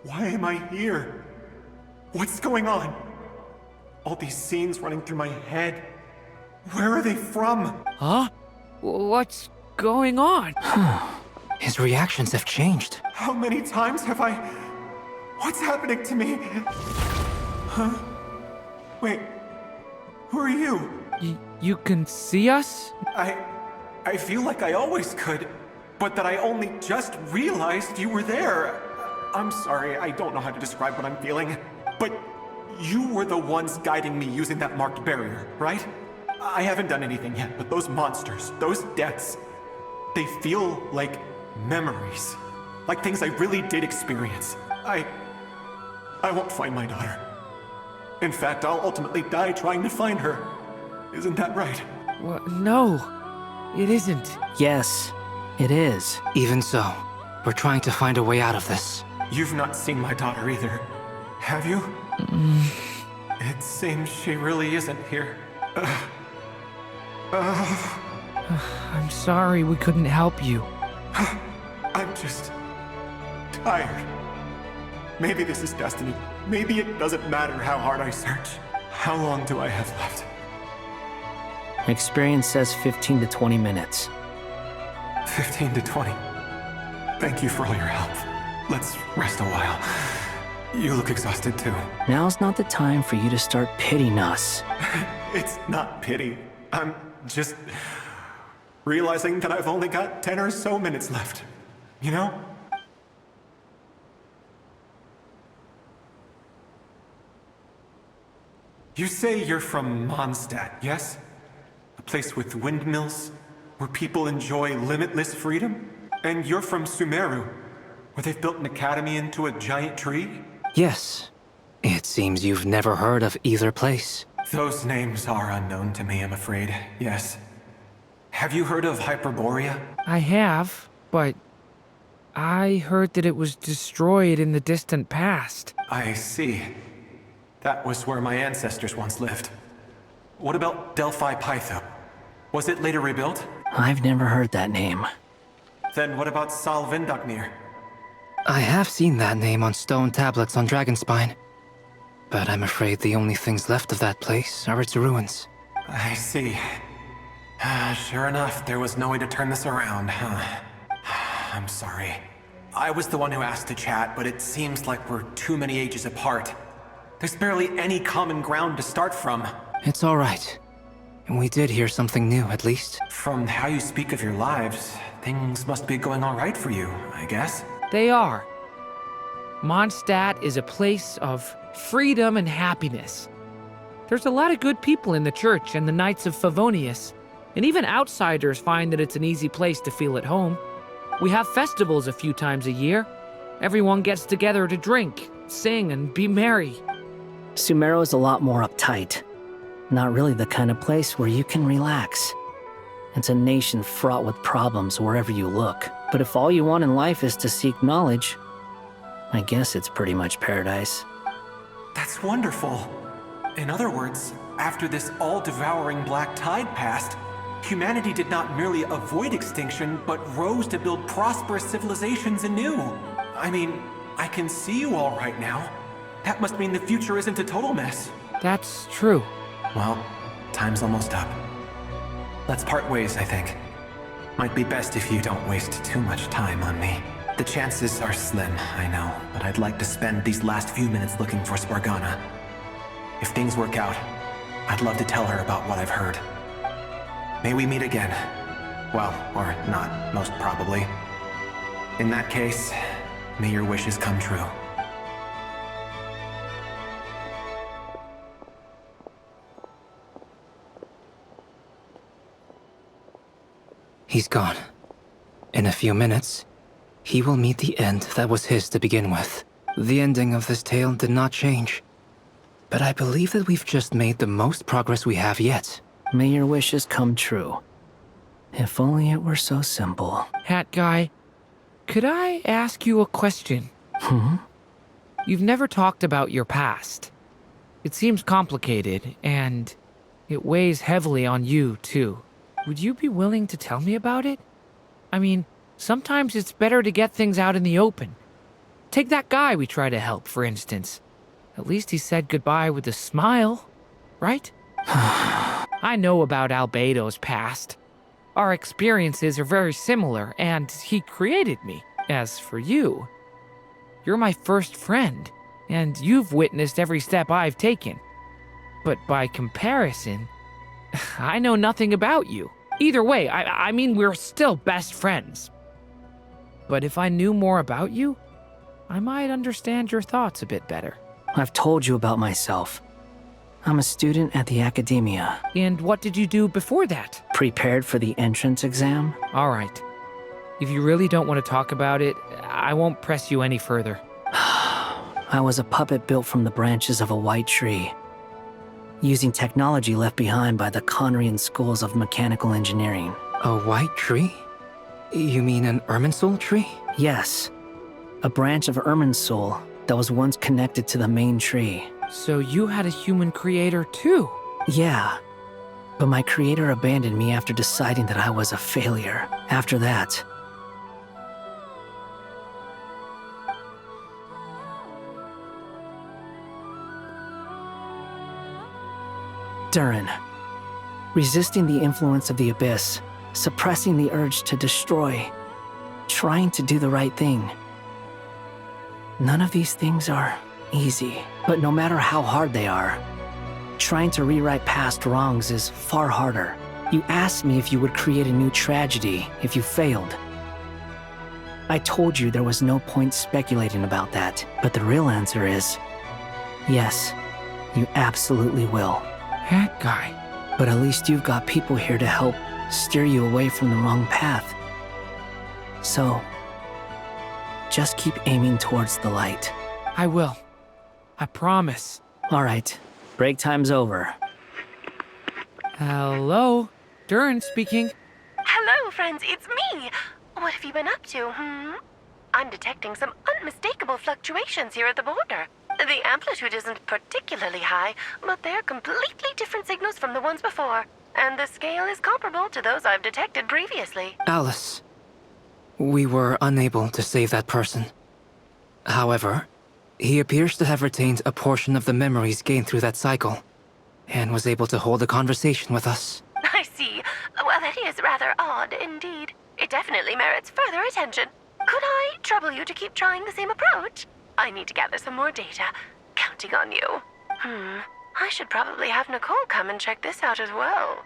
Why am I here? What's going on? All these scenes running through my head. Where are they from? Huh? What's going on? His reactions have changed. How many times have I... What's happening to me? Huh? Wait, who are you? You can see us? I feel like I always could, but that I only just realized you were there. I'm sorry, I don't know how to describe what I'm feeling, but you were the ones guiding me using that marked barrier, right? I haven't done anything yet, but those monsters, those deaths, they feel like memories. Like things I really did experience. I won't find my daughter. In fact, I'll ultimately die trying to find her. Isn't that right? Well, no, it isn't. Yes, it is. Even so, we're trying to find a way out of this. You've not seen my daughter either, have you? It seems she really isn't here. I'm sorry we couldn't help you. I'm just tired. Maybe this is destiny. Maybe it doesn't matter how hard I search. How long do I have left? Experience says 15 to 20 minutes. 15 to 20. Thank you for all your help. Let's rest a while. You look exhausted too. Now's not the time for you to start pitying us. It's not pity. I'm just realizing that I've only got 10 or so minutes left. You know? You say you're from Mondstadt, yes? A place with windmills, where people enjoy limitless freedom? And you're from Sumeru, where they've built an academy into a giant tree? Yes. It seems you've never heard of either place. Those names are unknown to me, I'm afraid, yes. Have you heard of Hyperborea? I have, but I heard that it was destroyed in the distant past. I see. That was where my ancestors once lived. What about Delphi Pytho? Was it later rebuilt? I've never heard that name. Then what about Sal Vindaknir? I have seen that name on stone tablets on Dragonspine. But I'm afraid the only things left of that place are its ruins. I see. Sure enough, there was no way to turn this around, huh? I'm sorry. I was the one who asked to chat, but it seems like we're too many ages apart. There's barely any common ground to start from. It's all right. We did hear something new, at least. From how you speak of your lives, things must be going all right for you, I guess. They are. Mondstadt is a place of freedom and happiness. There's a lot of good people in the church and the Knights of Favonius, and even outsiders find that it's an easy place to feel at home. We have festivals a few times a year. Everyone gets together to drink, sing, and be merry. Sumero is a lot more uptight. Not really the kind of place where you can relax. It's a nation fraught with problems wherever you look. But if all you want in life is to seek knowledge, I guess it's pretty much paradise. That's wonderful. In other words, after this all-devouring black tide passed, humanity did not merely avoid extinction, but rose to build prosperous civilizations anew. I mean, I can see you all right now. That must mean the future isn't a total mess. That's true. Well, time's almost up. Let's part ways, I think. Might be best if you don't waste too much time on me. The chances are slim, I know, but I'd like to spend these last few minutes looking for Spargana. If things work out, I'd love to tell her about what I've heard. May we meet again. Well, or not, most probably. In that case, may your wishes come true. He's gone. In a few minutes, he will meet the end that was his to begin with. The ending of this tale did not change. But I believe that we've just made the most progress we have yet. May your wishes come true. If only it were so simple. Hat guy, could I ask you a question? You've never talked about your past. It seems complicated, and it weighs heavily on you, too. Would you be willing to tell me about it? I mean, sometimes it's better to get things out in the open. Take that guy we try to help, for instance. At least he said goodbye with a smile, right? I know about Albedo's past. Our experiences are very similar, and he created me. As for you, you're my first friend, and you've witnessed every step I've taken. But by comparison, I know nothing about you. Either way, I mean, we're still best friends. But if I knew more about you, I might understand your thoughts a bit better. I've told you about myself. I'm a student at the academia. And what did you do before that? Prepared for the entrance exam. All right. If you really don't want to talk about it, I won't press you any further. I was a puppet built from the branches of a white tree, using technology left behind by the Conrian schools of mechanical engineering. A white tree? You mean an Irminsul tree? Yes. A branch of Irminsul that was once connected to the main tree. So you had a human creator too? Yeah. But my creator abandoned me after deciding that I was a failure. After that, Durin. Resisting the influence of the Abyss, suppressing the urge to destroy, trying to do the right thing. None of these things are easy, but no matter how hard they are, trying to rewrite past wrongs is far harder. You asked me if you would create a new tragedy if you failed. I told you there was no point speculating about that, but the real answer is, yes, you absolutely will. That guy. But at least you've got people here to help steer you away from the wrong path. So, just keep aiming towards the light. I will. I promise. All right. Break time's over. Hello? Durin speaking. Hello, friends, it's me. What have you been up to, I'm detecting some unmistakable fluctuations here at the border. The amplitude isn't particularly high, but they're completely different signals from the ones before. And the scale is comparable to those I've detected previously. Alice, we were unable to save that person. However, he appears to have retained a portion of the memories gained through that cycle, and was able to hold a conversation with us. I see. Well, that is rather odd indeed. It definitely merits further attention. Could I trouble you to keep trying the same approach? I need to gather some more data. Counting on you. I should probably have Nicole come and check this out as well.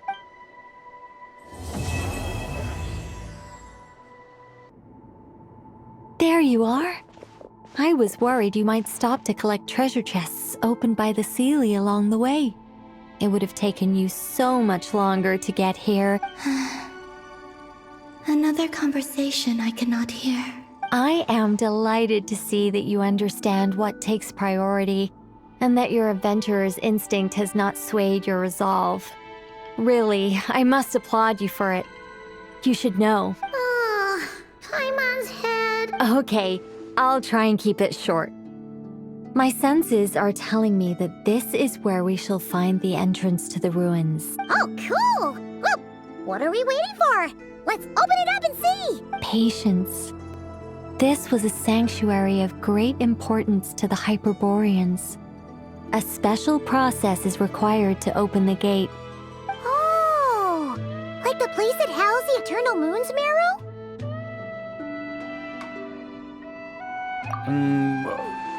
There you are. I was worried you might stop to collect treasure chests opened by the Seelie along the way. It would have taken you so much longer to get here. Another conversation I cannot hear. I am delighted to see that you understand what takes priority, and that your adventurer's instinct has not swayed your resolve. Really, I must applaud you for it. You should know. Oh, Paimon's head. Okay, I'll try and keep it short. My senses are telling me that this is where we shall find the entrance to the ruins. Oh, cool! Well, what are we waiting for? Let's open it up and see! Patience. This was a sanctuary of great importance to the Hyperboreans. A special process is required to open the gate. Oh, like the place that housed the Eternal Moon's marrow?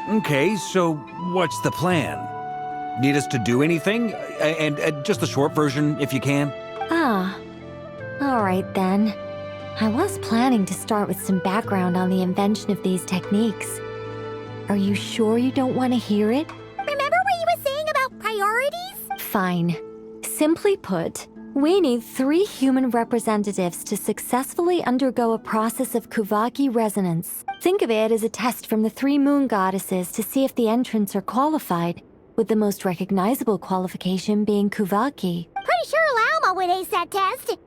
Okay, so what's the plan? Need us to do anything? And just the short version, if you can. Ah, all right then. I was planning to start with some background on the invention of these techniques. Are you sure you don't want to hear it? Remember what you were saying about priorities? Fine. Simply put, we need 3 human representatives to successfully undergo a process of Kuvaki resonance. Think of it as a test from the 3 moon goddesses to see if the entrants are qualified, with the most recognizable qualification being Kuvaki. Pretty sure Lauma would ace that test.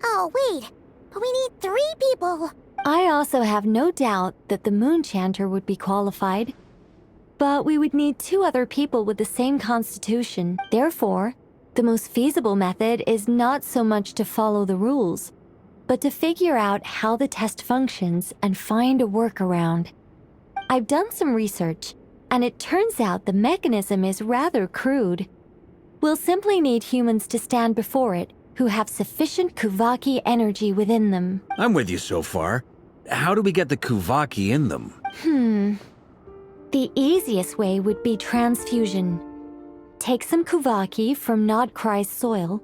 Oh, wait. But we need 3 people. I also have no doubt that the Moon Chanter would be qualified. But we would need 2 other people with the same constitution. Therefore, the most feasible method is not so much to follow the rules, but to figure out how the test functions and find a workaround. I've done some research, and it turns out the mechanism is rather crude. We'll simply need humans to stand before it who have sufficient Kuvaki energy within them. I'm with you so far. How do we get the Kuvaki in them? The easiest way would be transfusion. Take some Kuvaki from Nodcry's soil,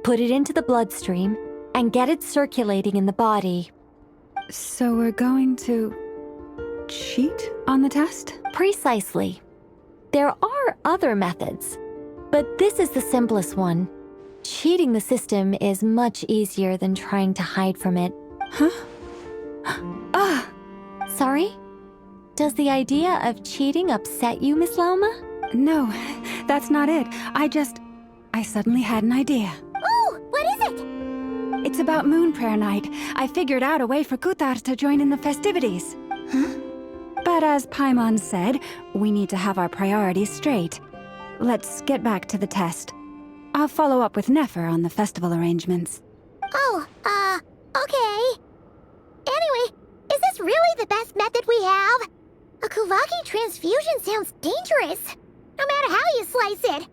put it into the bloodstream, and get it circulating in the body. So we're going to cheat on the test? Precisely. There are other methods, but this is the simplest one. Cheating the system is much easier than trying to hide from it. Huh? Ah! Sorry? Does the idea of cheating upset you, Miss Lauma? No, that's not it. I suddenly had an idea. Ooh, what is it? It's about Moon Prayer Night. I figured out a way for Kuthar to join in the festivities. Huh? But as Paimon said, we need to have our priorities straight. Let's get back to the test. I'll follow up with Nefer on the festival arrangements. Oh, okay. Anyway, is this really the best method we have? A Kuvaki transfusion sounds dangerous, no matter how you slice it.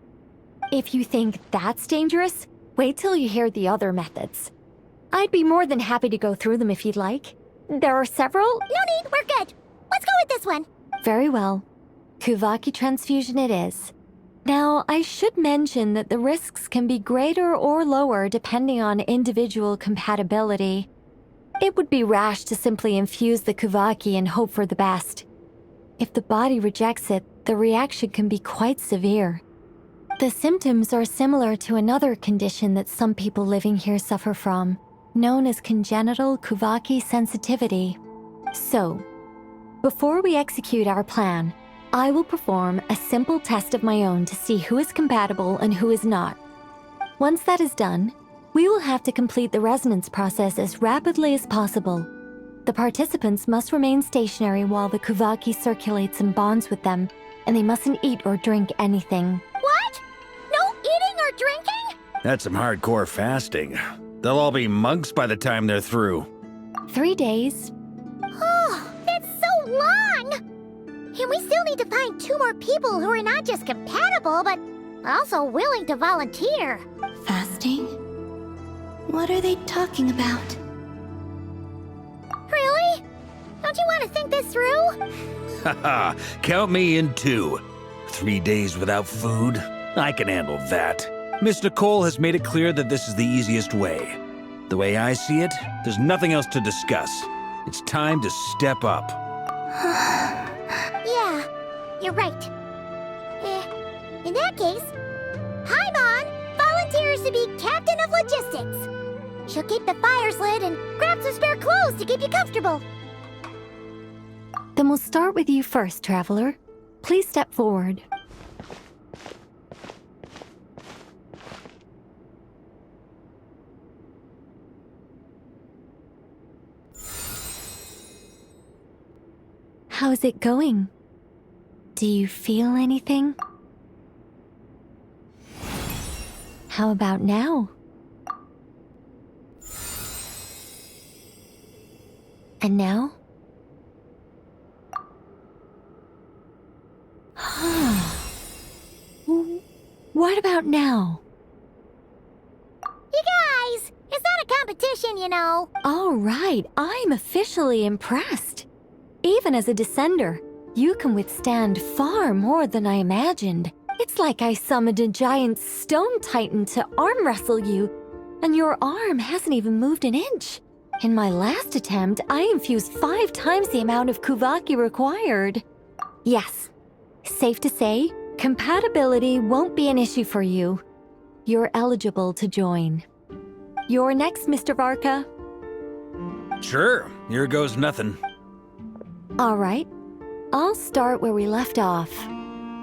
If you think that's dangerous, wait till you hear the other methods. I'd be more than happy to go through them if you'd like. There are several. No need, we're good. Let's go with this one. Very well. Kuvaki transfusion it is. Now, I should mention that the risks can be greater or lower depending on individual compatibility. It would be rash to simply infuse the Kuvaki and hope for the best. If the body rejects it, the reaction can be quite severe. The symptoms are similar to another condition that some people living here suffer from, known as congenital Kuvaki sensitivity. So, before we execute our plan, I will perform a simple test of my own to see who is compatible and who is not. Once that is done, we will have to complete the resonance process as rapidly as possible. The participants must remain stationary while the Kuvaki circulates and bonds with them, and they mustn't eat or drink anything. What? No eating or drinking? That's some hardcore fasting. They'll all be monks by the time they're through. 3 days. Oh, that's so long! And we still need to find 2 more people who are not just compatible, but also willing to volunteer. Fasting? What are they talking about? Really? Don't you want to think this through? Haha, count me in too. 3 days without food? I can handle that. Miss Nicole has made it clear that this is the easiest way. The way I see it, there's nothing else to discuss. It's time to step up. Yeah, you're right. In that case, Paimon volunteers to be Captain of Logistics. She'll keep the fires lit and grab some spare clothes to keep you comfortable. Then we'll start with you first, Traveler. Please step forward. How's it going? Do you feel anything? How about now? And now? What about now? You guys, it's not a competition, you know. All right, I'm officially impressed. Even as a descender, you can withstand far more than I imagined. It's like I summoned a giant stone titan to arm wrestle you, and your arm hasn't even moved an inch. In my last attempt, I infused 5 times the amount of Kuvaki required. Yes, safe to say, compatibility won't be an issue for you. You're eligible to join. You're next, Mr. Varka. Sure, here goes nothing. All right, I'll start where we left off.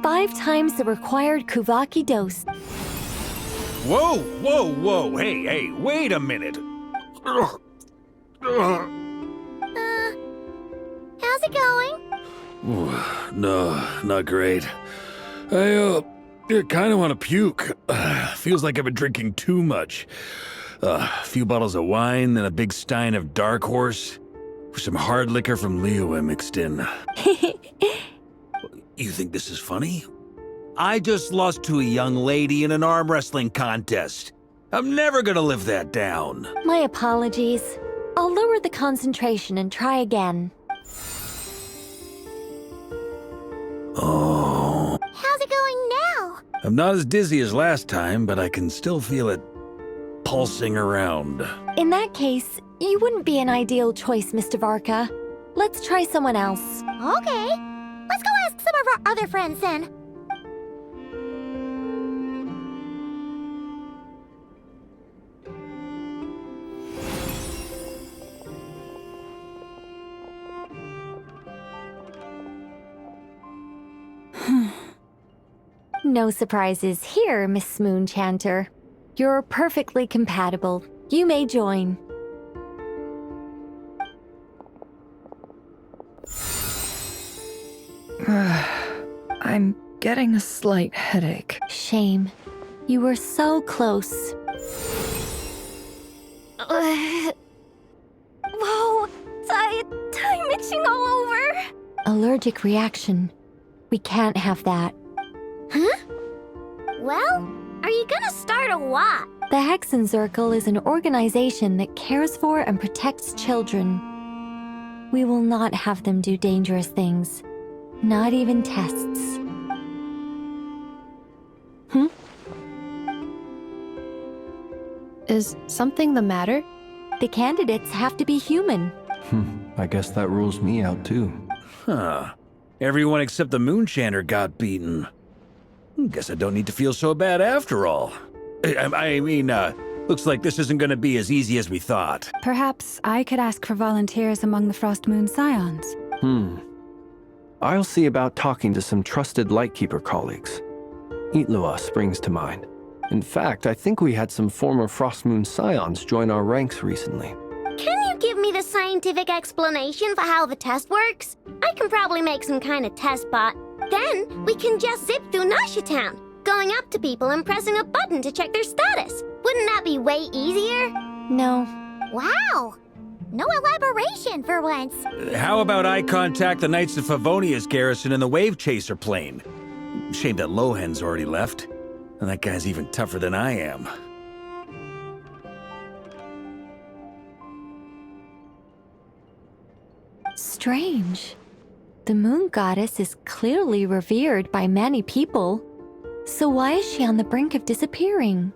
5 times the required Kuvaki dose. Whoa, whoa, whoa, hey, wait a minute. How's it going? No, not great. I kind of want to puke. Feels like I've been drinking too much. A few bottles of wine, then a big stein of Dark Horse, with some hard liquor from Liyue mixed in. You think this is funny? I just lost to a young lady in an arm wrestling contest. I'm never gonna live that down. My apologies. I'll lower the concentration and try again. Oh. How's it going now? I'm not as dizzy as last time, but I can still feel it pulsing around. In that case, you wouldn't be an ideal choice, Mr. Varka. Let's try someone else. Okay. Let's go ask some of our other friends then. No surprises here, Miss Moonchanter. You're perfectly compatible. You may join. I'm getting a slight headache. Shame. You were so close. Whoa, I'm itching all over. Allergic reaction. We can't have that. Huh? Well, are you gonna start a what? The Hexenzirkel is an organization that cares for and protects children. We will not have them do dangerous things. Not even tests. Is something the matter? The candidates have to be human. I guess that rules me out too. Huh. Everyone except the Moonchanter got beaten. Guess I don't need to feel so bad after all. I mean, looks like this isn't gonna be as easy as we thought. Perhaps I could ask for volunteers among the Frost Moon Scions. I'll see about talking to some trusted Lightkeeper colleagues. Itlua springs to mind. In fact, I think we had some former Frost Moon Scions join our ranks recently. Can you give me the scientific explanation for how the test works? I can probably make some kind of test bot. Then we can just zip through Nashatown, going up to people and pressing a button to check their status. Wouldn't that be way easier? No. Wow. No elaboration for once. How about I contact the Knights of Favonia's garrison in the Wave Chaser plane? Shame that Lohan's already left. And that guy's even tougher than I am. Strange. The moon goddess is clearly revered by many people. So why is she on the brink of disappearing?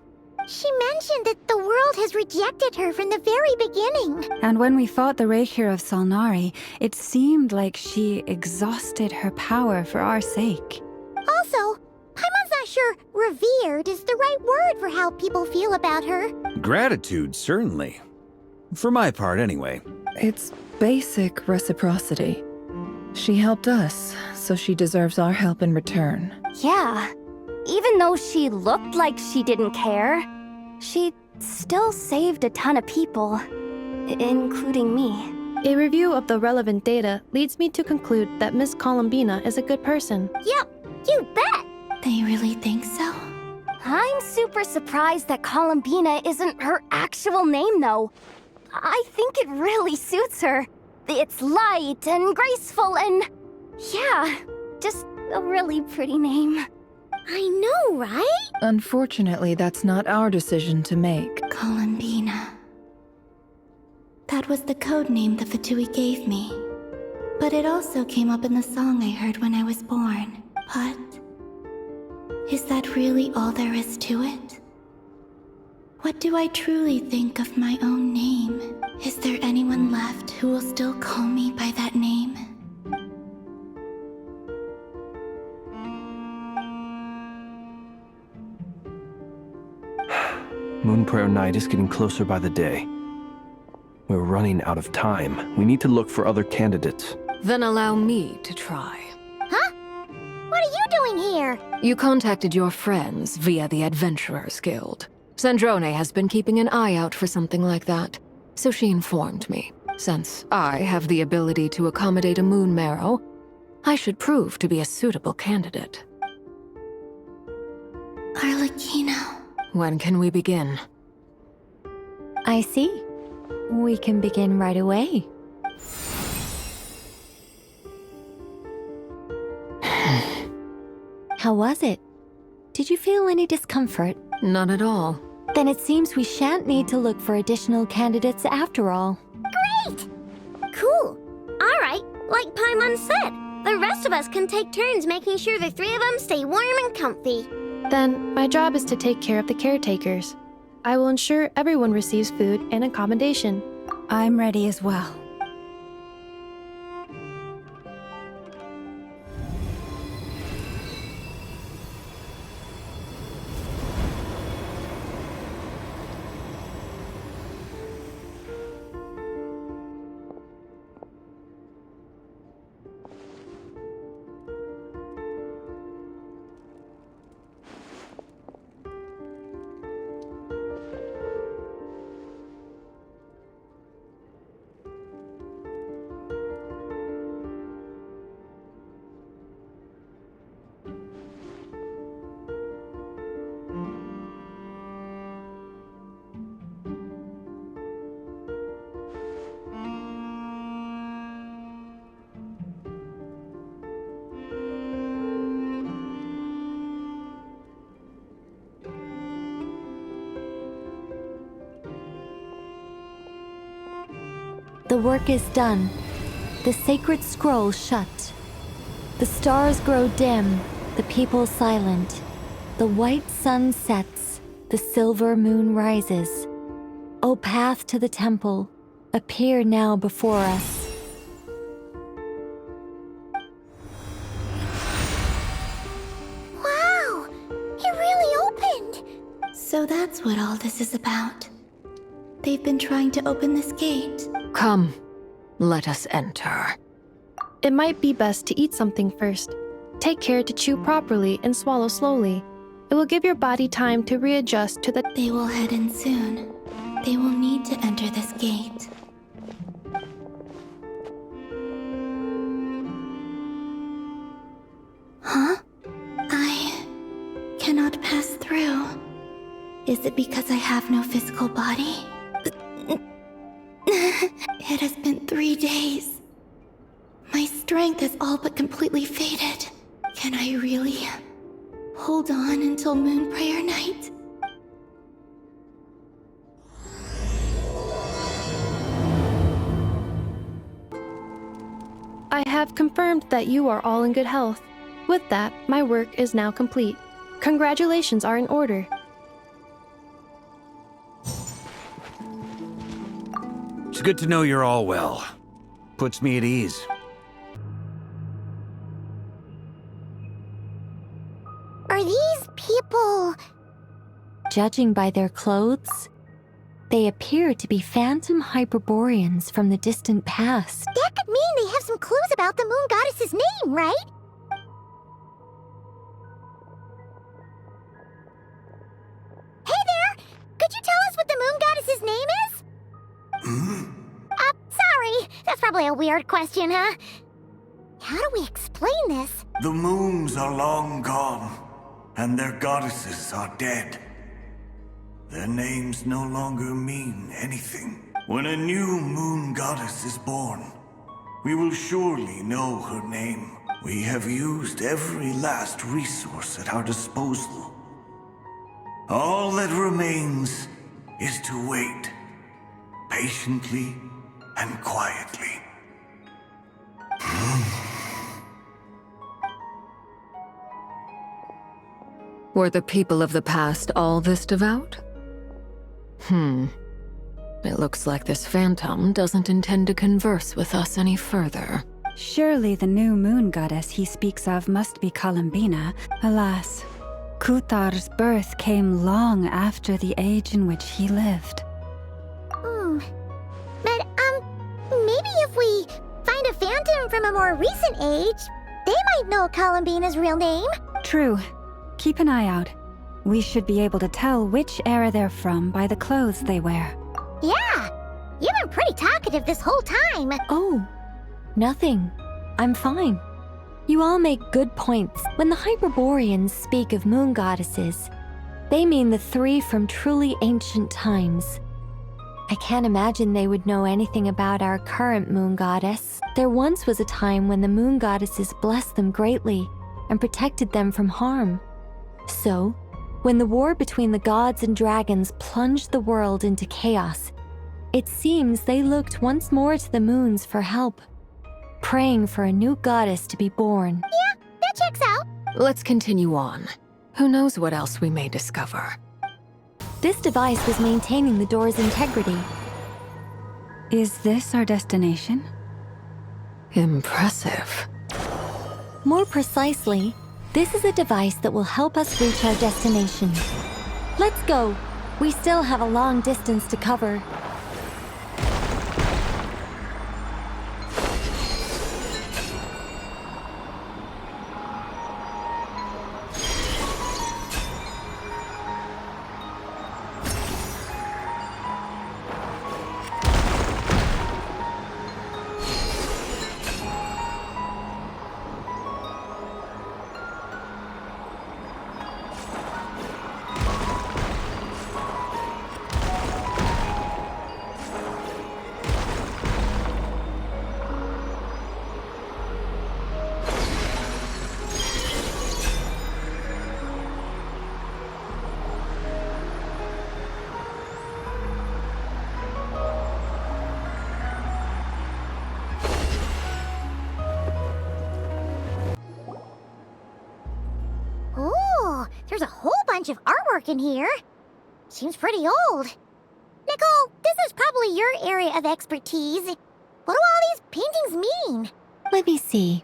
She mentioned that the world has rejected her from the very beginning. And when we fought the Reikir of Solnari, it seemed like she exhausted her power for our sake. Also, Paimon's not sure revered is the right word for how people feel about her. Gratitude, certainly. For my part, anyway. It's basic reciprocity. She helped us, so she deserves our help in return. Yeah. Even though she looked like she didn't care, she still saved a ton of people, including me. A review of the relevant data leads me to conclude that Miss Columbina is a good person. Yep, you bet! They really think so? I'm super surprised that Columbina isn't her actual name, though. I think it really suits her. It's light and graceful and... yeah, just a really pretty name. I know, right? Unfortunately, that's not our decision to make. Columbina. That was the code name the Fatui gave me. But it also came up in the song I heard when I was born. But... is that really all there is to it? What do I truly think of my own name? Is there anyone left who will still call me by that name? Moon Prayer Night is getting closer by the day. We're running out of time. We need to look for other candidates. Then allow me to try. Huh? What are you doing here? You contacted your friends via the Adventurers Guild. Sandrone has been keeping an eye out for something like that, so she informed me. Since I have the ability to accommodate a moon marrow, I should prove to be a suitable candidate. Arlecchino. When can we begin? I see. We can begin right away. How was it? Did you feel any discomfort? Not at all. Then it seems we shan't need to look for additional candidates after all. Great! Cool. All right, like Paimon said, the rest of us can take turns making sure the three of them stay warm and comfy. Then, my job is to take care of the caretakers. I will ensure everyone receives food and accommodation. I'm ready as well. The work is done. The sacred scroll shut. The stars grow dim, the people silent. The white sun sets, the silver moon rises. O path to the temple, appear now before us. Wow! It really opened! So that's what all this is about. They've been trying to open this gate. Come, let us enter. It might be best to eat something first. Take care to chew properly and swallow slowly. It will give your body time to readjust to the... They will head in soon. They will need to enter this gate. Huh? I cannot pass through. Is it because I have no physical body? It has been 3 days. My strength is all but completely faded. Can I really hold on until Moon Prayer Night? I have confirmed that you are all in good health. With that, my work is now complete. Congratulations are in order. It's good to know you're all well. Puts me at ease. Are these people... Judging by their clothes, they appear to be phantom Hyperboreans from the distant past. That could mean they have some clues about the moon goddess's name, right? Hey there! Could you tell us what the moon goddess's name is? Sorry. That's probably a weird question, huh? How do we explain this? The moons are long gone, and their goddesses are dead. Their names no longer mean anything. When a new moon goddess is born, we will surely know her name. We have used every last resource at our disposal. All that remains is to wait, patiently and quietly. Were the people of the past all this devout? It looks like this phantom doesn't intend to converse with us any further. Surely the new moon goddess he speaks of must be Columbina. Alas, Kutar's birth came long after the age in which he lived. But, maybe if we find a phantom from a more recent age, they might know Columbina's real name. True. Keep an eye out. We should be able to tell which era they're from by the clothes they wear. Yeah! You've been pretty talkative this whole time. Oh, nothing. I'm fine. You all make good points. When the Hyperboreans speak of moon goddesses, they mean the three from truly ancient times. I can't imagine they would know anything about our current moon goddess. There once was a time when the moon goddesses blessed them greatly and protected them from harm. So, when the war between the gods and dragons plunged the world into chaos, it seems they looked once more to the moons for help, praying for a new goddess to be born. Yeah, that checks out. Let's continue on. Who knows what else we may discover? This device was maintaining the door's integrity. Is this our destination? Impressive. More precisely, this is a device that will help us reach our destination. Let's go. We still have a long distance to cover. There's a whole bunch of artwork in here. Seems pretty old. Nicole, this is probably your area of expertise. What do all these paintings mean? Let me see.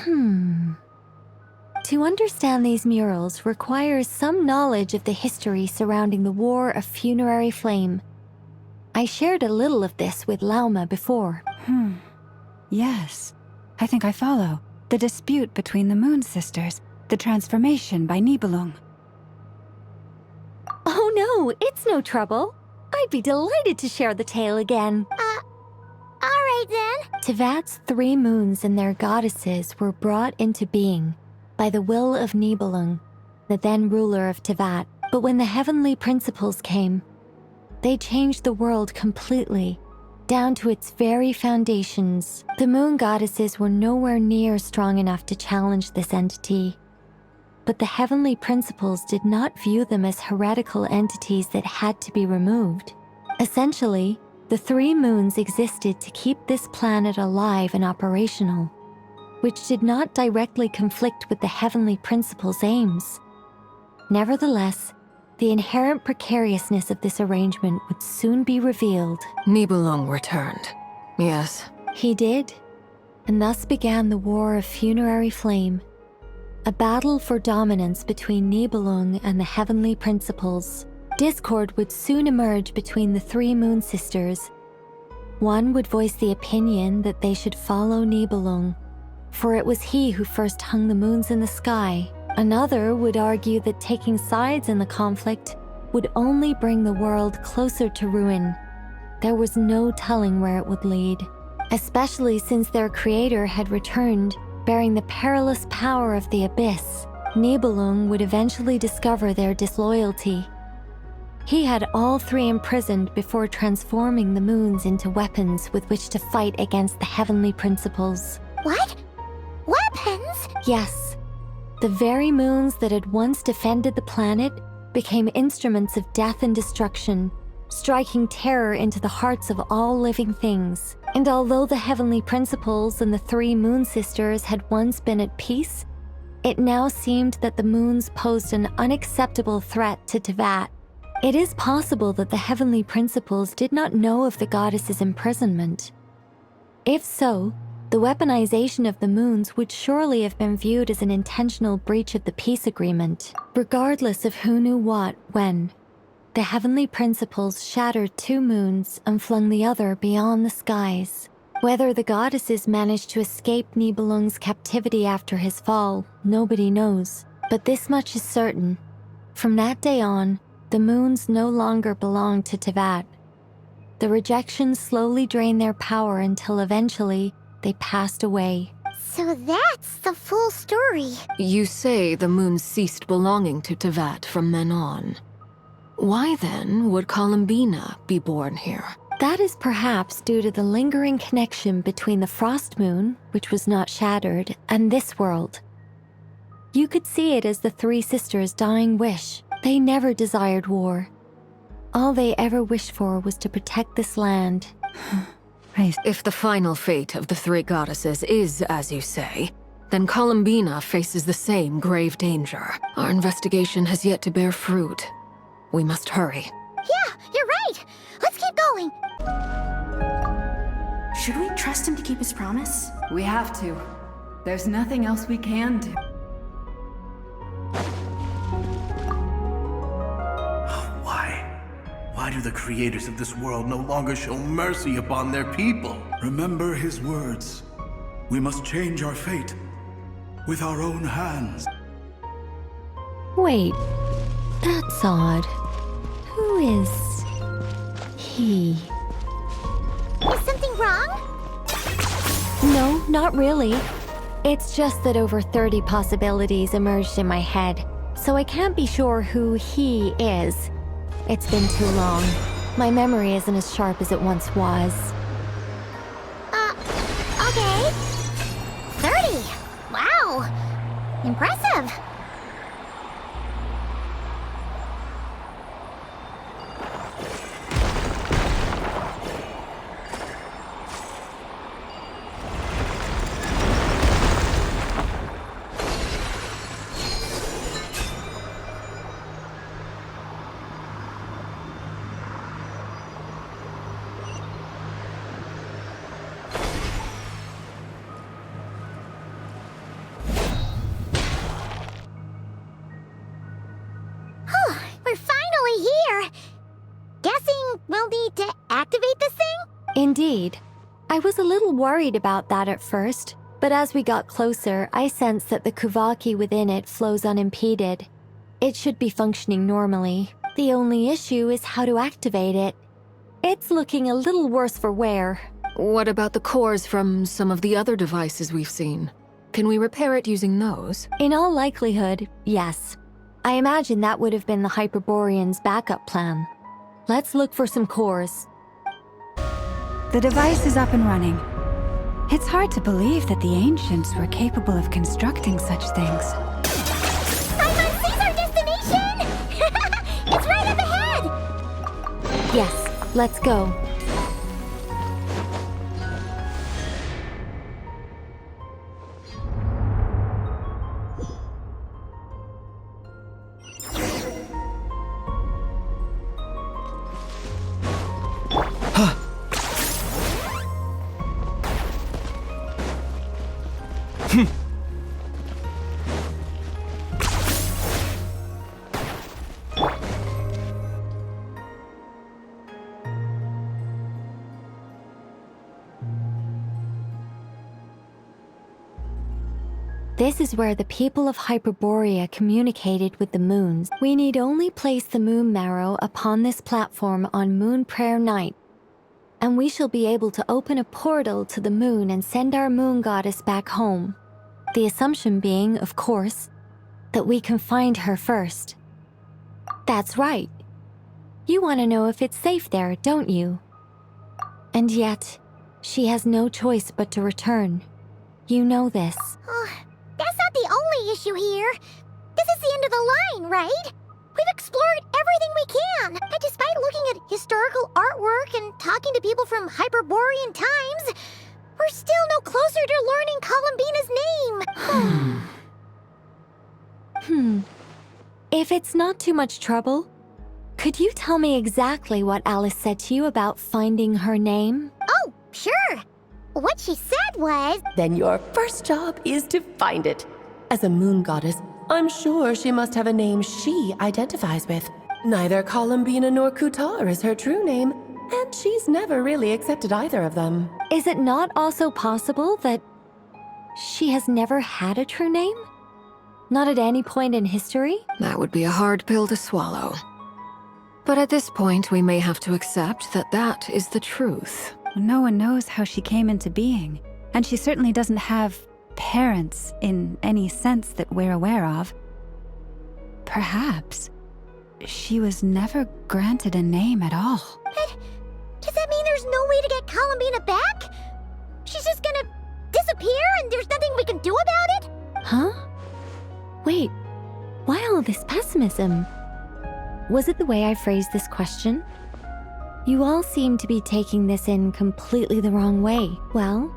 To understand these murals requires some knowledge of the history surrounding the War of Funerary Flame. I shared a little of this with Lauma before. Yes, I think I follow. The dispute between the Moon Sisters, the transformation by Nibelung. Oh no, it's no trouble. I'd be delighted to share the tale again. Alright then. Tevat's 3 moons and their goddesses were brought into being by the will of Nibelung, the then ruler of Tevat. But when the heavenly principles came, they changed the world completely, down to its very foundations. The moon goddesses were nowhere near strong enough to challenge this entity. But the heavenly principles did not view them as heretical entities that had to be removed. Essentially, the 3 moons existed to keep this planet alive and operational. which did not directly conflict with the heavenly principle's aims. Nevertheless, the inherent precariousness of this arrangement would soon be revealed. Nibelung returned. Yes. He did, and thus began the War of Funerary Flame, a battle for dominance between Nibelung and the heavenly principles. Discord would soon emerge between the three Moon Sisters. One would voice the opinion that they should follow Nibelung, for it was he who first hung the moons in the sky. Another would argue that taking sides in the conflict would only bring the world closer to ruin. There was no telling where it would lead, especially since their creator had returned, bearing the perilous power of the abyss. Nibelung would eventually discover their disloyalty. He had all three imprisoned before transforming the moons into weapons with which to fight against the heavenly principles. What? Weapons? Yes. The very moons that had once defended the planet became instruments of death and destruction, striking terror into the hearts of all living things. And although the heavenly principles and the three Moon Sisters had once been at peace, it now seemed that the moons posed an unacceptable threat to Teyvat. It is possible that the heavenly principles did not know of the goddess's imprisonment. If so, the weaponization of the moons would surely have been viewed as an intentional breach of the peace agreement. Regardless of who knew what, when, the heavenly principles shattered two moons and flung the other beyond the skies. Whether the goddesses managed to escape Nibelung's captivity after his fall, nobody knows. But this much is certain. From that day on, the moons no longer belonged to Teyvat. The rejection slowly drained their power until eventually they passed away. So that's the full story. You say the moon ceased belonging to Teyvat from then on. Why then would Columbina be born here? That is perhaps due to the lingering connection between the Frost Moon, which was not shattered, and this world. You could see it as the three sisters' dying wish. They never desired war. All they ever wished for was to protect this land. If the final fate of the three goddesses is as you say, then Columbina faces the same grave danger. Our investigation has yet to bear fruit. We must hurry. Yeah, you're right. Let's keep going. Should we trust him to keep his promise? We have to. There's nothing else we can do. Why do the creators of this world no longer show mercy upon their people? Remember his words. We must change our fate with our own hands. Wait, that's odd. Who is he? Is something wrong? No, not really. It's just that over 30 possibilities emerged in my head, so I can't be sure who he is. It's been too long. My memory isn't as sharp as it once was. Okay. 30. Wow. Impressive. We're finally here. Guessing we'll need to activate this thing? Indeed. I was a little worried about that at first, but as we got closer, I sensed that the Kuvaki within it flows unimpeded. It should be functioning normally. The only issue is how to activate it. It's looking a little worse for wear. What about the cores from some of the other devices we've seen? Can we repair it using those? In all likelihood, yes. I imagine that would have been the Hyperborean's backup plan. Let's look for some cores. The device is up and running. It's hard to believe that the ancients were capable of constructing such things. Simon sees our destination! It's right up ahead! Yes, let's go. This is where the people of Hyperborea communicated with the moons. We need only place the moon marrow upon this platform on Moon Prayer Night, and we shall be able to open a portal to the moon and send our moon goddess back home. The assumption being, of course, that we can find her first. That's right. You want to know if it's safe there, don't you? And yet, she has no choice but to return. You know this. That's not the only issue here. This is the end of the line, right? We've explored everything we can. And despite looking at historical artwork and talking to people from Hyperborean times, we're still no closer to learning Columbina's name. If it's not too much trouble, could you tell me exactly what Alice said to you about finding her name? Oh, sure. What she said was... Then your first job is to find it. As a moon goddess, I'm sure she must have a name she identifies with. Neither Columbina nor Kutar is her true name, and she's never really accepted either of them. Is it not also possible that she has never had a true name? Not at any point in history? That would be a hard pill to swallow. But at this point, we may have to accept that that is the truth. No one knows how she came into being, and she certainly doesn't have parents in any sense that we're aware of. Perhaps she was never granted a name at all. But does that mean there's no way to get Columbina back? She's just gonna disappear and there's nothing we can do about it? Huh? Wait, why all this pessimism? Was it the way I phrased this question? You all seem to be taking this in completely the wrong way. Well,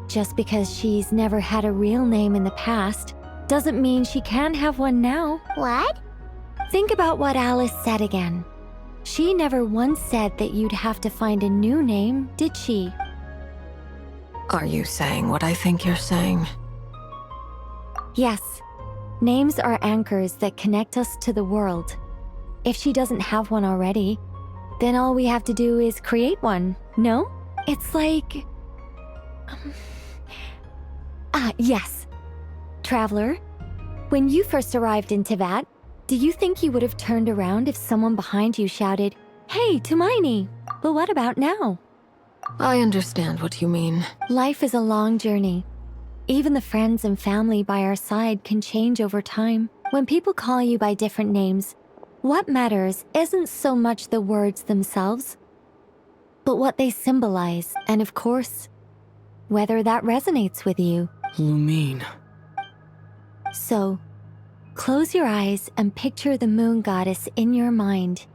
just because she's never had a real name in the past doesn't mean she can't have one now. What? Think about what Alice said again. She never once said that you'd have to find a new name, did she? Are you saying what I think you're saying? Yes. Names are anchors that connect us to the world. If she doesn't have one already, then all we have to do is create one, no? It's like... yes. Traveler, when you first arrived in Tivat, do you think you would have turned around if someone behind you shouted, "Hey, Tumaini"? But what about now? I understand what you mean. Life is a long journey. Even the friends and family by our side can change over time. When people call you by different names, what matters isn't so much the words themselves, but what they symbolize, and of course, whether that resonates with you. Lumine. So, close your eyes and picture the moon goddess in your mind.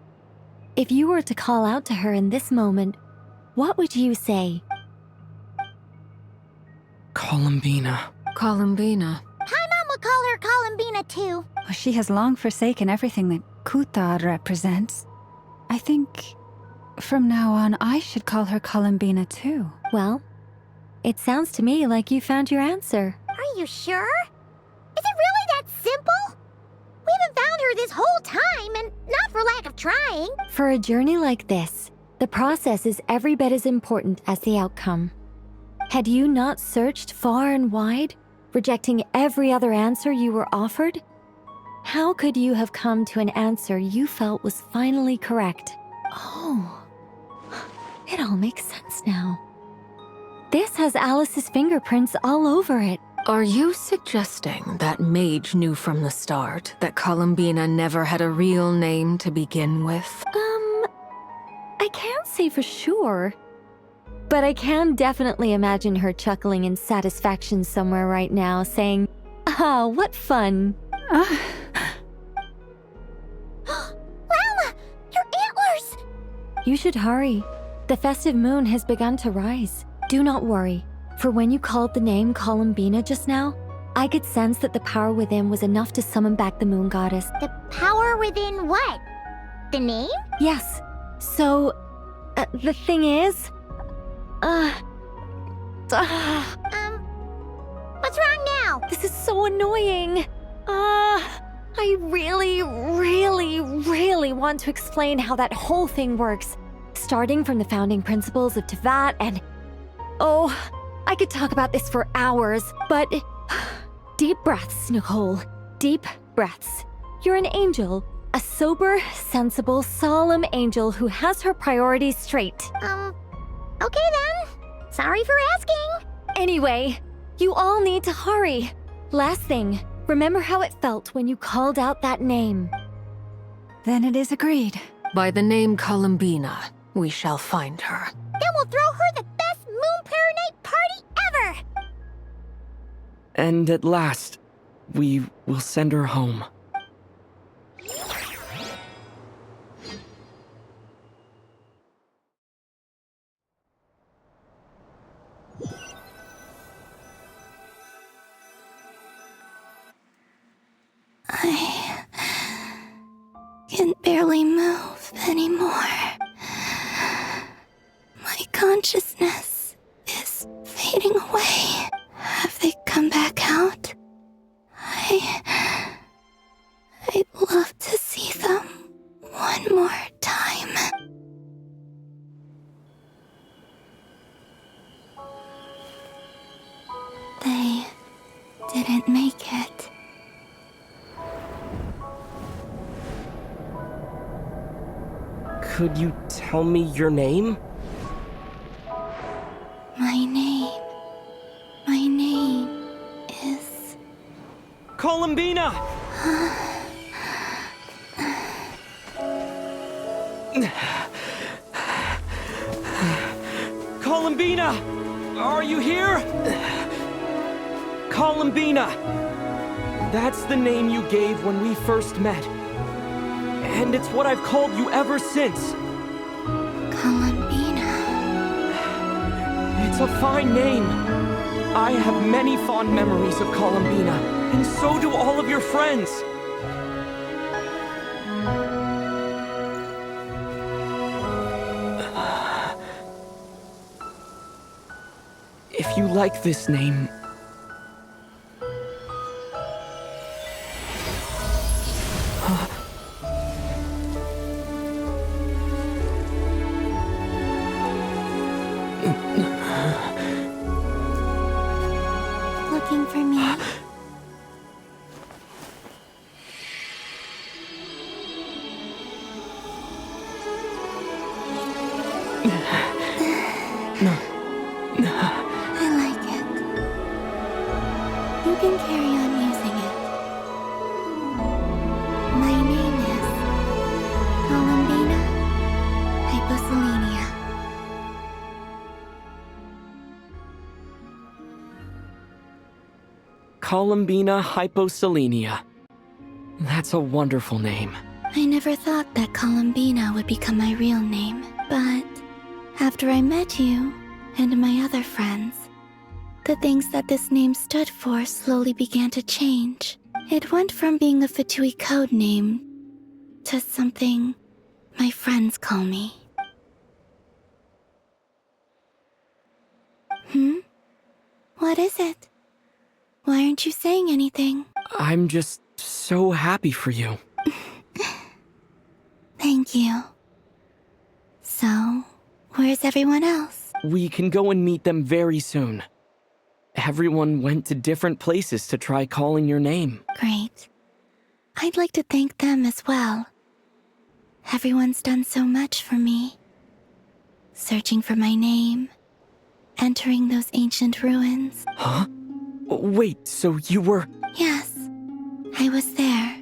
If you were to call out to her in this moment, what would you say? Columbina. Columbina. Hi, Mom would call her Columbina too. She has long forsaken everything that Kutar represents. I think from now on I should call her Columbina too. Well, it sounds to me like you found your answer. Are you sure? Is it really that simple? We haven't found her this whole time, and not for lack of trying. For a journey like this, the process is every bit as important as the outcome. Had you not searched far and wide, rejecting every other answer you were offered, how could you have come to an answer you felt was finally correct? Oh, it all makes sense now. This has Alice's fingerprints all over it. Are you suggesting that Mage knew from the start that Columbina never had a real name to begin with? I can't say for sure, but I can definitely imagine her chuckling in satisfaction somewhere right now, saying, "Ah, what fun." Llama, your antlers! You should hurry. The festive moon has begun to rise. Do not worry, for when you called the name Columbina just now, I could sense that the power within was enough to summon back the moon goddess. The power within what? The name? Yes. So, the thing is... What's wrong now? This is so annoying. I really want to explain how that whole thing works. Starting from the founding principles of Tivat and... Oh, I could talk about this for hours, but... Deep breaths, Nicole. Deep breaths. You're an angel. A sober, sensible, solemn angel who has her priorities straight. Okay then. Sorry for asking. Anyway, you all need to hurry. Last thing, remember how it felt when you called out that name. Then it is agreed. By the name Columbina, we shall find her. Then we'll throw her the best Moon Prayer Night party ever! And at last, we will send her home. I can barely move anymore. My consciousness is fading away. Have they come back out? I'd love to see them one more time. They didn't make it. Could you tell me your name? My name is... Columbina! Columbina! Are you here? Columbina! That's the name you gave when we first met. And it's what I've called you ever since. Columbina. It's a fine name. I have many fond memories of Columbina, and so do all of your friends. If you like this name... Looking for me? I like it. You can carry on using it. My name is Columbina Hyposelenia. Columbina Hyposelenia. That's a wonderful name. I never thought that Columbina would become my real name, but after I met you and my other friends, the things that this name stood for slowly began to change. It went from being a Fatui code name to something my friends call me. What is it? Why aren't you saying anything? I'm just so happy for you. Thank you. So, where's everyone else? We can go and meet them very soon. Everyone went to different places to try calling your name. Great. I'd like to thank them as well. Everyone's done so much for me. Searching for my name, entering those ancient ruins. Huh? Wait, so you were... Yes, I was there.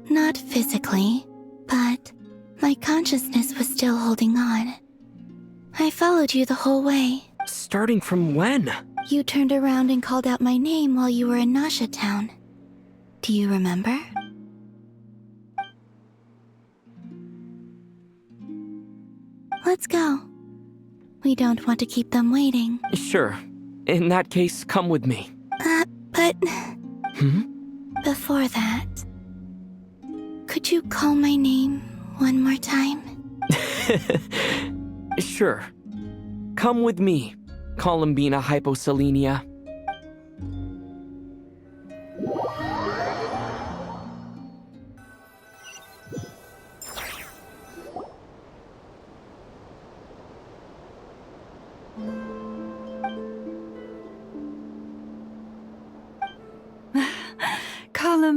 Not physically, but my consciousness was still holding on. I followed you the whole way. Starting from when? You turned around and called out my name while you were in Nasha Town. Do you remember? Let's go. We don't want to keep them waiting. Sure. In that case, come with me. But... Before that... Could you call my name one more time? Sure. Come with me, Columbina Hyposelenia.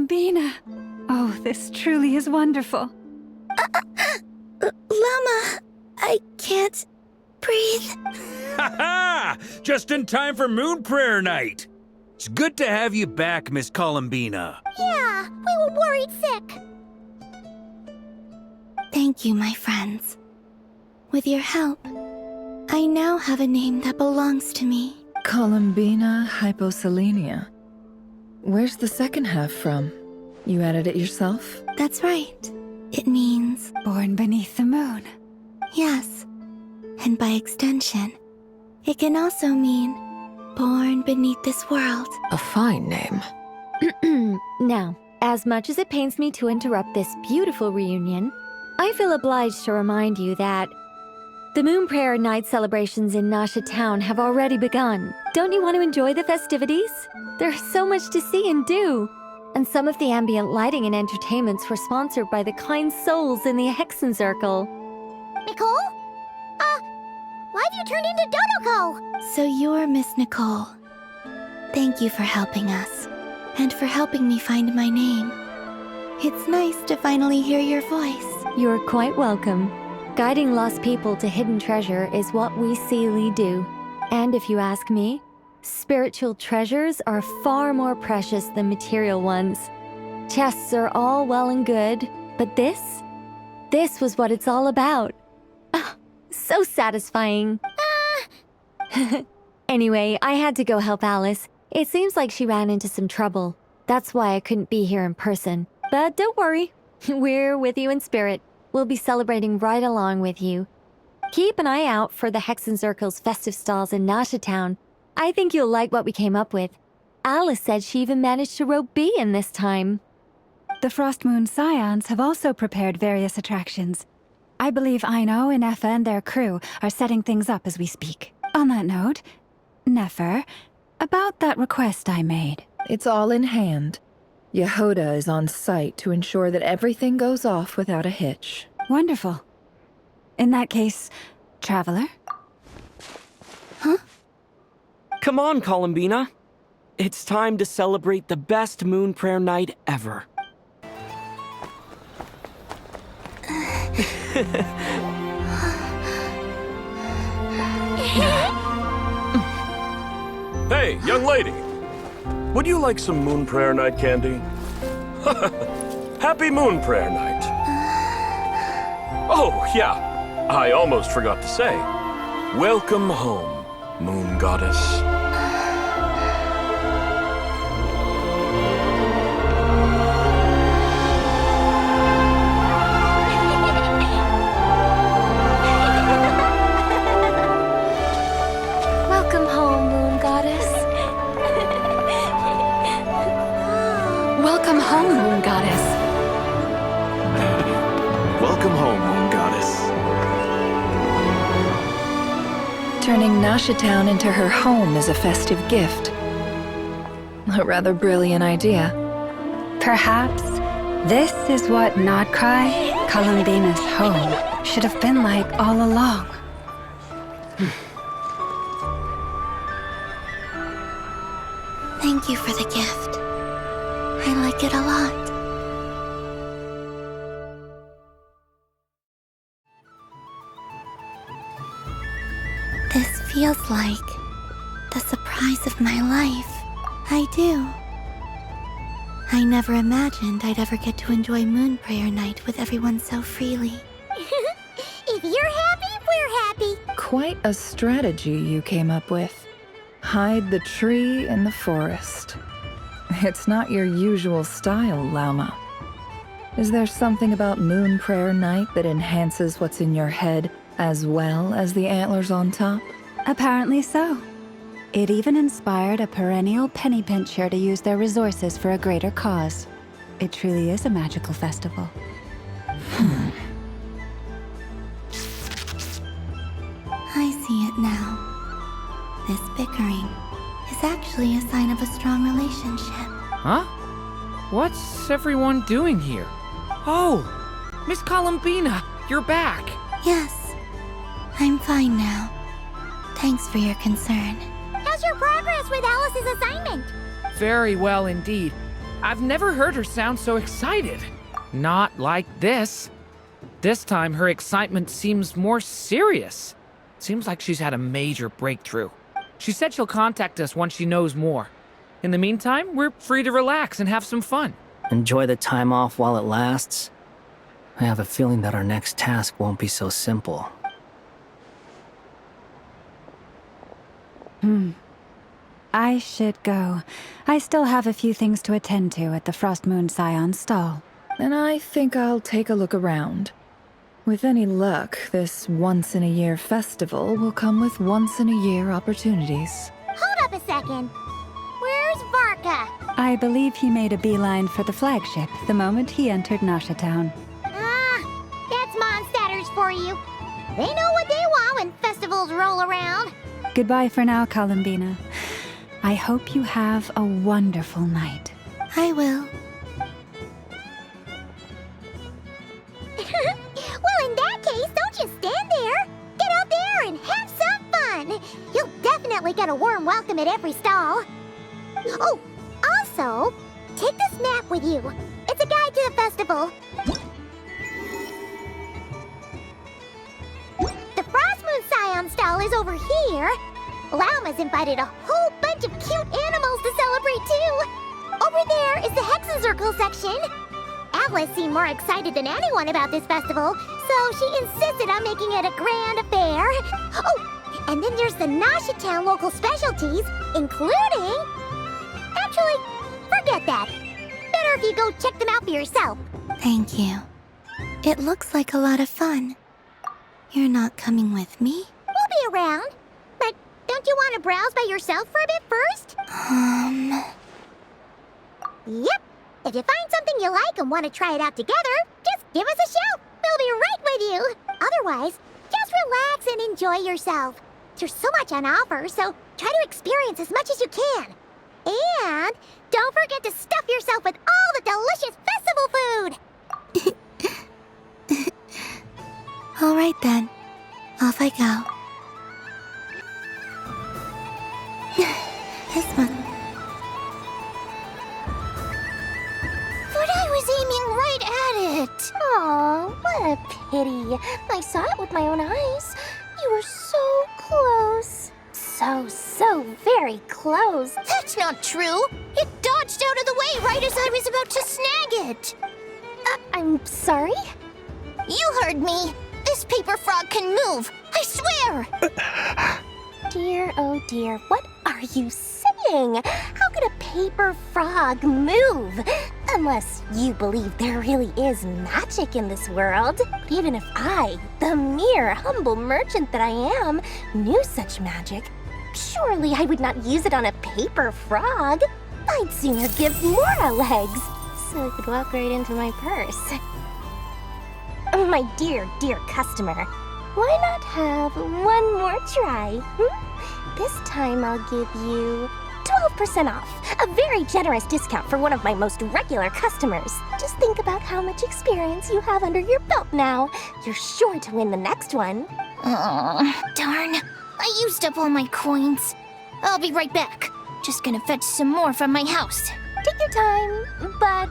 Columbina! Oh, this truly is wonderful. Llama, I can't breathe. Ha ha! Just in time for Moon Prayer Night. It's good to have you back, Miss Columbina. Yeah, we were worried sick. Thank you, my friends. With your help, I now have a name that belongs to me. Columbina hyposelenia. Where's the second half from? You added it yourself? That's right. It means... Born beneath the moon. Yes. And by extension, it can also mean born beneath this world. A fine name. Now, as much as it pains me to interrupt this beautiful reunion, I feel obliged to remind you that the Moon Prayer Night celebrations in Nasha Town have already begun. Don't you want to enjoy the festivities? There's so much to see and do. And some of the ambient lighting and entertainments were sponsored by the kind souls in the Hexen Circle. Nicole? Why have you turned into Dodoko? So you're Miss Nicole. Thank you for helping us, and for helping me find my name. It's nice to finally hear your voice. You're quite welcome. Guiding lost people to hidden treasure is what we Seelie do. And if you ask me, spiritual treasures are far more precious than material ones. Chests are all well and good, but this was what it's all about. So satisfying. Anyway, I had to go help Alice. It seems like she ran into some trouble. That's why I couldn't be here in person. But don't worry, we're with you in spirit. We'll be celebrating right along with you. Keep an eye out for the Hexen Circle's festive stalls in Nasha Town. I think you'll like what we came up with. Alice said she even managed to rope B in this time. The Frost Moon Scions have also prepared various attractions. I believe Aino and Effa and their crew are setting things up as we speak. On that note, Nefer, about that request I made. It's all in hand. Yehoda is on site to ensure that everything goes off without a hitch. Wonderful. In that case, Traveler? Huh? Come on, Columbina. It's time to celebrate the best Moon Prayer Night ever. Hey, young lady. Would you like some Moon Prayer Night candy? Happy Moon Prayer Night. Oh, yeah. I almost forgot to say. Welcome home, Moon Goddess. Welcome home, Moon Goddess. Welcome home, Moon Goddess. Welcome home, Moon Goddess. Turning Nasha Town into her home is a festive gift. A rather brilliant idea. Perhaps this is what Nodcry, Columbina's home, should have been like all along. Thank you for the gift. I like it a lot. This feels like the surprise of my life. I do. I never imagined I'd ever get to enjoy Moon Prayer Night with everyone so freely. If you're happy, we're happy. Quite a strategy you came up with. Hide the tree in the forest. It's not your usual style, Llama. Is there something about Moon Prayer Night that enhances what's in your head as well as the antlers on top? Apparently so. It even inspired a perennial penny pincher to use their resources for a greater cause. It truly is a magical festival. I see it now. This bickering is actually a sign of a strong relationship. Huh? What's everyone doing here? Oh, Miss Columbina, you're back. Yes, I'm fine now. Thanks for your concern. How's your progress with Alice's assignment? Very well indeed. I've never heard her sound so excited. Not like this. This time, her excitement seems more serious. Seems like she's had a major breakthrough. She said she'll contact us once she knows more. In the meantime, we're free to relax and have some fun. Enjoy the time off while it lasts. I have a feeling that our next task won't be so simple. I should go. I still have a few things to attend to at the Frost Moon Scion's stall. And I think I'll take a look around. With any luck, this once-in-a-year festival will come with once-in-a-year opportunities. Hold up a second. Where's Varka? I believe he made a beeline for the flagship the moment he entered Nasha Town. That's Mondstadters for you. They know what they want when festivals roll around. Goodbye for now, Columbina. I hope you have a wonderful night. I will. Well, in that case, don't just stand there. Get out there and have some fun. You'll definitely get a warm welcome at every stall. Oh, also, take this map with you. It's a guide to the festival. The Frost Moon Scion stall is over here. Lauma's invited a whole bunch of cute animals to celebrate too. Over there is the Hexen Circle section. Atlas seemed more excited than anyone about this festival, so she insisted on making it a grand affair. Oh, and then there's the Nasha Town local specialties, including... Actually, forget that. Better if you go check them out for yourself. Thank you. It looks like a lot of fun. You're not coming with me? We'll be around. But don't you want to browse by yourself for a bit first? Yep. If you find something you like and want to try it out together, just give us a shout. We'll be right with you. Otherwise, just relax and enjoy yourself. There's so much on offer, so try to experience as much as you can. And don't forget to stuff yourself with all the delicious festival food. All right then. Off I go. This one. But I was aiming right at it. Aw, what a pity. I saw it with my own eyes. You were so close. So very close. That's not true. It dodged out of the way right as I was about to snag it. I'm sorry? You heard me. This paper frog can move. I swear. Dear, oh dear, what are you saying? How could a paper frog move? Unless you believe there really is magic in this world. But even if I, the mere humble merchant that I am, knew such magic, surely I would not use it on a paper frog. I'd sooner give Mora legs, so it could walk right into my purse. My dear, dear customer, why not have one more try? This time I'll give you 12% off, a very generous discount for one of my most regular customers. Just think about how much experience you have under your belt now. You're sure to win the next one. Darn. I used up all my coins. I'll be right back. Just gonna fetch some more from my house. Take your time, but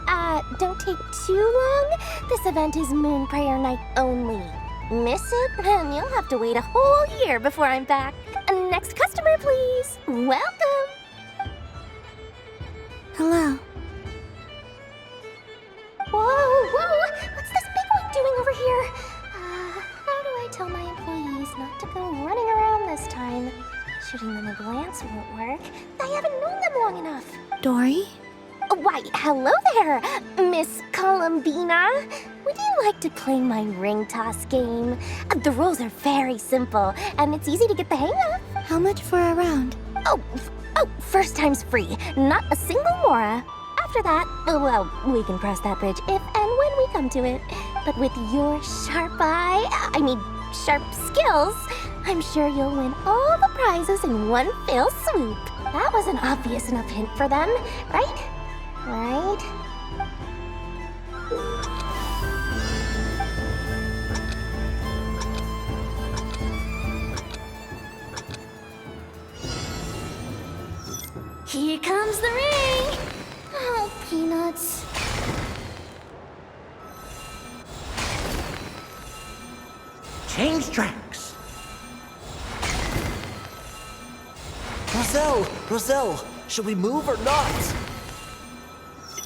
don't take too long. This event is Moon Prayer Night only. Miss it, and you'll have to wait a whole year before I'm back. Next customer, please. Welcome. Hello. Whoa, what's this big one doing over here? How do I tell my employees not to go running around this time? Shooting them a glance won't work. I haven't known them long enough. Dory? Why, hello there, Miss Columbina. Would you like to play my ring toss game? The rules are very simple, and it's easy to get the hang of. How much for a round? Oh, first time's free. Not a single mora. After that, well, we can cross that bridge if and when we come to it. But with your sharp skills, I'm sure you'll win all the prizes in one fell swoop. That was an obvious enough hint for them, right? Right? Here comes the ring. Oh, Peanut. Let's... Change tracks. Roselle, should we move or not?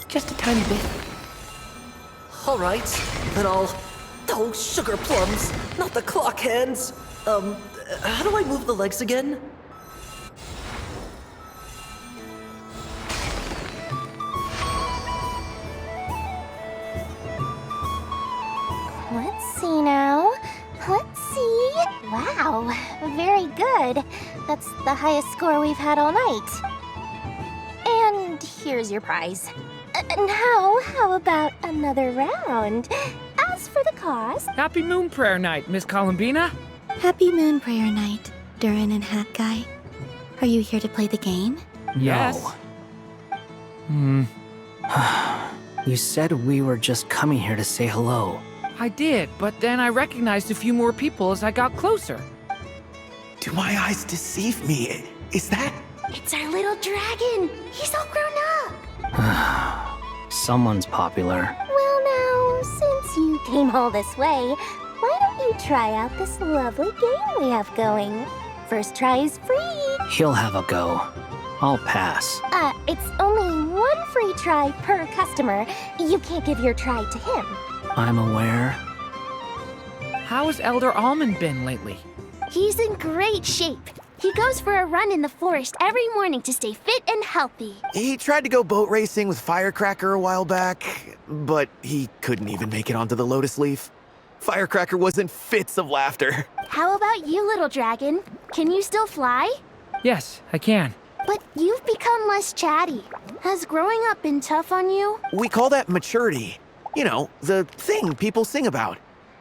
Just a tiny bit. All right, then I'll... Oh, sugar plums, not the clock hands. How do I move the legs again? Let's see now. Let's see. Wow, very good. That's the highest score we've had all night. And here's your prize. Now, how about another round? As for the cost... Happy Moon Prayer Night, Miss Columbina. Happy Moon Prayer Night, Durin and Hat Guy. Are you here to play the game? Yes. You said we were just coming here to say hello. I did, but then I recognized a few more people as I got closer. Do my eyes deceive me? Is that... It's our little dragon. He's all grown up. Someone's popular. Well now, since you came all this way, why don't you try out this lovely game we have going? First try is free. He'll have a go. I'll pass. It's only one free try per customer. You can't give your try to him. I'm aware. How has Elder Almond been lately? He's in great shape. He goes for a run in the forest every morning to stay fit and healthy. He tried to go boat racing with Firecracker a while back, but he couldn't even make it onto the Lotus Leaf. Firecracker was in fits of laughter. How about you, little dragon? Can you still fly? Yes, I can. But you've become less chatty. Has growing up been tough on you? We call that maturity. You know, the thing people sing about.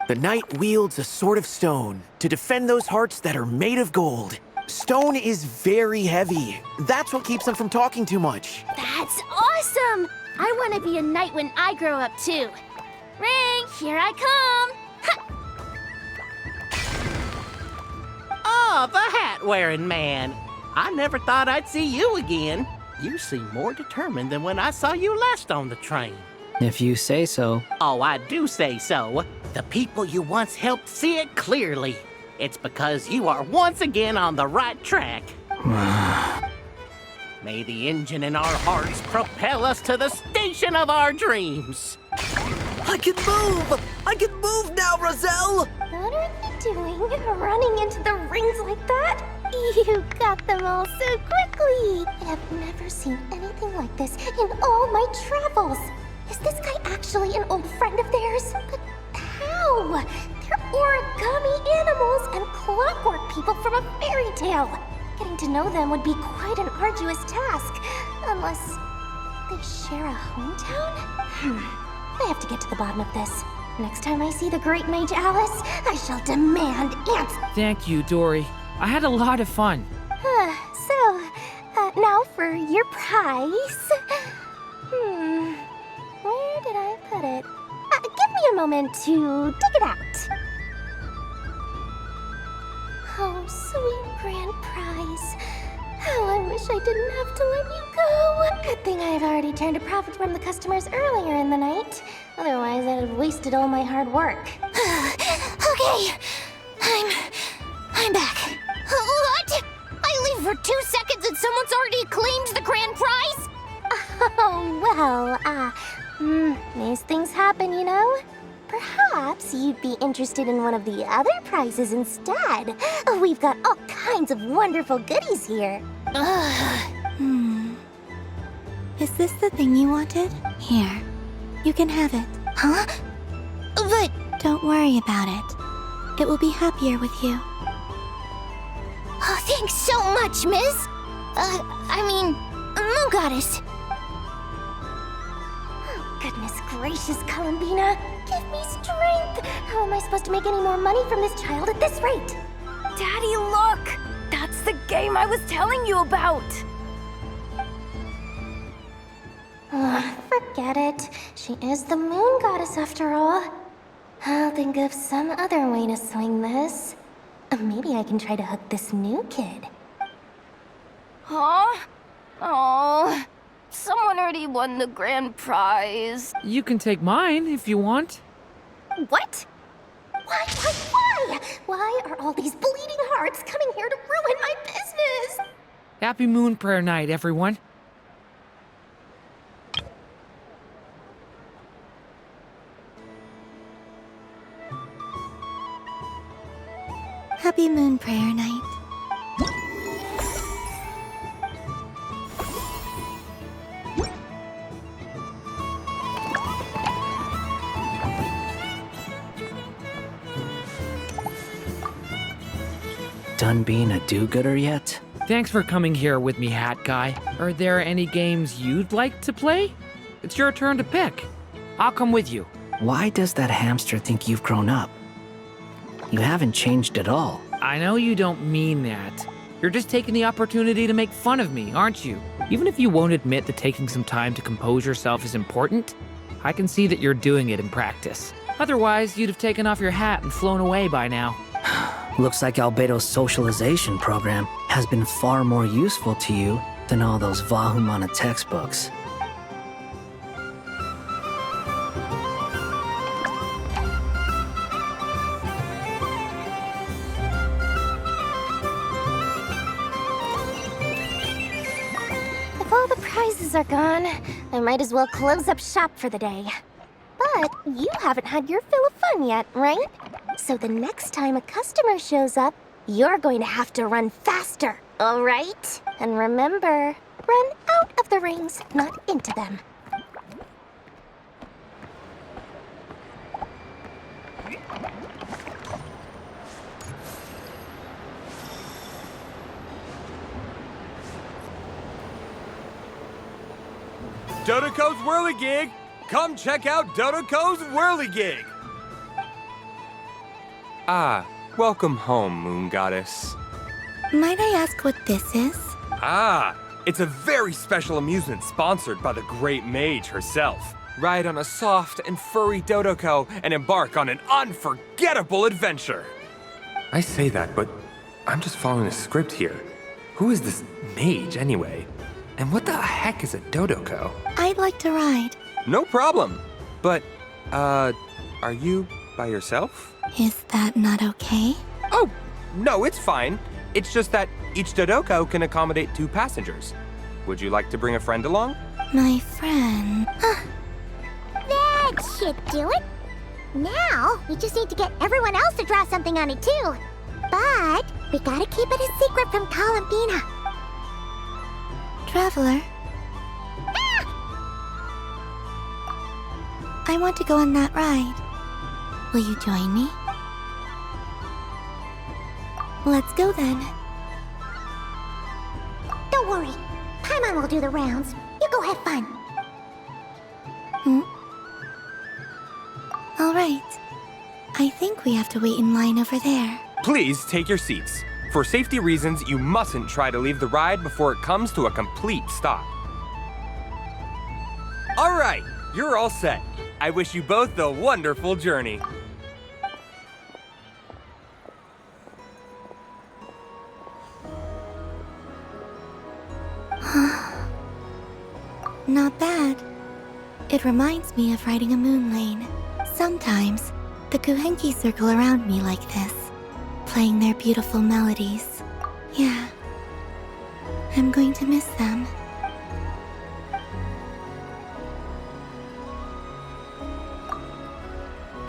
The knight wields a sword of stone to defend those hearts that are made of gold. Stone is very heavy. That's what keeps him from talking too much. That's awesome! I want to be a knight when I grow up too. Ring, here I come! Oh, the hat-wearing man. I never thought I'd see you again. You seem more determined than when I saw you last on the train. If you say so. Oh, I do say so. The people you once helped see it clearly. It's because you are once again on the right track. May the engine in our hearts propel us to the station of our dreams. I can move! I can move now, Roselle! What are you doing, running into the rings like that? You got them all so quickly! I have never seen anything like this in all my travels. Is this guy actually an old friend of theirs? But how? They're origami animals and clockwork people from a fairy tale. Getting to know them would be quite an arduous task, unless they share a hometown? I have to get to the bottom of this. Next time I see the great mage Alice, I shall demand answers. Thank you, Dory. I had a lot of fun. Now for your prize. Where did I put it? Give me a moment to dig it out. Oh, sweet grand prize. How I wish I didn't have to let you go. Good thing I've already turned a profit from the customers earlier in the night. Otherwise, I'd have wasted all my hard work. Okay, I'm back. What? I leave for 2 seconds and someone's already claimed the grand prize? Oh, well, these things happen, you know? Perhaps you'd be interested in one of the other prizes instead. We've got all kinds of wonderful goodies here. Is this the thing you wanted? Here. You can have it. Huh? But... Don't worry about it. It will be happier with you. Oh, thanks so much, miss. Moon Goddess. Oh, goodness gracious, Columbina. Give me strength. How am I supposed to make any more money from this child at this rate? Daddy, look! That's the game I was telling you about! Forget it. She is the Moon Goddess after all. I'll think of some other way to swing this. Maybe I can try to hook this new kid. Huh? Oh, Someone already won the grand prize. You can take mine if you want. What? Why? Why are all these bleeding hearts coming here to ruin my business? Happy Moon Prayer Night, everyone. Happy Moon Prayer Night. Done being a do-gooder yet? Thanks for coming here with me, Hat Guy. Are there any games you'd like to play? It's your turn to pick. I'll come with you. Why does that hamster think you've grown up? You haven't changed at all. I know you don't mean that. You're just taking the opportunity to make fun of me, aren't you? Even if you won't admit that taking some time to compose yourself is important, I can see that you're doing it in practice. Otherwise, you'd have taken off your hat and flown away by now. Looks like Albedo's socialization program has been far more useful to you than all those Vahumana textbooks. If all the prizes are gone, I might as well close up shop for the day. But you haven't had your fill of fun yet, right? So the next time a customer shows up, you're going to have to run faster, all right? And remember, run out of the rings, not into them. Dodoco's Whirligig! Come check out Dodoco's Whirligig! Ah, welcome home, Moon Goddess. Might I ask what this is? Ah, it's a very special amusement sponsored by the great mage herself. Ride on a soft and furry Dodoco and embark on an unforgettable adventure. I say that, but I'm just following a script here. Who is this mage, anyway? And what the heck is a Dodoco? I'd like to ride. No problem. But, are you by yourself? Is that not okay? Oh, no, it's fine. It's just that each Dodoco can accommodate 2 passengers. Would you like to bring a friend along? My friend. That should do it. Now, we just need to get everyone else to draw something on it too. But we gotta keep it a secret from Columbina. Traveler. I want to go on that ride. Will you join me? Let's go then. Don't worry. Paimon will do the rounds. You go have fun. All right. I think we have to wait in line over there. Please take your seats. For safety reasons, you mustn't try to leave the ride before it comes to a complete stop. All right, you're all set. I wish you both a wonderful journey. Not bad. It reminds me of riding a moon lane. Sometimes, the Kuhenki circle around me like this, playing their beautiful melodies. Yeah, I'm going to miss them.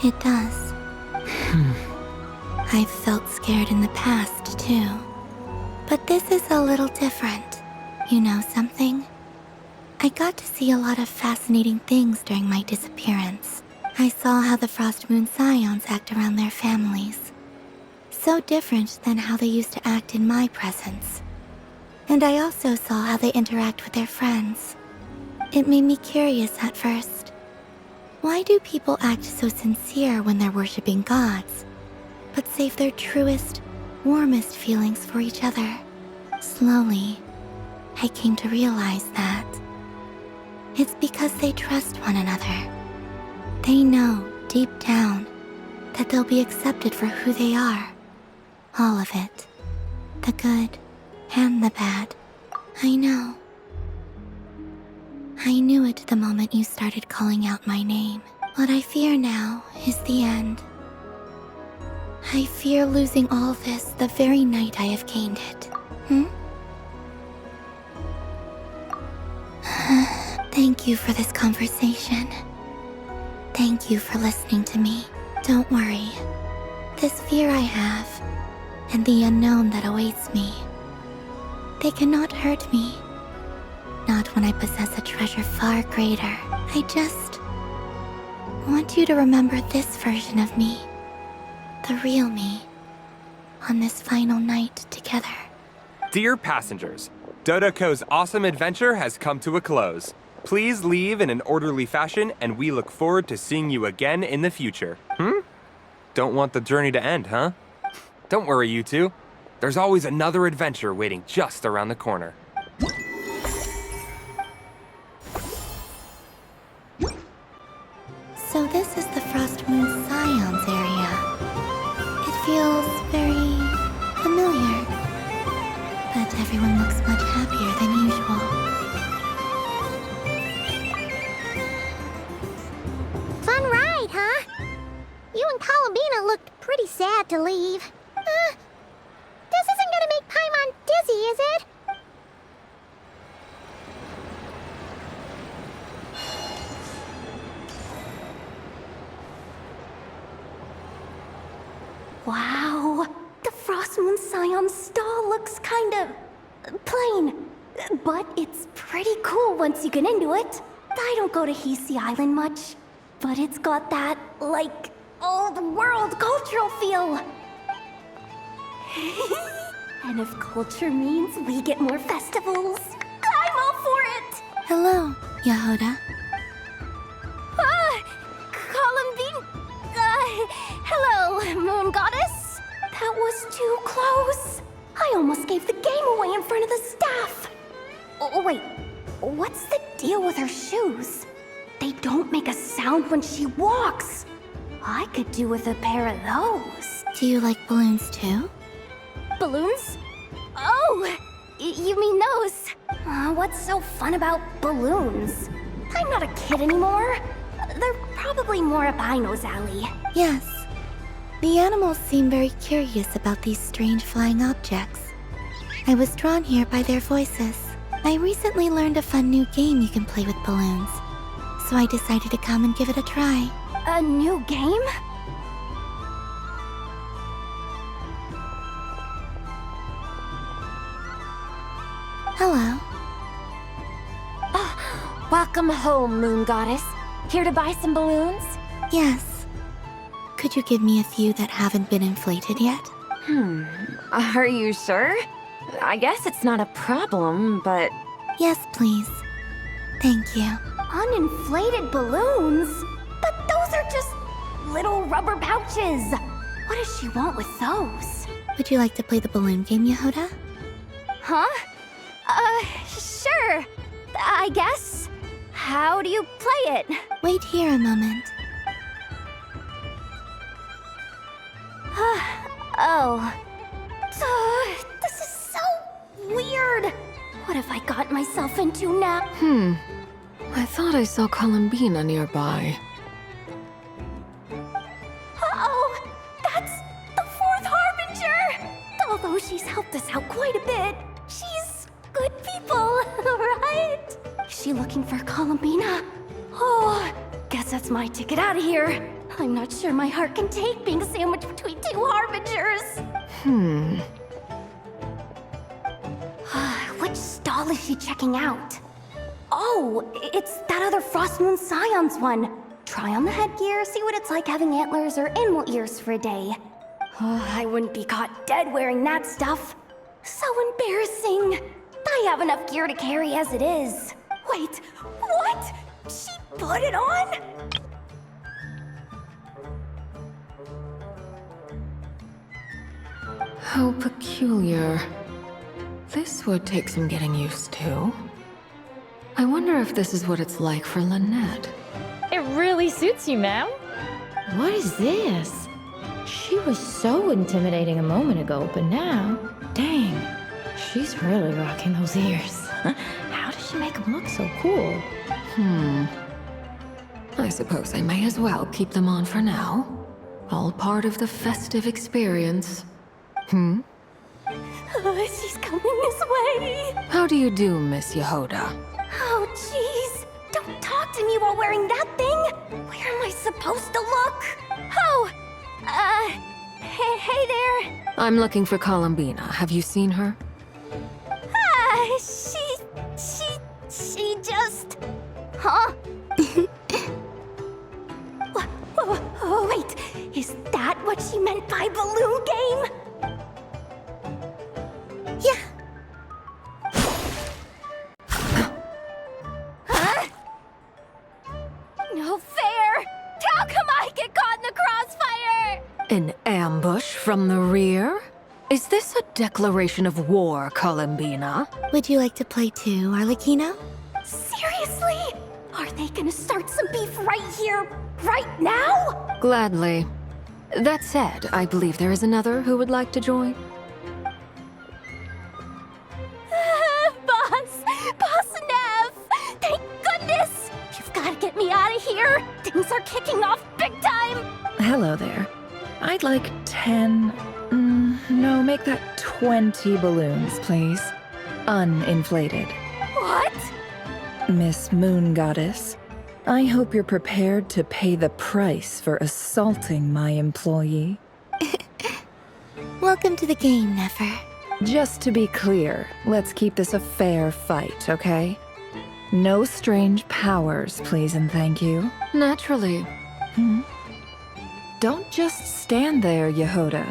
It does. I've felt scared in the past, too. But this is a little different. You know something? I got to see a lot of fascinating things during my disappearance. I saw how the Frost Moon Scions act around their families. So different than how they used to act in my presence. And I also saw how they interact with their friends. It made me curious at first. Why do people act so sincere when they're worshipping gods, but save their truest, warmest feelings for each other? Slowly, I came to realize that it's because they trust one another. They know, deep down, that they'll be accepted for who they are. All of it. The good and the bad. I know. I knew it the moment you started calling out my name. What I fear now is the end. I fear losing all this the very night I have gained it. Thank you for this conversation. Thank you for listening to me. Don't worry. This fear I have, and the unknown that awaits me, they cannot hurt me. Not when I possess a treasure far greater. I just want you to remember this version of me, the real me, on this final night together. Dear passengers, Dodoco's awesome adventure has come to a close. Please leave in an orderly fashion, and we look forward to seeing you again in the future. Don't want the journey to end, huh? Don't worry, you two. There's always another adventure waiting just around the corner. So this is the Frost Moon Scions area. It feels very familiar. But everyone looks much happier than usual. Fun ride, huh? You and Columbina looked pretty sad to leave. This isn't gonna make Paimon dizzy, is it? Wow, the Frost Moon Scion stall looks kind of plain. But it's pretty cool once you get into it. I don't go to Hisi Island much, but it's got that, like, old world cultural feel. And if culture means we get more festivals, I'm all for it! Hello, Yahoda. Columbine... hello, Moon Goddess. That was too close. I almost gave the game away in front of the staff. Oh, wait. What's the deal with her shoes? They don't make a sound when she walks. I could do with a pair of those. Do you like balloons too? Balloons? Oh, you mean those? What's so fun about balloons? I'm not a kid anymore. They're probably more up Aino's alley. Yes. The animals seem very curious about these strange flying objects. I was drawn here by their voices. I recently learned a fun new game you can play with balloons, so I decided to come and give it a try. A new game? Hello. Welcome home, Moon Goddess. Here to buy some balloons? Yes. Could you give me a few that haven't been inflated yet? Are you sure? I guess it's not a problem, but... Yes, please. Thank you. Uninflated balloons? But those are just little rubber pouches. What does she want with those? Would you like to play the balloon game, Yahoda? Huh? Sure. I guess. How do you play it? Wait here a moment. This is so weird. What have I got myself into now? I thought I saw Columbina nearby. Uh-oh! That's the fourth Harbinger! Although she's helped us out quite a bit, she's good people, right? Is she looking for Columbina? Oh, guess that's my ticket out of here. I'm not sure my heart can take being sandwiched between two Harbingers. Which stall is she checking out? Oh, it's that other Frost Moon Scions one. Try on the headgear, see what it's like having antlers or animal ears for a day. I wouldn't be caught dead wearing that stuff. So embarrassing. I have enough gear to carry as it is. Wait, what? She put it on? How peculiar. This would take some getting used to. I wonder if this is what it's like for Lynette. It really suits you, ma'am. What is this? She was so intimidating a moment ago, but now, dang, she's really rocking those ears. How does she make them look so cool? I suppose I may as well keep them on for now. All part of the festive experience. She's coming this way. How do you do, Miss Yehoda? Oh, jeez. Don't talk to me while wearing that thing. Where am I supposed to look? Oh, hey there. I'm looking for Columbina. Have you seen her? She just... Huh? Whoa, wait. Is that what she meant by balloon game? Yeah. Huh? No fair! How come I get caught in the crossfire? An ambush from the rear? Is this a declaration of war, Columbina? Would you like to play too, Arlecchino? Seriously? Are they gonna start some beef right here, right now? Gladly. That said, I believe there is another who would like to join. Boss Nev! Thank goodness! You've gotta get me out of here! Things are kicking off big time! Hello there. I'd like 10... no, make that 20 balloons, please. Uninflated. What? Miss Moon Goddess, I hope you're prepared to pay the price for assaulting my employee. Welcome to the game, Nefer. Just to be clear, let's keep this a fair fight, okay? No strange powers, please and thank you. Naturally. Don't just stand there, Yehoda.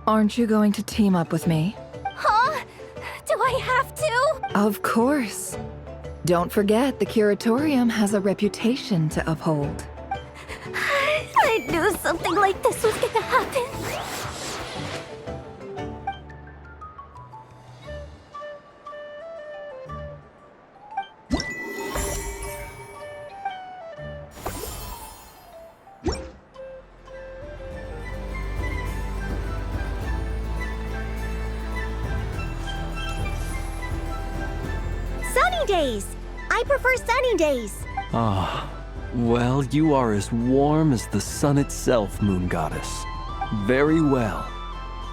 Aren't you going to team up with me? Huh? Do I have to? Of course. Don't forget, the Curatorium has a reputation to uphold. I knew something like this was gonna happen. Sunny days! I prefer sunny days. Well, you are as warm as the sun itself, Moon Goddess. Very well.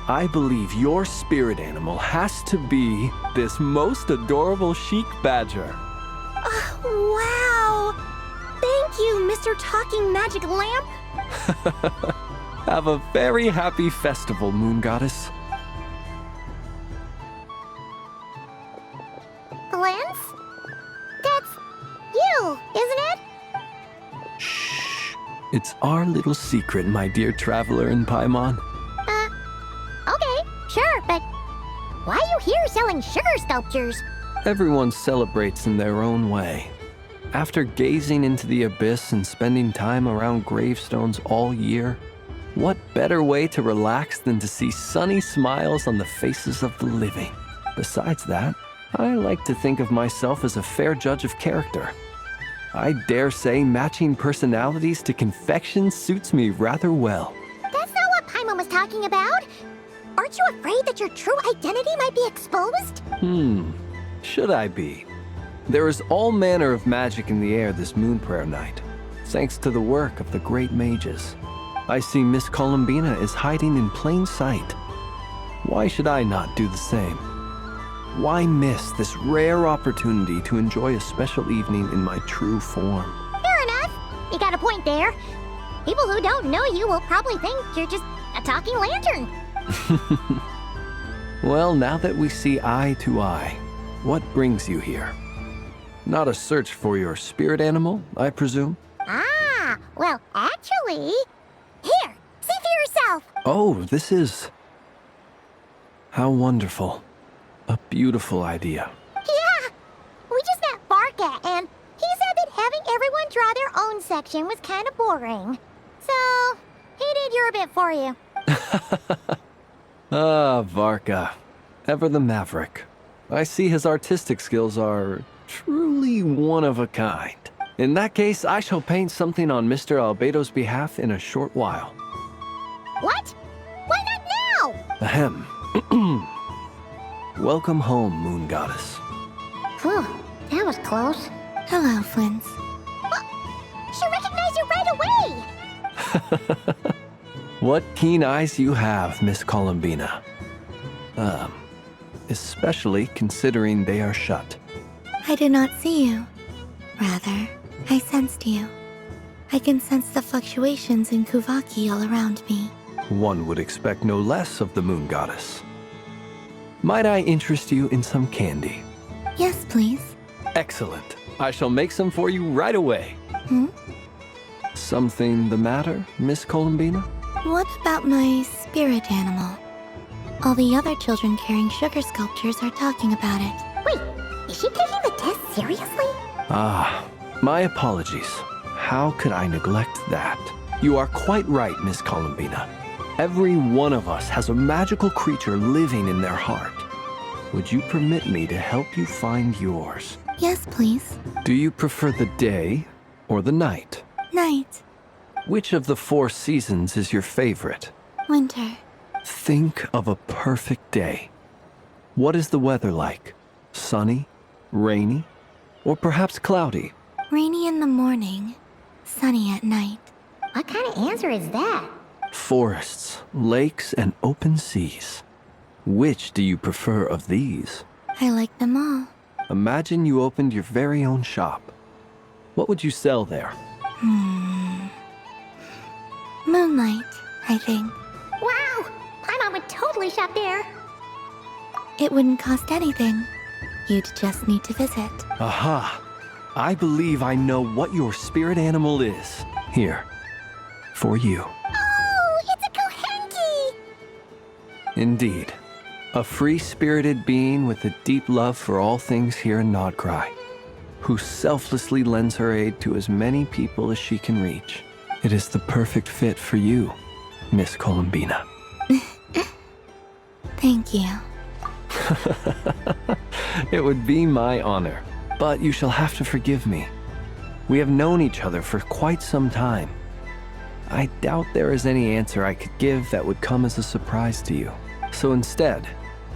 I believe your spirit animal has to be this most adorable chic badger. Wow! Thank you, Mr. Talking Magic Lamp. Have a very happy festival, Moon Goddess. Lance? That's you, isn't it? It's our little secret, my dear traveler in Paimon. Okay, sure, but why are you here selling sugar sculptures? Everyone celebrates in their own way. After gazing into the abyss and spending time around gravestones all year, what better way to relax than to see sunny smiles on the faces of the living? Besides that, I like to think of myself as a fair judge of character. I dare say matching personalities to confection suits me rather well. That's not what Paimon was talking about. Aren't you afraid that your true identity might be exposed? Should I be? There is all manner of magic in the air this moon prayer night, thanks to the work of the great mages. I see Miss Columbina is hiding in plain sight. Why should I not do the same? Why miss this rare opportunity to enjoy a special evening in my true form? Fair enough. You got a point there. People who don't know you will probably think you're just a talking lantern. Well, now that we see eye to eye, what brings you here? Not a search for your spirit animal, I presume? Well, actually... Here, see for yourself. Oh, this is... How wonderful. A beautiful idea. Yeah, we just met Barca, and he said that having everyone draw their own section was kind of boring. So, he did your bit for you. Varka. Ever the maverick. I see his artistic skills are truly one of a kind. In that case, I shall paint something on Mr. Albedo's behalf in a short while. What? Why not now? Ahem. Welcome home, Moon Goddess. Phew, that was close. Hello, Flint. She recognized you right away! What keen eyes you have, Miss Columbina. Especially considering they are shut. I did not see you. Rather, I sensed you. I can sense the fluctuations in Kuvaki all around me. One would expect no less of the moon goddess. Might I interest you in some candy? Yes, please. Excellent. I shall make some for you right away. Something the matter, Miss Columbina? What about my spirit animal? All the other children carrying sugar sculptures are talking about it. Wait, is she taking the test seriously? Ah, my apologies. How could I neglect that? You are quite right, Miss Columbina. Every one of us has a magical creature living in their heart. Would you permit me to help you find yours? Yes, please. Do you prefer the day or the night? Night. Which of the 4 seasons is your favorite? Winter. Think of a perfect day. What is the weather like? Sunny, rainy, or perhaps cloudy? Rainy in the morning, sunny at night. What kind of answer is that? Forests, lakes, and open seas. Which do you prefer of these? I like them all. Imagine you opened your very own shop. What would you sell there? Moonlight, I think. Wow! Paimon would totally shop there. It wouldn't cost anything. You'd just need to visit. Aha! I believe I know what your spirit animal is. Here, for you. Oh, it's a Kohenki! Indeed. A free-spirited being with a deep love for all things here in Nodcry, who selflessly lends her aid to as many people as she can reach. It is the perfect fit for you, Miss Columbina. Thank you. It would be my honor, but you shall have to forgive me. We have known each other for quite some time. I doubt there is any answer I could give that would come as a surprise to you. So instead,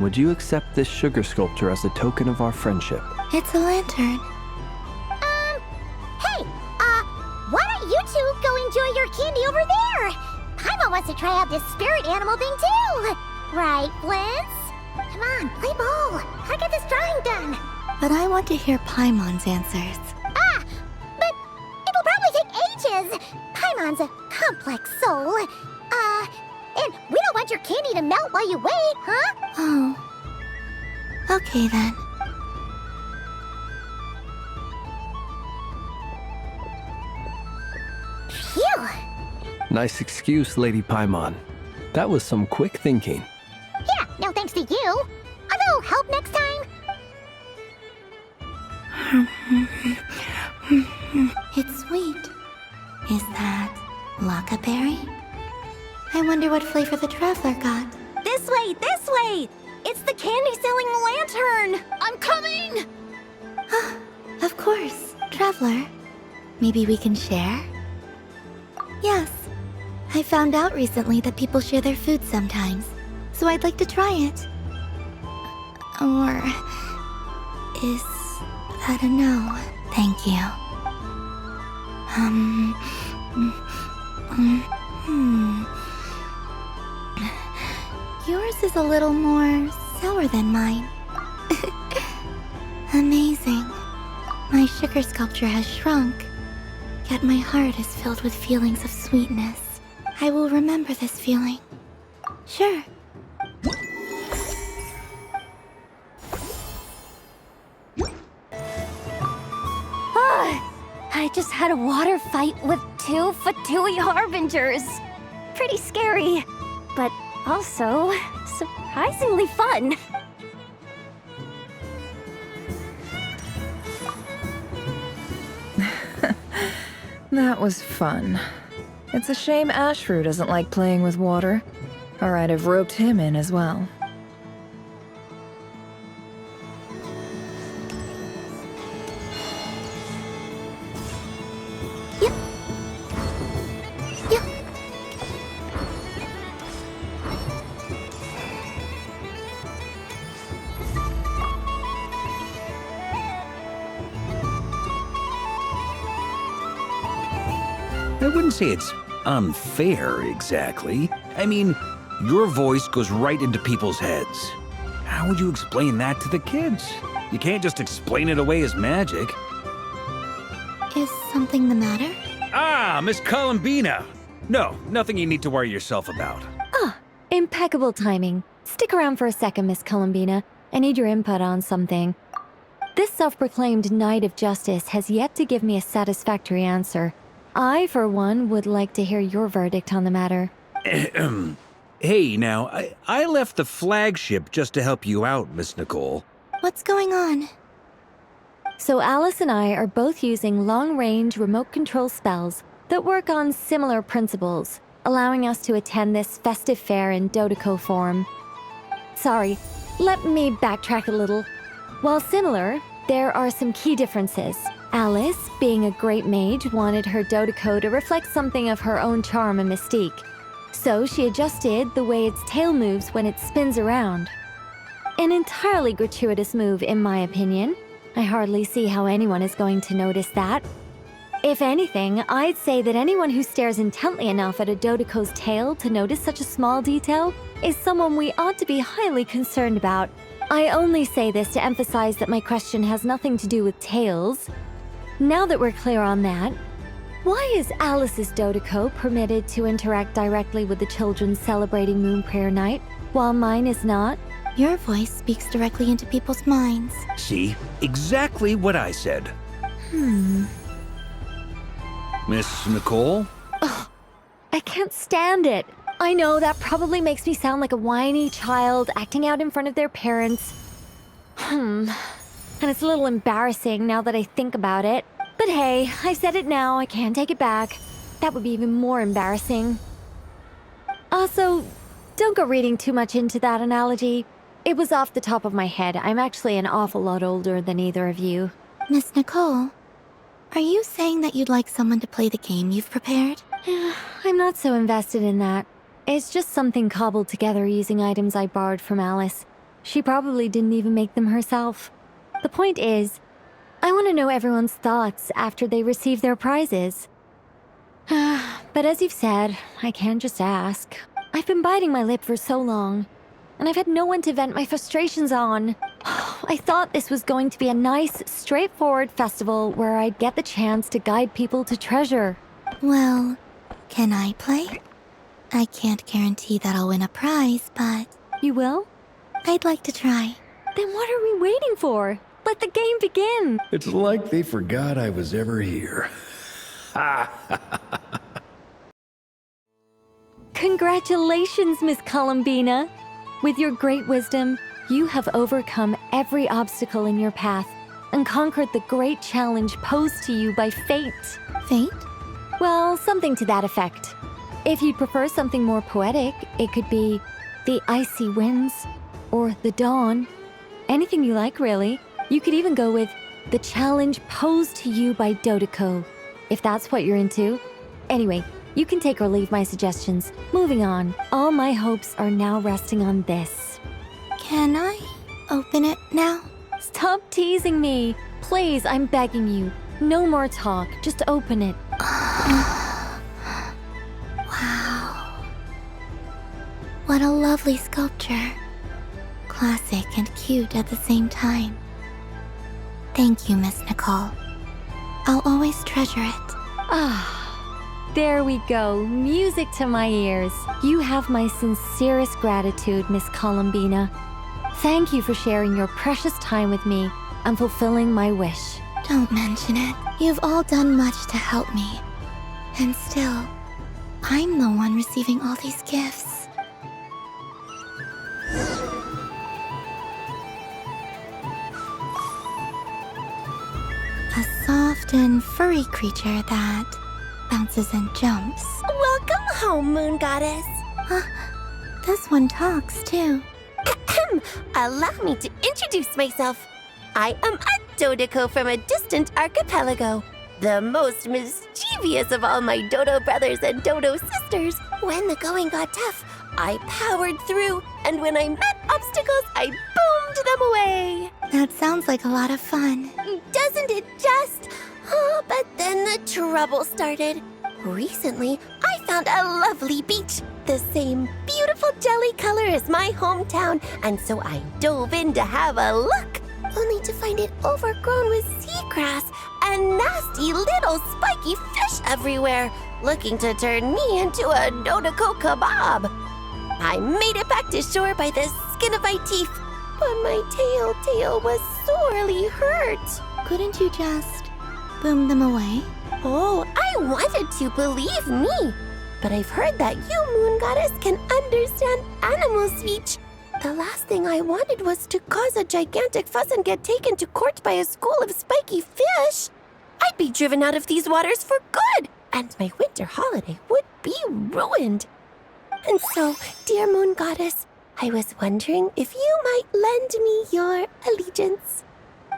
would you accept this sugar sculpture as a token of our friendship? It's a lantern. Hey, why don't you two go enjoy your candy over there? Paimon wants to try out this spirit animal thing too. Right, Blintz? Come on, play ball. I'll get this drawing done. But I want to hear Paimon's answers. Ah, but it'll probably take ages. Paimon's a complex soul. And we don't want your candy to melt while you wait, huh? Oh. Okay then. Phew. Nice excuse, Lady Paimon. That was some quick thinking. Yeah, no thanks to you. A little help next time? It's sweet. Is that Lockaberry? I wonder what flavor the traveler got. This way, this way! It's the candy-selling lantern! I'm coming! Of course, traveler. Maybe we can share? Yes. I found out recently that people share their food sometimes, so I'd like to try it. Or is that a no? Thank you. Yours is a little more sour than mine. Amazing. My sugar sculpture has shrunk, yet my heart is filled with feelings of sweetness. I will remember this feeling. Sure. I just had a water fight with 2 Fatui Harbingers. Pretty scary, but also surprisingly fun. That was fun. It's a shame Ashru doesn't like playing with water, or I'd have roped him in as well. I wouldn't say it's unfair, exactly. I mean, your voice goes right into people's heads. How would you explain that to the kids? You can't just explain it away as magic. Is something the matter? Ah, Miss Columbina! No, nothing you need to worry yourself about. Ah, impeccable timing. Stick around for a second, Miss Columbina. I need your input on something. This self-proclaimed Knight of Justice has yet to give me a satisfactory answer. I, for one, would like to hear your verdict on the matter. Hey, now, I left the flagship just to help you out, Miss Nicole. What's going on? So Alice and I are both using long-range remote control spells that work on similar principles, allowing us to attend this festive fair in Dodoco form. Sorry, let me backtrack a little. While similar, there are some key differences. Alice, being a great mage, wanted her Dodoco to reflect something of her own charm and mystique. So she adjusted the way its tail moves when it spins around. An entirely gratuitous move, in my opinion. I hardly see how anyone is going to notice that. If anything, I'd say that anyone who stares intently enough at a Dodoco's tail to notice such a small detail is someone we ought to be highly concerned about. I only say this to emphasize that my question has nothing to do with tails. Now that we're clear on that, why is Alice's Dodoco permitted to interact directly with the children celebrating Moon Prayer Night, while mine is not? Your voice speaks directly into people's minds. See? Exactly what I said. Miss Nicole? Ugh, I can't stand it. I know that probably makes me sound like a whiny child acting out in front of their parents. And it's a little embarrassing now that I think about it. But hey, I said it now, I can't take it back. That would be even more embarrassing. Also, don't go reading too much into that analogy. It was off the top of my head. I'm actually an awful lot older than either of you. Miss Nicole, are you saying that you'd like someone to play the game you've prepared? I'm not so invested in that. It's just something cobbled together using items I borrowed from Alice. She probably didn't even make them herself. The point is, I want to know everyone's thoughts after they receive their prizes. But as you've said, I can't just ask. I've been biting my lip for so long, and I've had no one to vent my frustrations on. I thought this was going to be a nice, straightforward festival where I'd get the chance to guide people to treasure. Well, can I play? I can't guarantee that I'll win a prize, but... You will? I'd like to try. Then what are we waiting for? Let the game begin! It's like they forgot I was ever here. Congratulations, Miss Columbina! With your great wisdom, you have overcome every obstacle in your path and conquered the great challenge posed to you by fate. Fate? Well, something to that effect. If you'd prefer something more poetic, it could be the icy winds or the dawn. Anything you like, really. You could even go with the challenge posed to you by Dodoco, if that's what you're into. Anyway, you can take or leave my suggestions. Moving on, all my hopes are now resting on this. Can I open it now? Stop teasing me. Please, I'm begging you. No more talk, just open it. Wow. What a lovely sculpture. Classic and cute at the same time. Thank you, Miss Nicole. I'll always treasure it. There we go. Music to my ears. You have my sincerest gratitude, Miss Columbina. Thank you for sharing your precious time with me and fulfilling my wish. Don't mention it. You've all done much to help me. And still, I'm the one receiving all these gifts. A soft and furry creature that bounces and jumps. Welcome home, Moon Goddess. This one talks, too. Allow me to introduce myself. I am a Dodoco from a distant archipelago, the most mischievous of all my Dodo brothers and Dodo sisters. When the going got tough, I powered through, and when I met obstacles, I boomed them away. That sounds like a lot of fun. Doesn't it just? Oh, but then the trouble started. Recently, I found a lovely beach, the same beautiful jelly color as my hometown, and so I dove in to have a look, only to find it overgrown with seagrass and nasty little spiky fish everywhere, looking to turn me into a Dodoko kebab. I made it back to shore by the skin of my teeth, but my tail was sorely hurt. Couldn't you just boom them away? Oh, I wanted to, believe me. But I've heard that you, Moon Goddess, can understand animal speech. The last thing I wanted was to cause a gigantic fuss and get taken to court by a school of spiky fish. I'd be driven out of these waters for good, and my winter holiday would be ruined. And so, dear Moon Goddess, I was wondering if you might lend me your allegiance.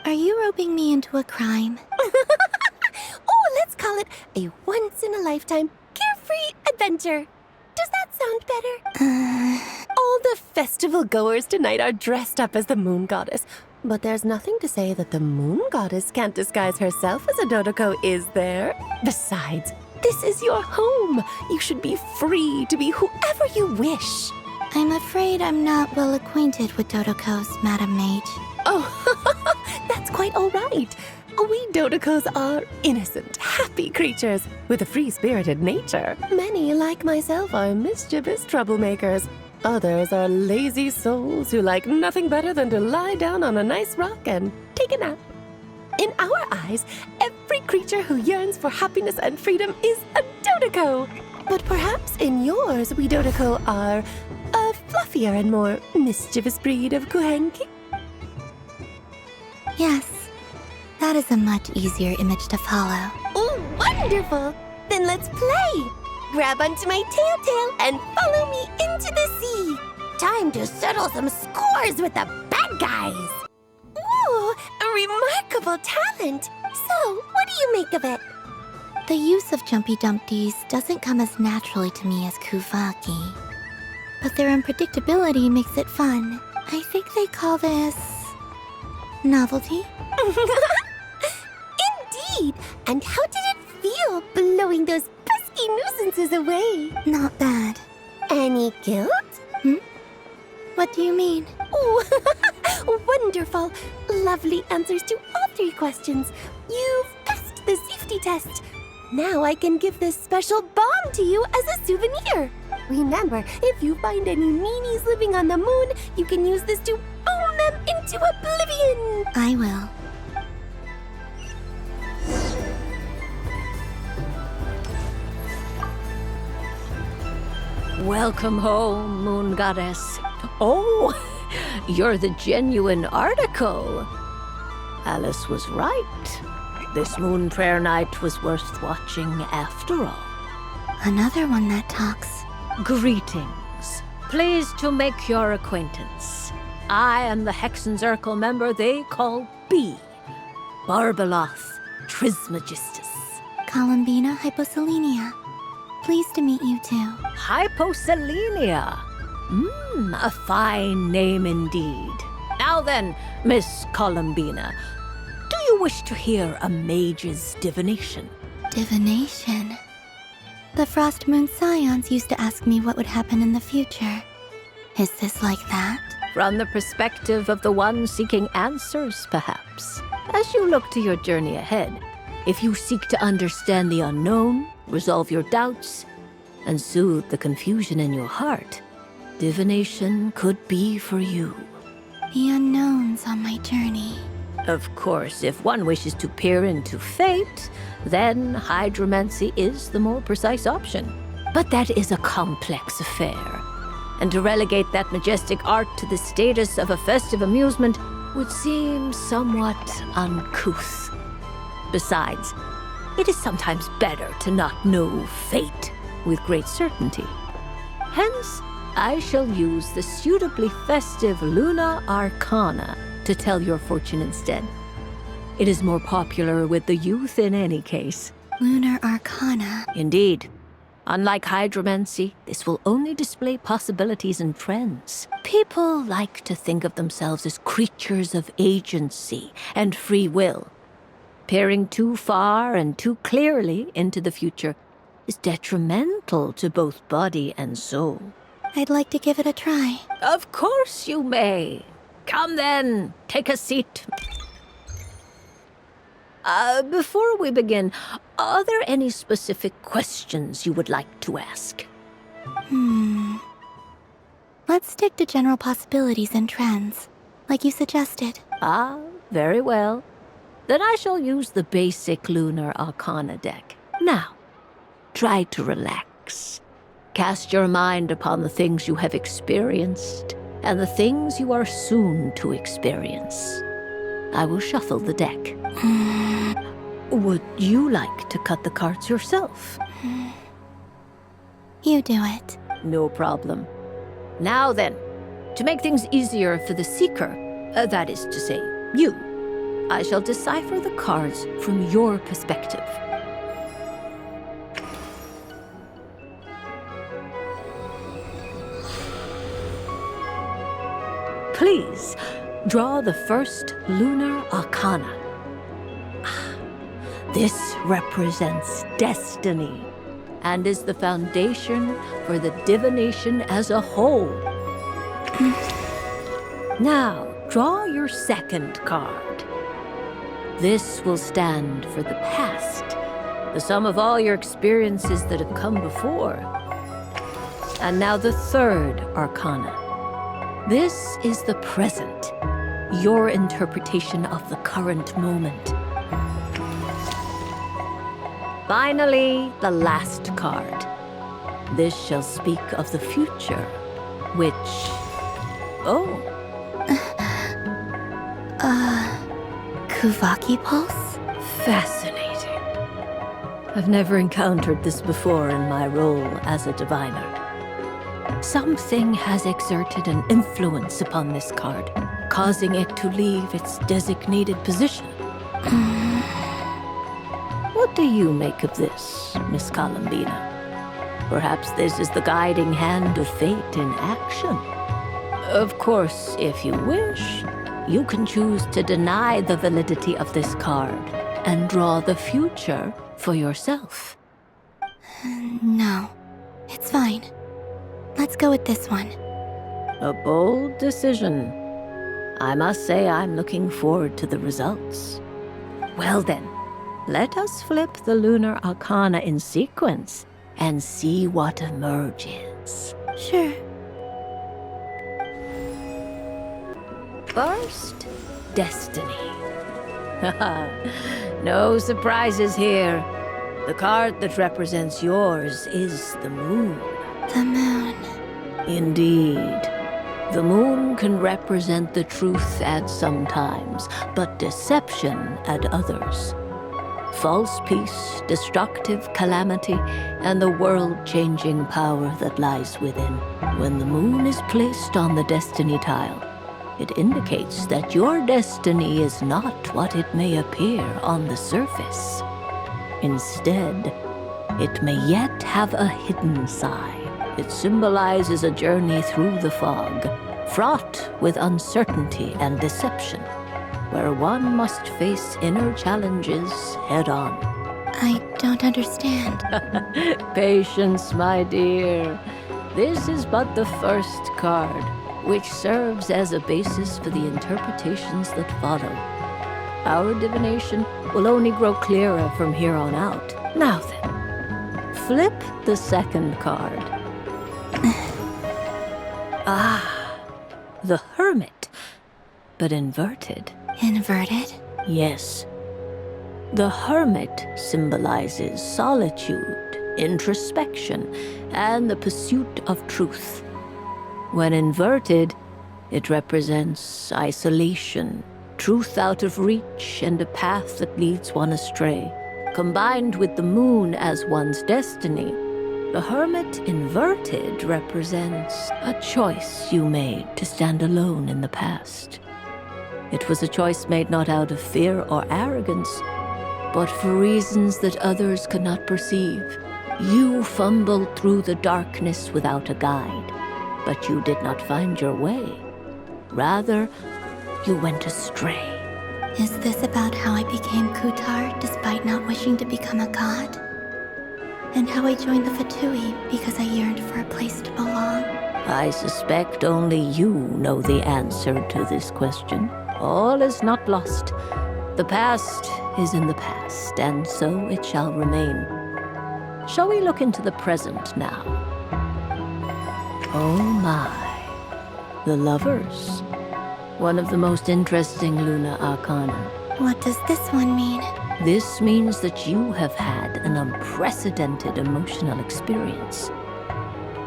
Are you roping me into a crime? Oh, let's call it a once-in-a-lifetime carefree adventure. Does that sound better? All the festival goers tonight are dressed up as the Moon Goddess, but there's nothing to say that the Moon Goddess can't disguise herself as a Dodoko, is there? Besides, this is your home. You should be free to be whoever you wish. I'm afraid I'm not well acquainted with Dodokos, Madam Mage. Oh, that's quite all right. We Dodokos are innocent, happy creatures with a free-spirited nature. Many, like myself, are mischievous troublemakers. Others are lazy souls who like nothing better than to lie down on a nice rock and take a nap. In our eyes, every creature who yearns for happiness and freedom is a Dodoko. But perhaps in yours, we Dodoko are a fluffier and more mischievous breed of Kuhenki. Yes, that is a much easier image to follow. Oh, wonderful! Then let's play! Grab onto my tail and follow me into the sea. Time to settle some scores with the bad guys. Ooh, a remarkable talent. So, what do you make of it? The use of Jumpy Dumpties doesn't come as naturally to me as Kuvaki. But their unpredictability makes it fun. I think they call this novelty. Indeed! And how did it feel blowing those pesky nuisances away? Not bad. Any guilt? What do you mean? Oh, wonderful! Lovely answers to all 3 questions. You've passed the safety test. Now I can give this special bomb to you as a souvenir. Remember, if you find any meanies living on the moon, you can use this to own them into oblivion. I will. Welcome home, Moon Goddess. Oh, you're the genuine article. Alice was right. This Moon Prayer Night was worth watching after all. Another one that talks. Greetings. Pleased to make your acquaintance. I am the Hexenzirkel member they call B. Barbeloth Trismegistus. Columbina Hyposelenia. Pleased to meet you too. Hyposelenia. A fine name indeed. Now then, Miss Columbina, do you wish to hear a mage's divination? Divination? The Frost Moon Scions used to ask me what would happen in the future. Is this like that? From the perspective of the one seeking answers, perhaps. As you look to your journey ahead, if you seek to understand the unknown, resolve your doubts, and soothe the confusion in your heart, divination could be for you. The unknowns on my journey. Of course, if one wishes to peer into fate, then hydromancy is the more precise option. But that is a complex affair, and to relegate that majestic art to the status of a festive amusement would seem somewhat uncouth. Besides, it is sometimes better to not know fate with great certainty. Hence, I shall use the suitably festive Luna Arcana to tell your fortune instead. It is more popular with the youth in any case. Lunar Arcana. Indeed. Unlike hydromancy, this will only display possibilities and trends. People like to think of themselves as creatures of agency and free will. Peering too far and too clearly into the future is detrimental to both body and soul. I'd like to give it a try. Of course you may. Come then, take a seat. Before we begin, are there any specific questions you would like to ask? Let's stick to general possibilities and trends, like you suggested. Ah, very well. Then I shall use the basic Lunar Arcana deck. Now, try to relax. Cast your mind upon the things you have experienced and the things you are soon to experience. I will shuffle the deck. Would you like to cut the cards yourself? You do it. No problem. Now then, to make things easier for the seeker, that is to say, you, I shall decipher the cards from your perspective. Please, draw the first Lunar Arcana. This represents destiny and is the foundation for the divination as a whole. Now, draw your second card. This will stand for the past, the sum of all your experiences that have come before. And now the third Arcana. This is the present, your interpretation of the current moment. Finally, the last card. This shall speak of the future, which... Oh. Kuvaki Pulse? Fascinating. I've never encountered this before in my role as a diviner. Something has exerted an influence upon this card, causing it to leave its designated position. What do you make of this, Miss Columbina? Perhaps this is the guiding hand of fate in action. Of course, if you wish, you can choose to deny the validity of this card and draw the future for yourself. No, it's fine. Let's go with this one. A bold decision. I must say I'm looking forward to the results. Well then, let us flip the Lunar Arcana in sequence and see what emerges. Sure. First, Destiny. No surprises here. The card that represents yours is the moon. The moon. Indeed. The moon can represent the truth at some times, but deception at others. False peace, destructive calamity, and the world-changing power that lies within. When the moon is placed on the destiny tile, it indicates that your destiny is not what it may appear on the surface. Instead, it may yet have a hidden side. It symbolizes a journey through the fog, fraught with uncertainty and deception, where one must face inner challenges head-on. I don't understand. Patience, my dear. This is but the first card, which serves as a basis for the interpretations that follow. Our divination will only grow clearer from here on out. Now then, flip the second card. The Hermit, but inverted. Inverted? Yes. The Hermit symbolizes solitude, introspection, and the pursuit of truth. When inverted, it represents isolation, truth out of reach, and a path that leads one astray. Combined with the moon as one's destiny, the Hermit inverted represents a choice you made to stand alone in the past. It was a choice made not out of fear or arrogance, but for reasons that others could not perceive. You fumbled through the darkness without a guide, but you did not find your way. Rather, you went astray. Is this about how I became Kutar despite not wishing to become a god? and how I joined the Fatui because I yearned for a place to belong. I suspect only you know the answer to this question. All is not lost. The past is in the past, and so it shall remain. Shall we look into the present now? Oh my. The lovers. One of the most interesting Luna Arcana. What does this one mean? This means that you have had an unprecedented emotional experience.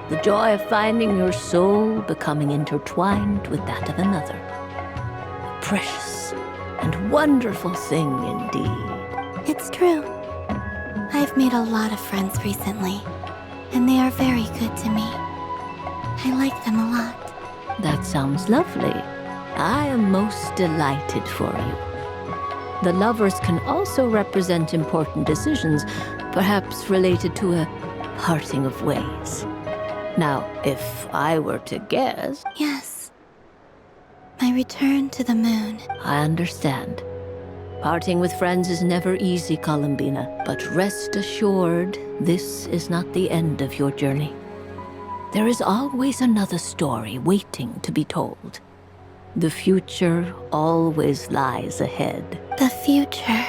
The joy of finding your soul becoming intertwined with that of another. A precious and wonderful thing indeed. It's true. I've made a lot of friends recently, and they are very good to me. I like them a lot. That sounds lovely. I am most delighted for you. The lovers can also represent important decisions, perhaps related to a parting of ways. Now, if I were to guess... Yes. My return to the moon. I understand. Parting with friends is never easy, Columbina, but rest assured, this is not the end of your journey. There is always another story waiting to be told. The future always lies ahead. The future.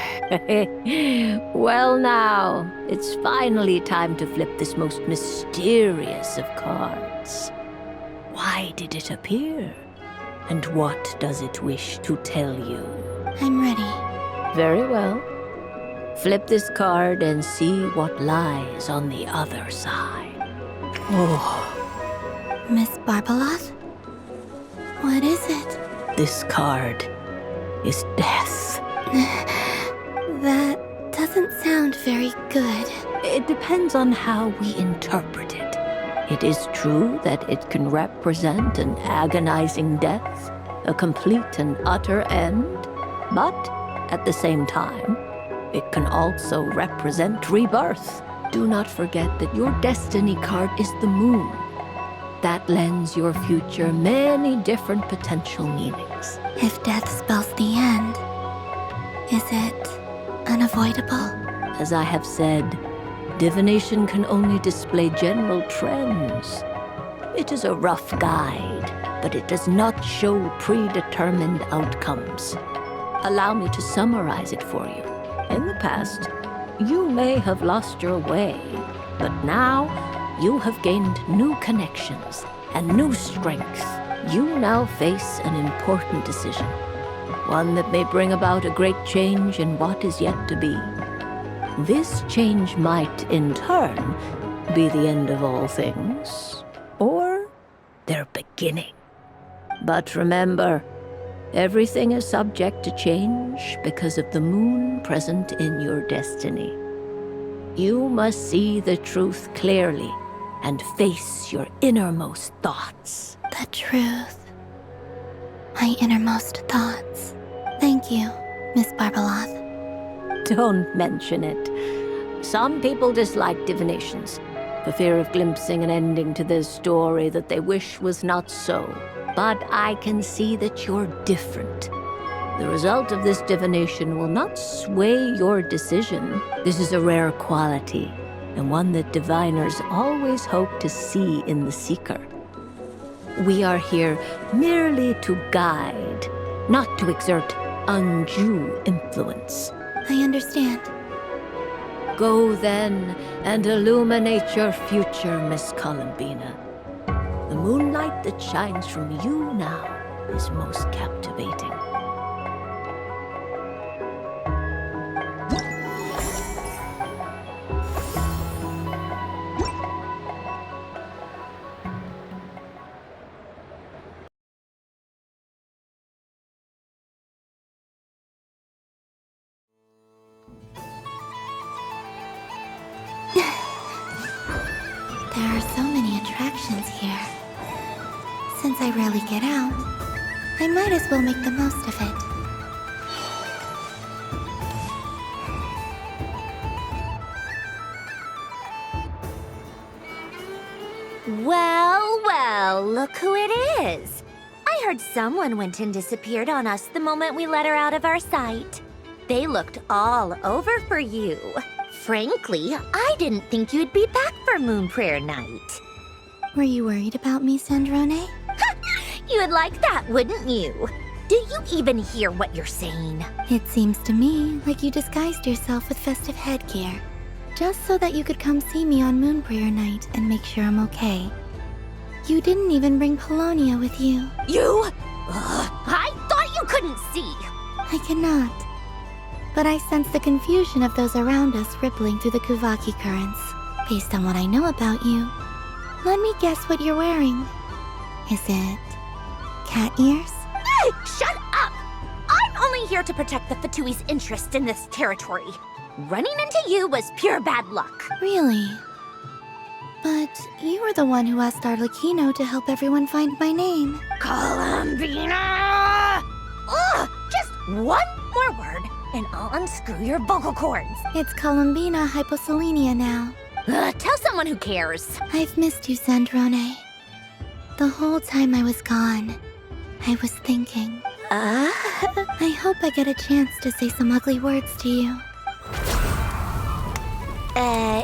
Well now, it's finally time to flip this most mysterious of cards. Why did it appear? And what does it wish to tell you? I'm ready. Very well. Flip this card and see what lies on the other side. Oh. Miss Barbeloth? What is it? This card is death. That doesn't sound very good. It depends on how we interpret it. It is true that it can represent an agonizing death, a complete and utter end, but at the same time, it can also represent rebirth. Do not forget that your destiny card is the moon. That lends your future many different potential meanings. If death spells the end, is it unavoidable? As I have said, divination can only display general trends. It is a rough guide, but it does not show predetermined outcomes. Allow me to summarize it for you. In the past, you may have lost your way, but now you have gained new connections and new strength. You now face an important decision, one that may bring about a great change in what is yet to be. This change might, in turn, be the end of all things, or their beginning. But remember, everything is subject to change because of the moon present in your destiny. You must see the truth clearly and face your innermost thoughts. The truth. My innermost thoughts. Thank you, Miss Barbeloth. Don't mention it. Some people dislike divinations, for fear of glimpsing an ending to their story that they wish was not so. But I can see that you're different. The result of this divination will not sway your decision. This is a rare quality, and one that diviners always hope to see in the seeker. We are here merely to guide, not to exert undue influence. I understand. Go then and illuminate your future, Miss Columbina. The moonlight that shines from you now is most captivating. There are so many attractions here. Since I rarely get out, I might as well make the most of it. Well, well, look who it is. I heard someone went and disappeared on us the moment we let her out of our sight. They looked all over for you. Frankly, I didn't think you'd be back for Moon Prayer Night. Were you worried about me, Sandrone? You'd like that, wouldn't you? Do you even hear what you're saying? It seems to me like you disguised yourself with festive headgear, just so that you could come see me on Moon Prayer Night and make sure I'm okay. You didn't even bring Polonia with you. You? I thought you couldn't see. I cannot. But I sense the confusion of those around us rippling through the Kuvaki currents. Based on what I know about you, let me guess what you're wearing. Is it cat ears? Shut up! I'm only here to protect the Fatui's interest in this territory. Running into you was pure bad luck. Really? But you were the one who asked Arlecchino to help everyone find my name. Columbina! Ugh! Just one more word, and I'll unscrew your vocal cords. It's Columbina Hyposelenia now. Tell someone who cares. I've missed you, Sandrone. The whole time I was gone, I was thinking. I hope I get a chance to say some ugly words to you.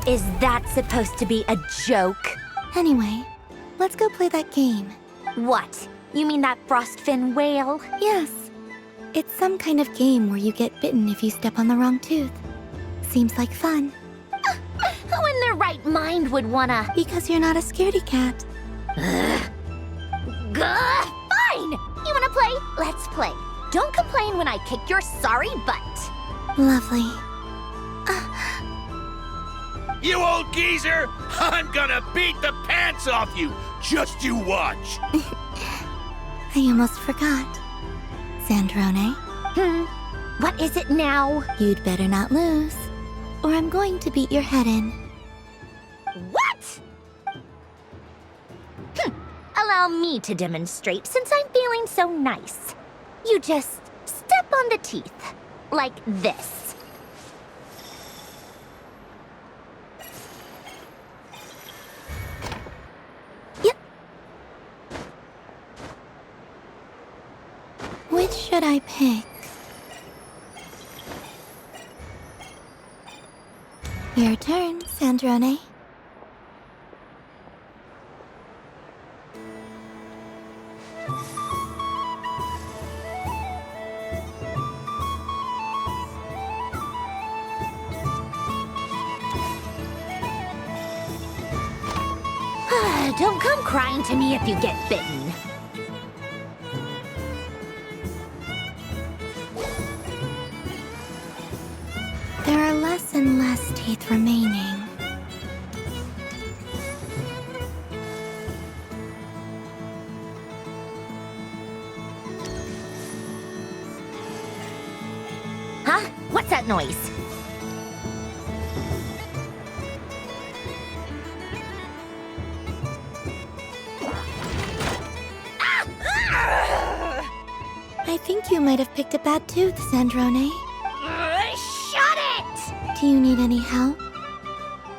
Is that supposed to be a joke? Anyway, let's go play that game. What? You mean that frostfin whale? Yes. It's some kind of game where you get bitten if you step on the wrong tooth. Seems like fun. Who in their right mind would wanna? Because you're not a scaredy cat. Fine! You wanna play? Let's play. Don't complain when I kick your sorry butt. Lovely. You old geezer! I'm gonna beat the pants off you! Just you watch! I almost forgot. Sandrone? What is it now? You'd better not lose, or I'm going to beat your head in. What? Allow me to demonstrate since I'm feeling so nice. You just step on the teeth, like this. Which should I pick? Your turn, Sandrone. Don't come crying to me if you get bitten. There are less and less teeth remaining. Huh? What's that noise? I think you might have picked a bad tooth, Sandrone. Shut it! Do you need any help?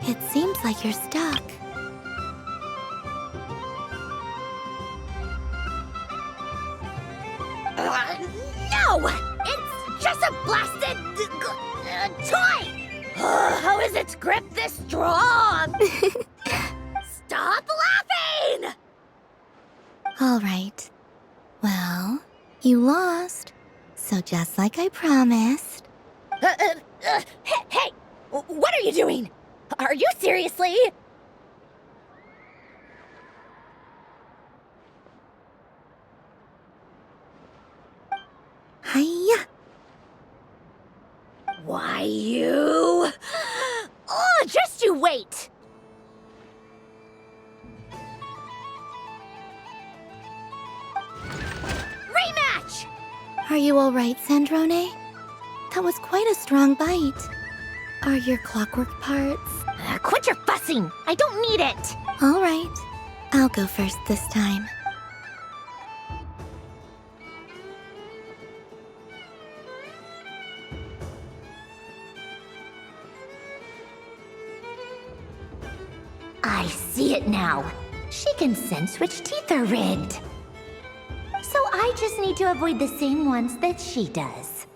It seems like you're stuck. No! It's just a blasted toy! How is its grip this strong? Stop laughing! All right. Well, you lost. So just like I promised. Hey! What are you doing? Are you seriously? Hiya! Why, you... Oh, just you wait! Rematch! Are you all right, Sandrone? That was quite a strong bite. Are your clockwork parts? Quit your fussing! I don't need it! All right. I'll go first this time. I see it now. She can sense which teeth are rigged. So I just need to avoid the same ones that she does.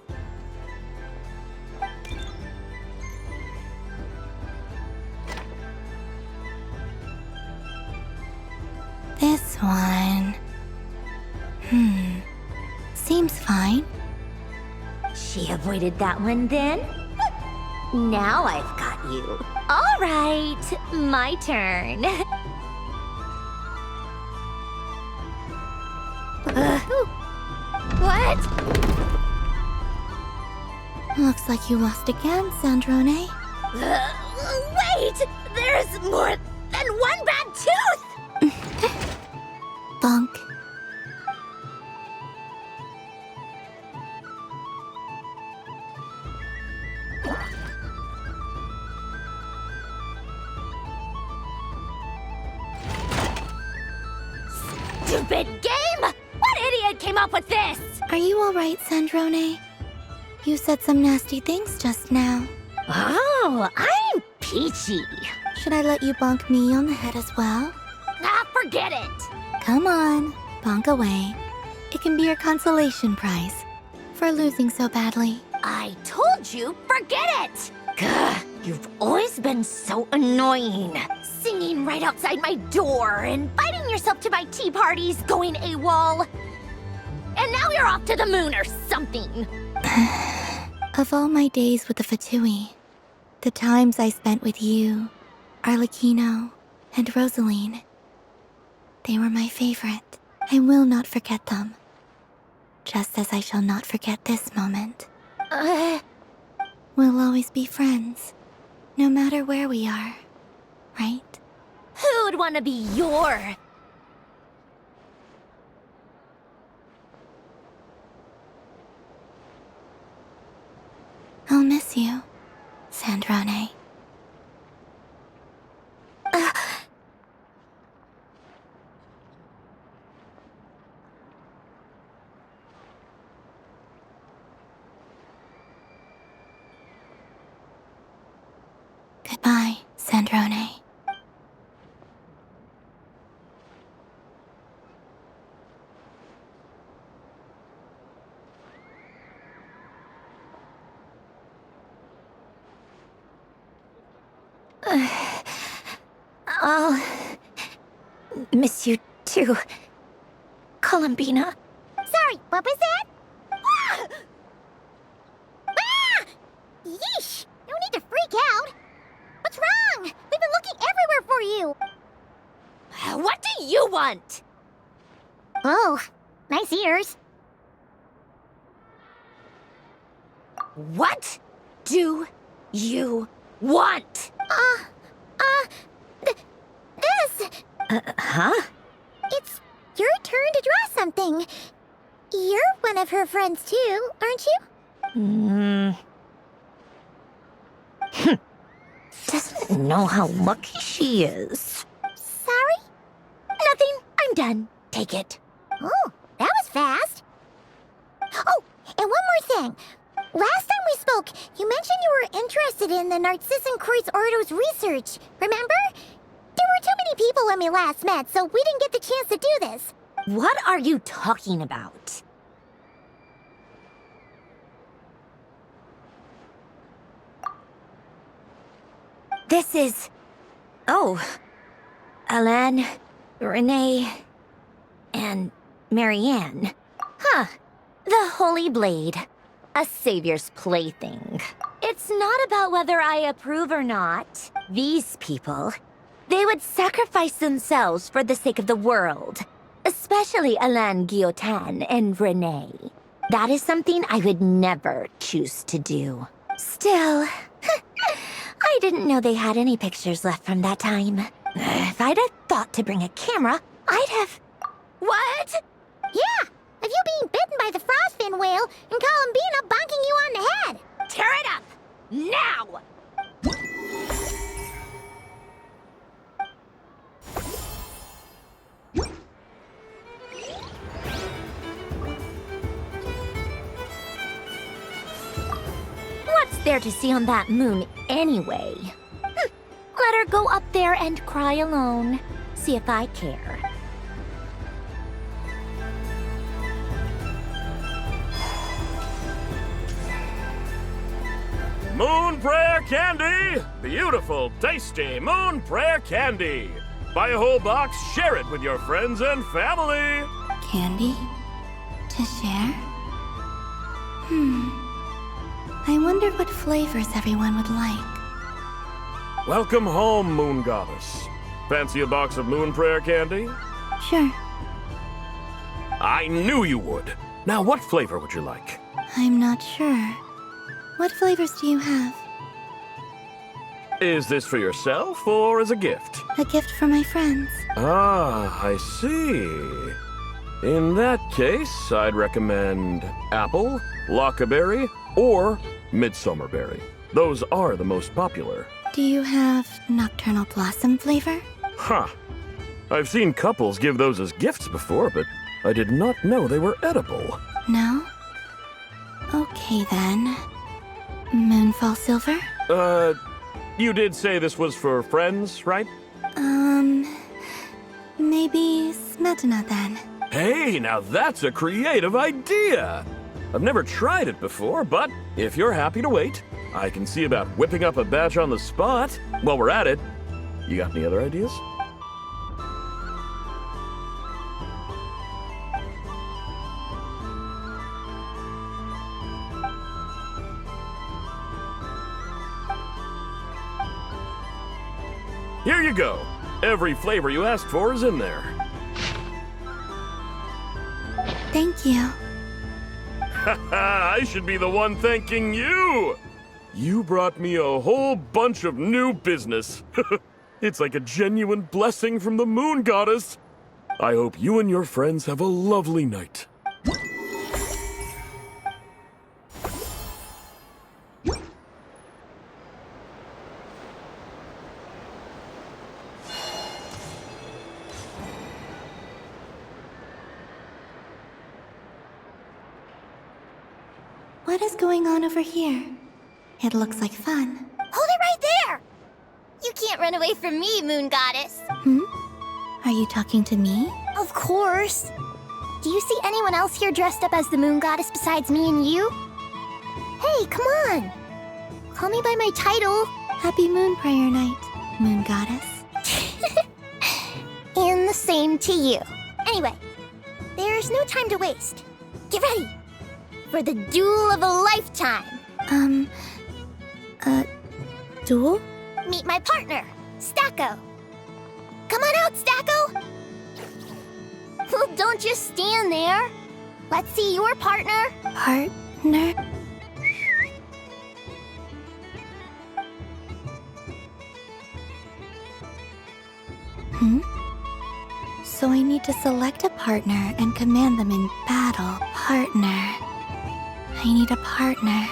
one. Seems fine. She avoided that one then? Now I've got you. All right, my turn. What? Looks like you lost again, Sandrone. Wait! There's more than one bad tooth! Bunk. Stupid game! What idiot came up with this? Are you alright, Sandrone? You said some nasty things just now. Oh, I'm peachy. Should I let you bonk me on the head as well? Ah, forget it! Come on, bonk away. It can be your consolation prize for losing so badly. I told you, forget it! Gah, you've always been so annoying. Singing right outside my door, inviting yourself to my tea parties, going AWOL. And now you're off to the moon or something. Of all my days with the Fatui, the times I spent with you, Arlecchino, and Rosaline, they were my favorite. I will not forget them. Just as I shall not forget this moment. We'll always be friends, no matter where we are, right? Who'd want to be your... I'll miss you, Sandrone. Goodbye, Sandrone. I'll miss you too, Columbina. Sorry, what was that? Ah! Ah! Yeesh! No need to freak out. What's wrong? We've been looking everywhere for you. What do you want? Oh, nice ears. What do you want? This. Huh? It's your turn to draw something. You're one of her friends too, aren't you? Doesn't know how lucky she is. Sorry? Nothing. I'm done. Take it. Oh, that was fast. Oh, and one more thing. Last time we spoke, you mentioned you were interested in the Narcissan Kreuz Ordo's research, remember? There were too many people when we last met, so we didn't get the chance to do this. What are you talking about? This is... Oh. Alain, Renee, and Marianne. Huh. The Holy Blade. A savior's plaything. It's not about whether I approve or not. These people, they would sacrifice themselves for the sake of the world. Especially Alain Guillotin and Renee. That is something I would never choose to do. Still, I didn't know they had any pictures left from that time. If I'd have thought to bring a camera, I'd have... What? Yeah, of you being bitten by the frostfin whale and Columbina bonking you on the head. Tear it up! Now! What's there to see on that moon anyway? Let her go up there and cry alone. See if I care. Moon prayer candy! Beautiful, tasty moon prayer candy! Buy a whole box, share it with your friends and family. Candy? To share? I wonder what flavors everyone would like. Welcome home, Moon Goddess. Fancy a box of moon prayer candy? Sure. I knew you would. Now, what flavor would you like? I'm not sure. What flavors do you have? Is this for yourself or as a gift? A gift for my friends. Ah, I see. In that case, I'd recommend apple, lockaberry, or midsummerberry. Those are the most popular. Do you have nocturnal blossom flavor? Huh. I've seen couples give those as gifts before, but I did not know they were edible. No? Okay then. Moonfall silver? You did say this was for friends, right? Maybe smetana then. Hey, now that's a creative idea! I've never tried it before, but if you're happy to wait, I can see about whipping up a batch on the spot. While we're at it, you got any other ideas? Here you go. Every flavor you asked for is in there. Thank you. I should be the one thanking you! You brought me a whole bunch of new business. It's like a genuine blessing from the Moon Goddess. I hope you and your friends have a lovely night. What is going on over here? It looks like fun. Hold it right there! You can't run away from me, Moon Goddess. Are you talking to me? Of course. Do you see anyone else here dressed up as the Moon Goddess besides me and you? Hey, come on. Call me by my title. Happy Moon Prayer Night, Moon Goddess. And the same to you. Anyway, there's no time to waste. Get ready for the duel of a lifetime. Duel? Meet my partner, Stacko. Come on out, Stacko! Well, don't just stand there. Let's see your partner. Partner? So I need to select a partner and command them in battle. Partner. I need a partner.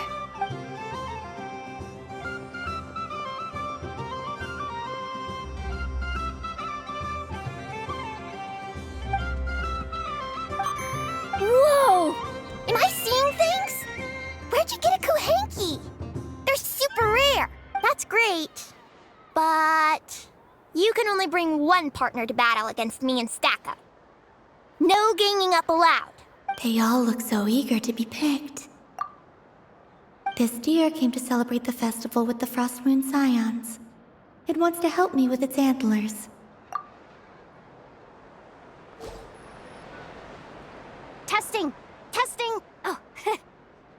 Whoa! Am I seeing things? Where'd you get a Kohenki? They're super rare. That's great. But you can only bring one partner to battle against me and Stacko. No ganging up allowed. They all look so eager to be picked. This deer came to celebrate the festival with the Frost Moon Scions. It wants to help me with its antlers. Testing! Testing! Oh,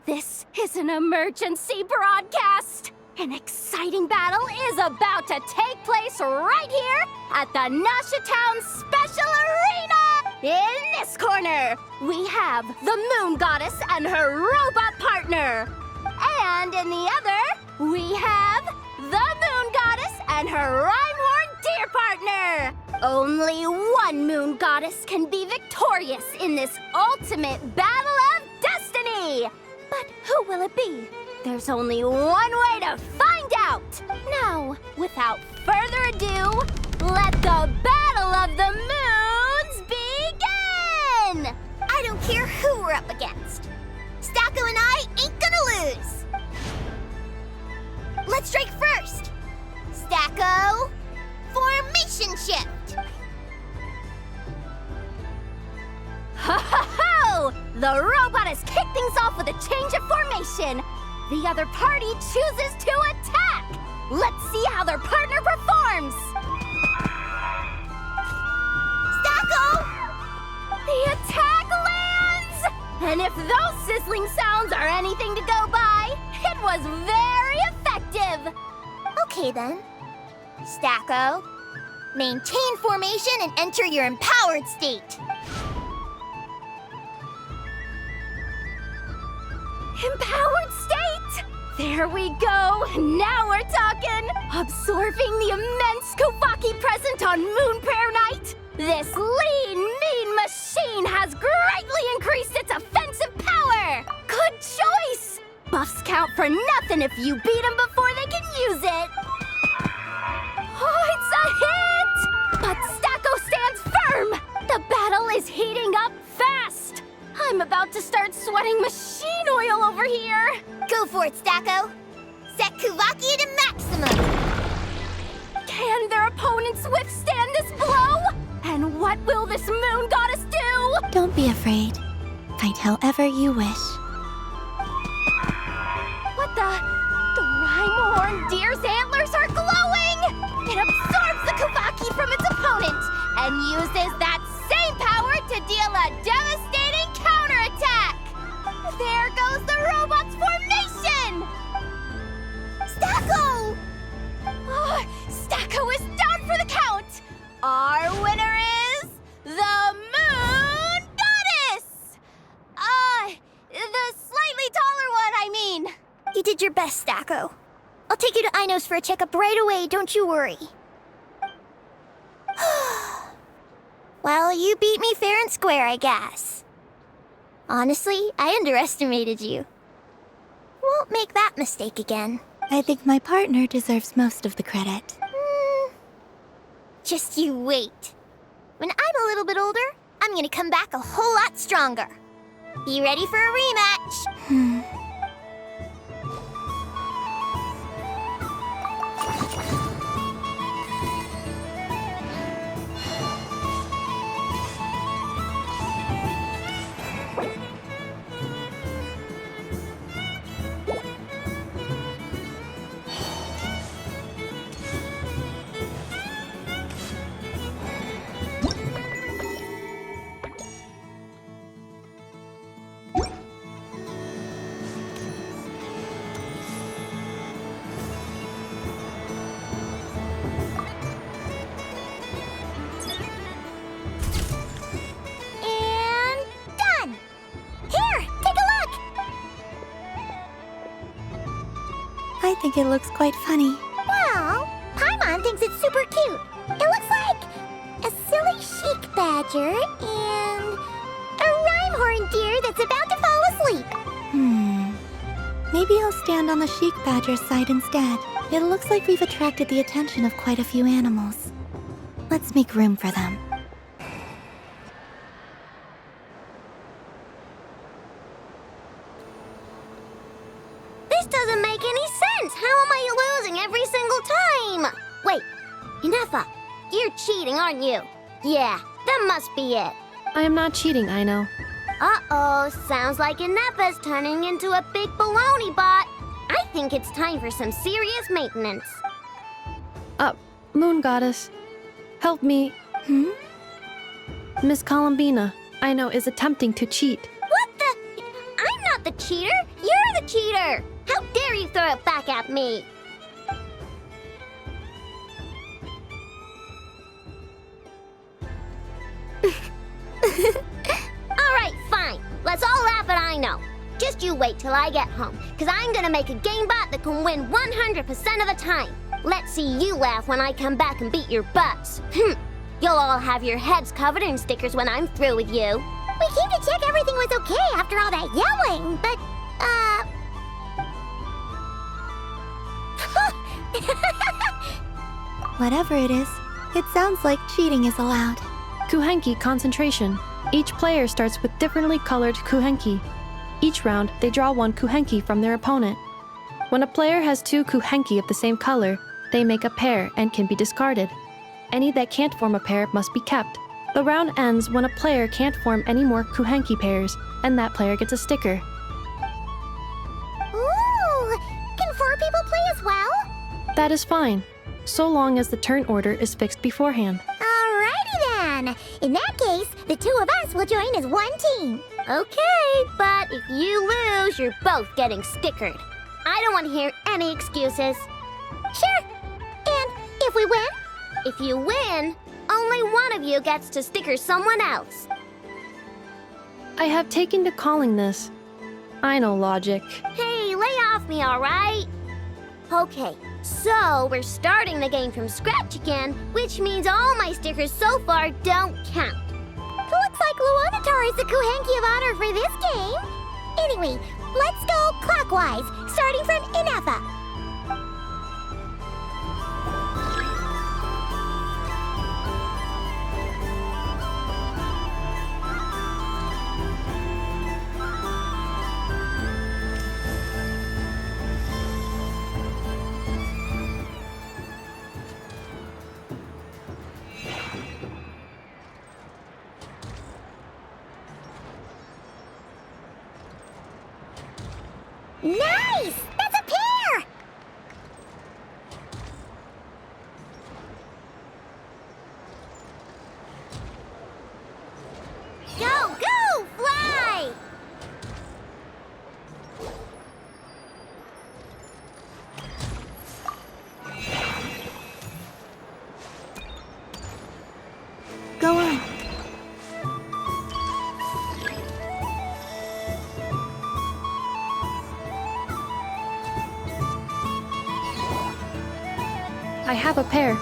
this is an emergency broadcast! An exciting battle is about to take place right here at the Nashatown Special Arena! In this corner, we have the Moon Goddess and her robot partner. And in the other, we have the Moon Goddess and her Rhyme-Horn Deer partner. Only one Moon Goddess can be victorious in this ultimate battle of destiny. But who will it be? There's only one way to find out. Now, without further ado, let the Battle of the Moons begin! I don't care who we're up against. Stacko and I ain't gonna lose. Let's strike first. Stacko, formation shift. Ho-ho-ho! The robot has kicked things off with a change of formation. The other party chooses to attack. Let's see how their partner performs. The attack lands! And if those sizzling sounds are anything to go by, it was very effective! Okay then. Stacko, maintain formation and enter your empowered state. Empowered state! There we go! Now we're talking! Absorbing the immense Kuvaki present on Moon Prayer Night! This lean, mean machine has greatly increased its offensive power! Good choice! Buffs count for nothing if you beat them before they can use it! Oh, it's a hit! But Stacko stands firm! The battle is heating up fast! I'm about to start sweating machine oil over here! Go for it, Stacko! Set Kuvaki to maximum! Can their opponents withstand this blow? And what will this moon goddess do? Don't be afraid. Fight however you wish. What the? The rhyme horn deer's antlers are glowing! It absorbs the Kuvaki from its opponent and uses that same power to deal a devastating counterattack! There goes the robot's formation! Stacko! Oh, Stacko is down for the count! Our winner is the Moon Goddess! The slightly taller one, I mean. You did your best, Stacko. I'll take you to Ainos for a checkup right away, don't you worry. Well, you beat me fair and square, I guess. Honestly, I underestimated you. Won't make that mistake again. I think my partner deserves most of the credit. Just you wait. When I'm a little bit older, I'm gonna come back a whole lot stronger. Be ready for a rematch. I think it looks quite funny. Well, Paimon thinks it's super cute. It looks like a silly chic badger and a rhyme-horn deer that's about to fall asleep. Maybe I'll stand on the chic badger's side instead. It looks like we've attracted the attention of quite a few animals. Let's make room for them. This doesn't make any sense. How am I losing every single time? Wait, Inefa, you're cheating, aren't you? Yeah, that must be it. I am not cheating, I know. Uh-oh, sounds like Inefa's turning into a big baloney bot. I think it's time for some serious maintenance. Moon Goddess, help me. Miss Columbina, I know, is attempting to cheat. What the? I'm not the cheater. You're the cheater. How dare you throw it back at me? Alright, fine. Let's all laugh at I know. Just you wait till I get home, because I'm gonna make a game bot that can win 100% of the time. Let's see you laugh when I come back and beat your butts. You'll all have your heads covered in stickers when I'm through with you. We came to check everything was okay after all that yelling, but, Whatever it is, it sounds like cheating is allowed. Kuhenki concentration. Each player starts with differently colored Kuhenki. Each round, they draw one Kuhenki from their opponent. When a player has two Kuhenki of the same color, they make a pair and can be discarded. Any that can't form a pair must be kept. The round ends when a player can't form any more Kuhenki pairs, and that player gets a sticker. Ooh! Can 4 people play as well? That is fine, so long as the turn order is fixed beforehand. Alrighty then! then, in that case, the two of us will join as one team. Okay, but if you lose, you're both getting stickered. I don't want to hear any excuses. Sure. And if we win? If you win, only one of you gets to sticker someone else. I have taken to calling this. I know logic. Hey, lay off me, all right? Okay, so we're starting the game from scratch again, which means all my stickers so far don't count. Looks like Luanatar is the Kuhenki of honor for this game. Anyway, let's go clockwise, starting from Inefa. Nice! That's a pair! Go, go, fly! Go on. I have a pair.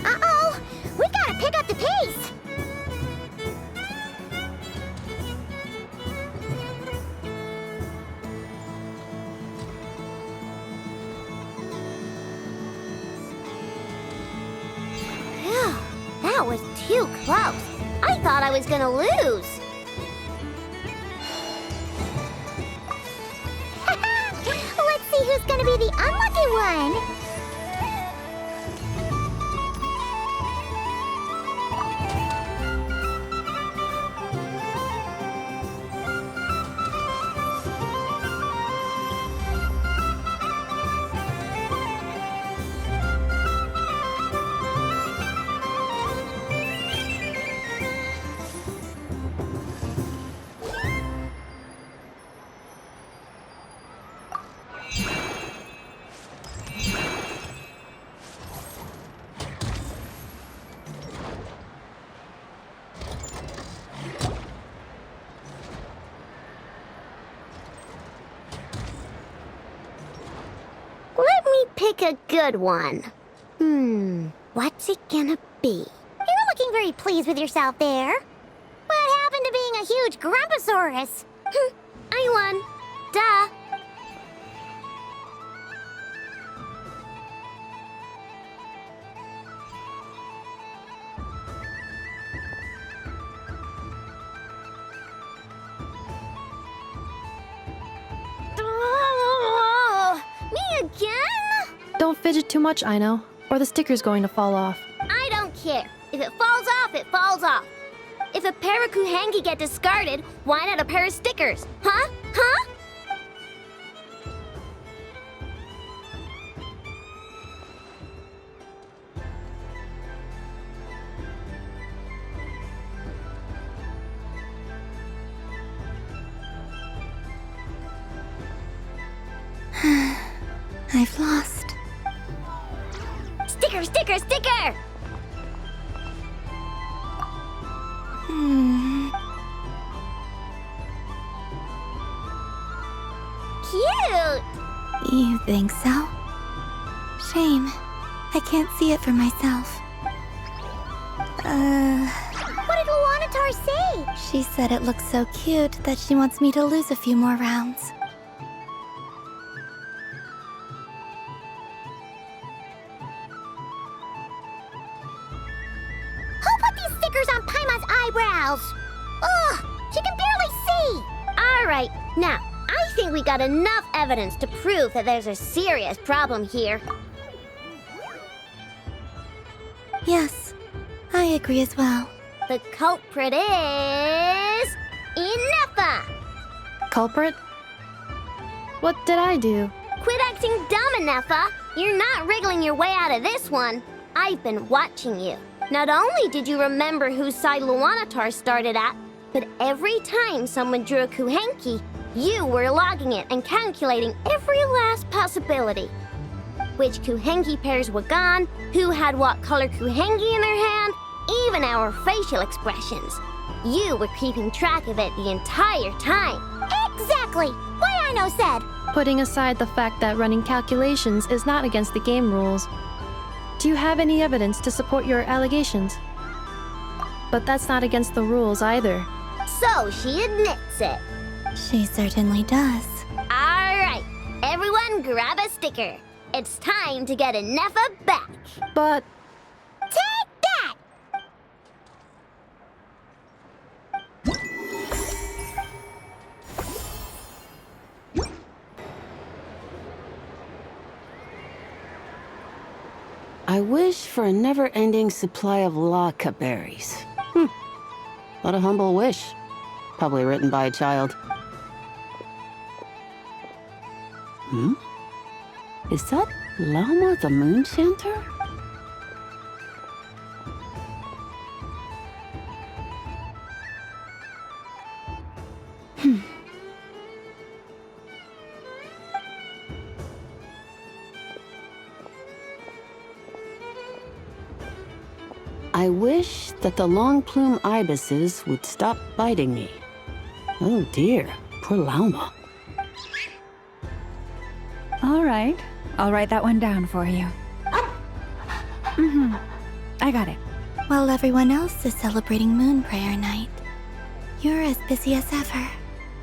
Uh-oh! We gotta pick up the pace! Phew, that was too close. I thought I was gonna lose. Let's see who's gonna be the unlucky one! Let me pick a good one. What's it gonna be? You're looking very pleased with yourself there. What happened to being a huge Grumposaurus? I won. Duh. Me again? Don't fidget too much, Ino, or the sticker's going to fall off. I don't care. If it falls off, it falls off. If a pair of Kuhenki get discarded, why not a pair of stickers? Huh? Huh? I've lost. Sticker, sticker, sticker! Cute! You think so? Shame. I can't see it for myself. What did Luanatar say? She said it looks so cute that she wants me to lose a few more rounds. Who put these stickers on Paimon's eyebrows? Ugh, she can barely see! All right, now, I think we got enough evidence to prove that there's a serious problem here. Yes, I agree as well. The culprit is... Inefa! Culprit? What did I do? Quit acting dumb, Nefa. You're not wriggling your way out of this one. I've been watching you. Not only did you remember whose side Luanatar started at, but every time someone drew a Kuhenki, you were logging it and calculating every last possibility. Which Kuhenki pairs were gone, who had what color Kuhenki in their hand, even our facial expressions. You were keeping track of it the entire time. Exactly! Why I no said! Putting aside the fact that running calculations is not against the game rules, do you have any evidence to support your allegations? But that's not against the rules either. So she admits it. She certainly does. Alright, everyone grab a sticker. It's time to get a Nefa back. But... Take that! I wish for a never-ending supply of laka berries. What a humble wish. Probably written by a child. Is that Lama the Moon Chanter? I wish that the long plume ibises would stop biting me. Oh dear, poor Lauma. All right, I'll write that one down for you. I got it. While everyone else is celebrating Moon Prayer Night, you're as busy as ever.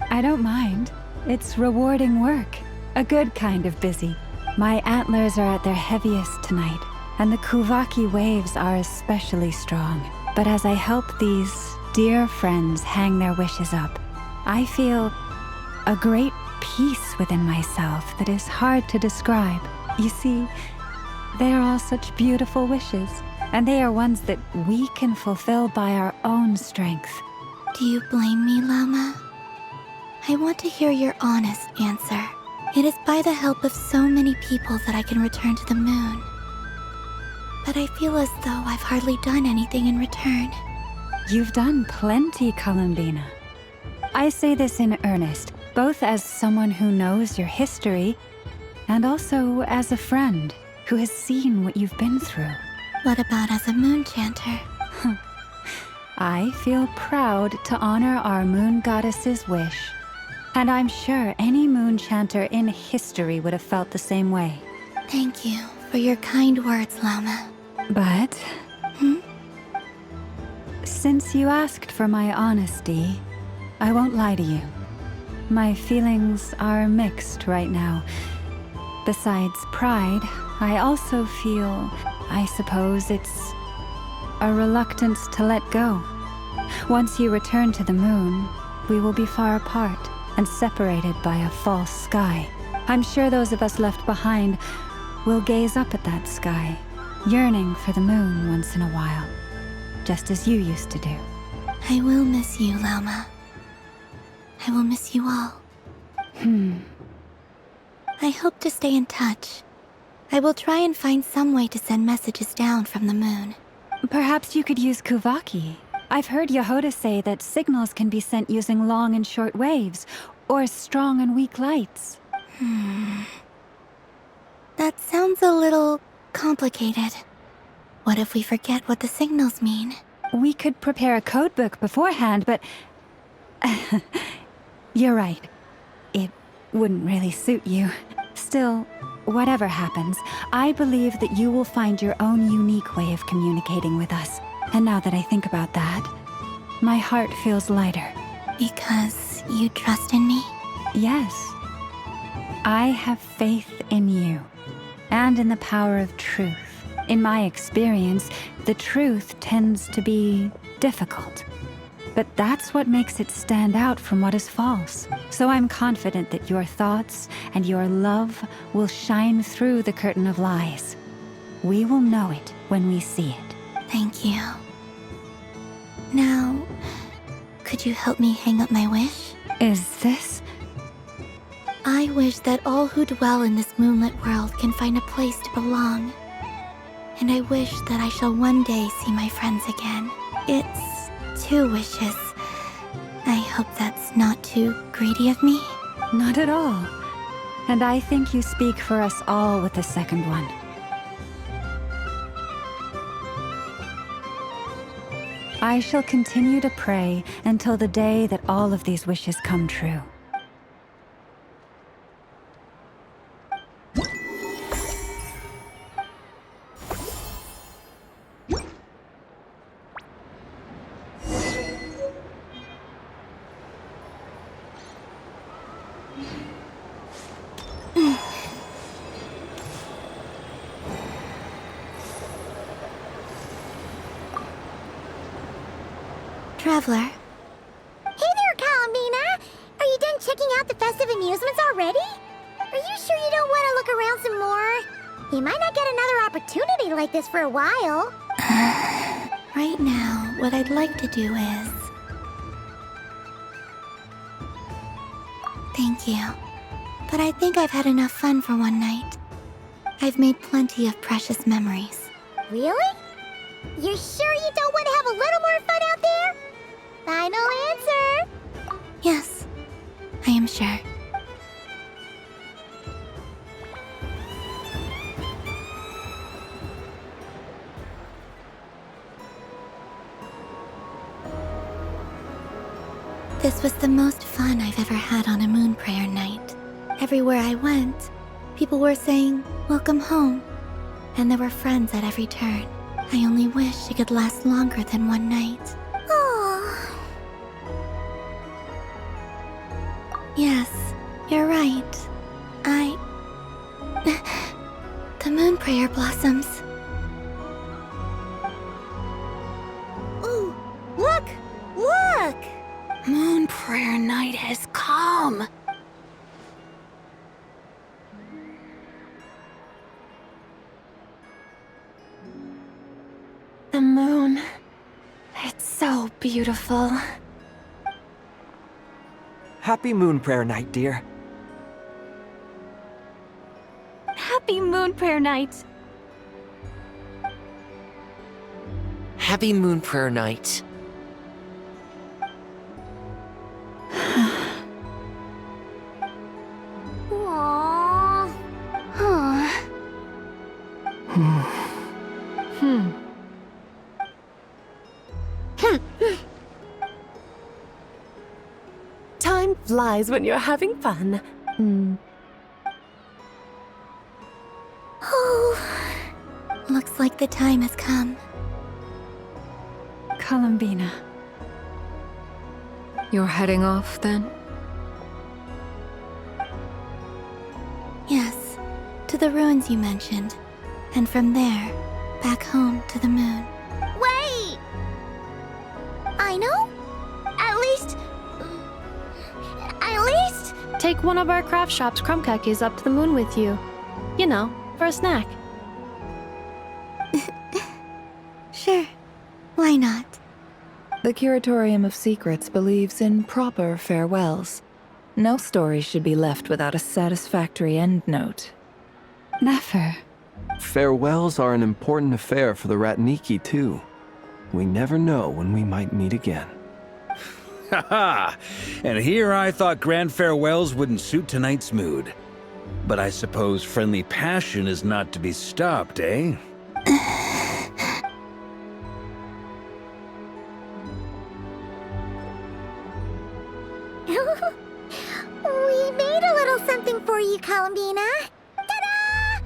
I don't mind. It's rewarding work. A good kind of busy. My antlers are at their heaviest tonight, and the Kuvaki waves are especially strong. But as I help these dear friends hang their wishes up, I feel a great peace within myself that is hard to describe. You see, they are all such beautiful wishes, and they are ones that we can fulfill by our own strength. Do you blame me, Lama? I want to hear your honest answer. It is by the help of so many people that I can return to the moon. But I feel as though I've hardly done anything in return. You've done plenty, Columbina. I say this in earnest, both as someone who knows your history, and also as a friend who has seen what you've been through. What about as a moon chanter? I feel proud to honor our moon goddess's wish. And I'm sure any moon chanter in history would have felt the same way. Thank you for your kind words, Lama. But... since you asked for my honesty, I won't lie to you. My feelings are mixed right now. Besides pride, I also feel, I suppose it's a reluctance to let go. Once you return to the moon, we will be far apart and separated by a false sky. I'm sure those of us left behind will gaze up at that sky, yearning for the moon once in a while, just as you used to do. I will miss you, Lama. I will miss you all. I hope to stay in touch. I will try and find some way to send messages down from the moon. Perhaps you could use Kuvaki. I've heard Yehoda say that signals can be sent using long and short waves, or strong and weak lights. That sounds a little complicated. What if we forget what the signals mean? We could prepare a codebook beforehand, but... You're right. It wouldn't really suit you. Still, whatever happens, I believe that you will find your own unique way of communicating with us. And now that I think about that, my heart feels lighter. Because you trust in me? Yes. I have faith in you, and in the power of truth. In my experience, the truth tends to be difficult. But that's what makes it stand out from what is false. So I'm confident that your thoughts and your love will shine through the curtain of lies. We will know it when we see it. Thank you. Now, could you help me hang up my wish? Is this... I wish that all who dwell in this moonlit world can find a place to belong. And I wish that I shall one day see my friends again. It's 2 wishes. I hope that's not too greedy of me. Not at all. And I think you speak for us all with the second one. I shall continue to pray until the day that all of these wishes come true. Traveler. Hey there, Columbina! Are you done checking out the festive amusements already? Are you sure you don't want to look around some more? You might not get another opportunity like this for a while. Right now, what I'd like to do is... Thank you. But I think I've had enough fun for one night. I've made plenty of precious memories. Really? You're sure you don't want to have a little more fun out there? Final answer! Yes, I am sure. This was the most fun I've ever had on a moon prayer night. Everywhere I went, people were saying, "Welcome home." And there were friends at every turn. I only wish it could last longer than one night. Oh. Yes, you're right. The moon prayer blossoms. Ooh, look! Look! Moon prayer night has come. The moon. It's so beautiful. Happy moon prayer night, dear. Happy moon prayer night. Happy moon prayer night. Aww. Time flies when you're having fun. Oh, looks like the time has come. Columbina. You're heading off, then? Yes, to the ruins you mentioned. And from there, back home to the moon. Wait! I know? At least... Take one of our craft shop's crumb cookies up to the moon with you. You know, for a snack. Sure, why not? The Curatorium of Secrets believes in proper farewells. No story should be left without a satisfactory endnote. Never. Farewells are an important affair for the Ratniki, too. We never know when we might meet again. Haha! And here I thought grand farewells wouldn't suit tonight's mood. But I suppose friendly passion is not to be stopped, eh? We made a little something for you, Columbina. Ta-da!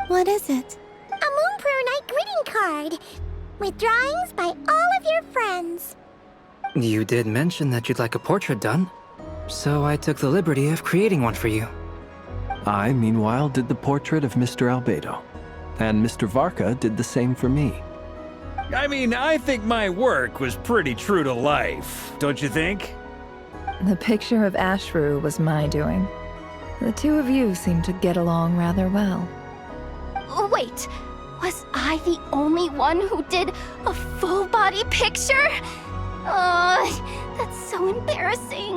What is it? A Moon Prayer Night greeting card. With drawings by all of your friends. You did mention that you'd like a portrait done, so I took the liberty of creating one for you. I, meanwhile, did the portrait of Mr. Albedo. And Mr. Varka did the same for me. I mean, I think my work was pretty true to life, don't you think? The picture of Ashru was my doing. The two of you seem to get along rather well. Wait, was I the only one who did a full-body picture? That's so embarrassing.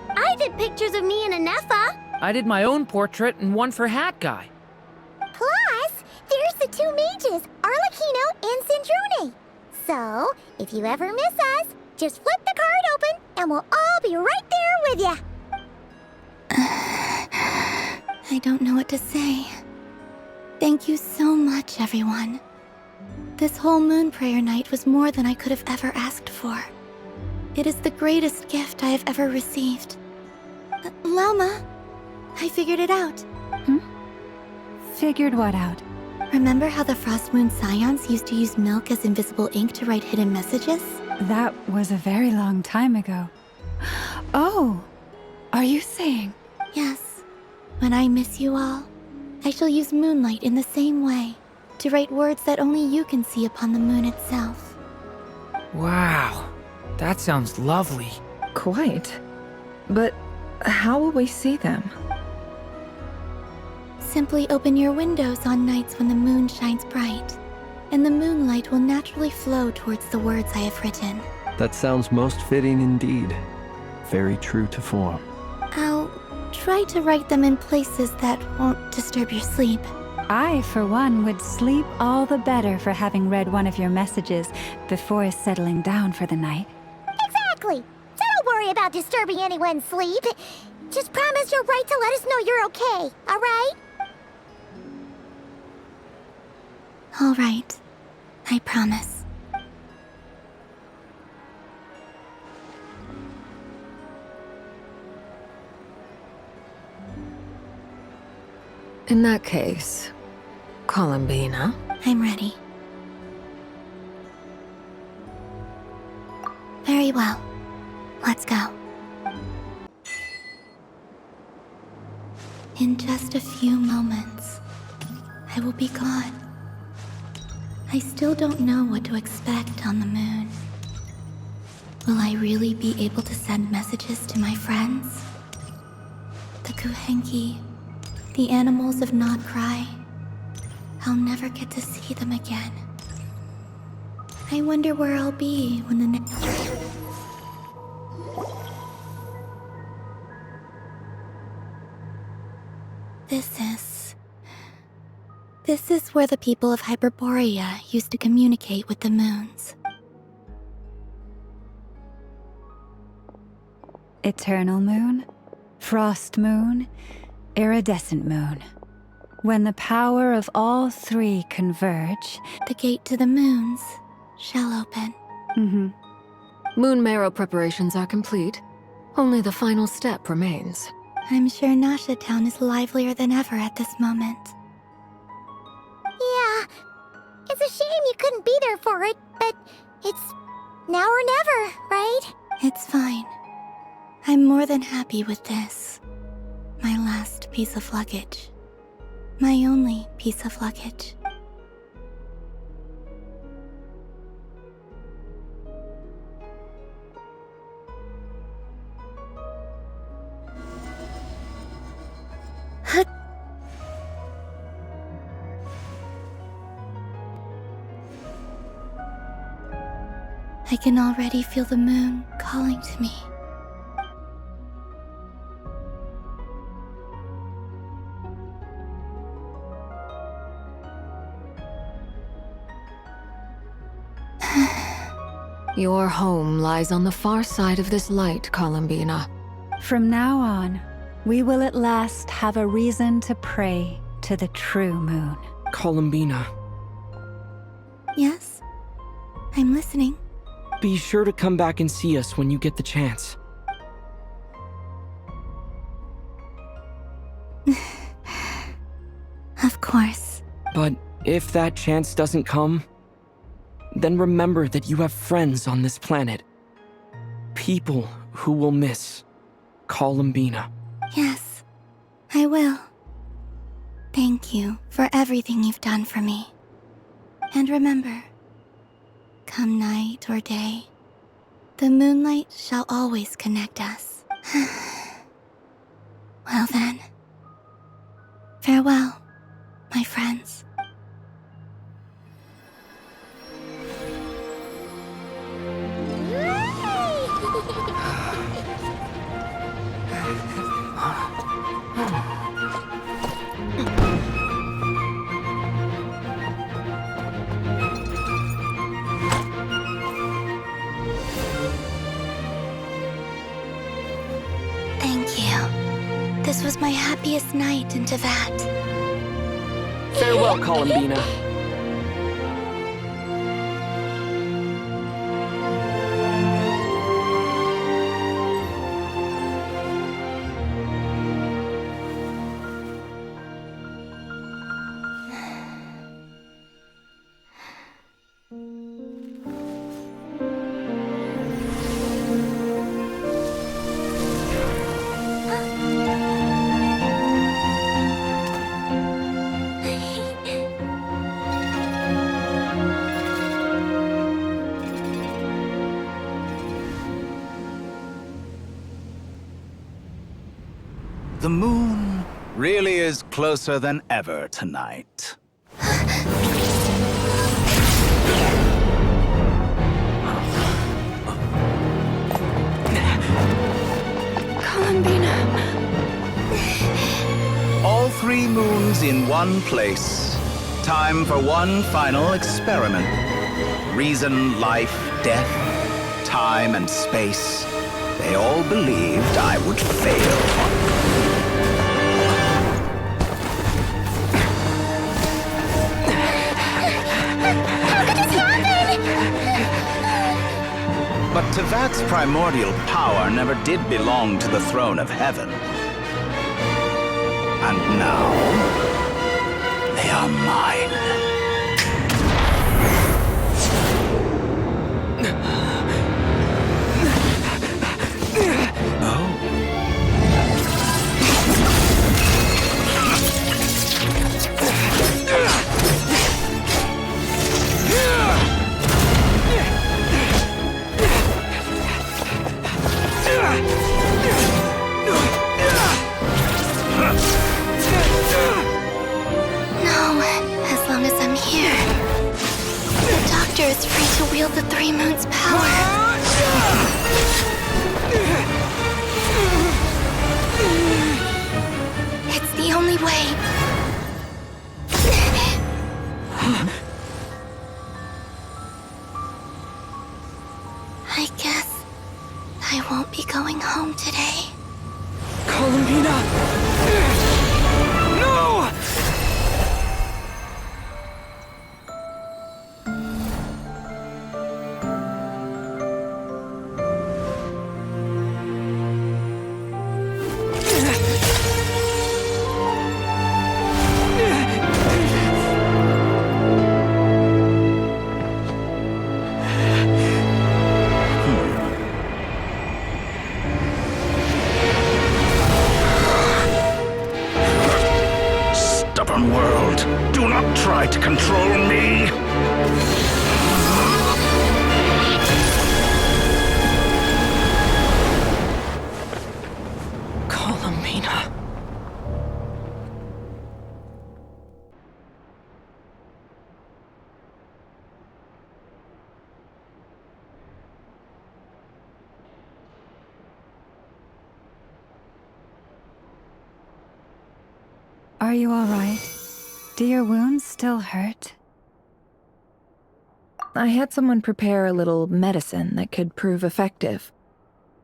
I did pictures of me and Anefa. I did my own portrait and one for Hat Guy. Plus, there's the two mages, Arlecchino and Cendrone. So, if you ever miss us, just flip the card open and we'll all be right there with ya. I don't know what to say. Thank you so much, everyone. This whole moon prayer night was more than I could have ever asked for. It is the greatest gift I have ever received. Lelma, I figured it out. Figured what out? Remember how the Frost Moon Scions used to use milk as invisible ink to write hidden messages? That was a very long time ago. Oh, are you saying? Yes. When I miss you all, I shall use moonlight in the same way, to write words that only you can see upon the moon itself. Wow, that sounds lovely. Quite. But how will we see them? Simply open your windows on nights when the moon shines bright, and the moonlight will naturally flow towards the words I have written. That sounds most fitting indeed. Very true to form. I'll try to write them in places that won't disturb your sleep. I, for one, would sleep all the better for having read one of your messages before settling down for the night. Exactly. So don't worry about disturbing anyone's sleep. Just promise you'll write to let us know you're okay, all right? All right. I promise. In that case, Columbina. I'm ready. Very well. Let's go. In just a few moments, I will be gone. I still don't know what to expect on the moon. Will I really be able to send messages to my friends? The Kuhenki, the animals of Nod Cry. I'll never get to see them again. I wonder where I'll be when the next... This is where the people of Hyperborea used to communicate with the moons. Eternal moon, frost moon, iridescent moon. When the power of all three converge, the gate to the moons shall open. Moon marrow preparations are complete. Only the final step remains. I'm sure Nasha Town is livelier than ever at this moment. Yeah, it's a shame you couldn't be there for it, but it's now or never, right? It's fine. I'm more than happy with this. My last piece of luggage. My only piece of luggage. I can already feel the moon calling to me. Your home lies on the far side of this light, Columbina. From now on, we will at last have a reason to pray to the true moon. Columbina. Yes? I'm listening. Be sure to come back and see us when you get the chance. Of course. But if that chance doesn't come, then remember that you have friends on this planet. People who will miss Columbina. Yes, I will. Thank you for everything you've done for me. And remember, come night or day, the moonlight shall always connect us. Well then, farewell, my friends. This was my happiest night in Tevat. Farewell, Columbina. The moon really is closer than ever tonight. Columbina. All 3 moons in one place. Time for one final experiment. Reason, life, death, time and space. They all believed I would fail. But Tevat's primordial power never did belong to the throne of heaven. And now, they are mine. Is free to wield the 3 moons' power. It's the only way. I guess I won't be going home today. Columbina! No! World, do not try to control me! Columbina. Are you all right? Do your wounds still hurt? I had someone prepare a little medicine that could prove effective.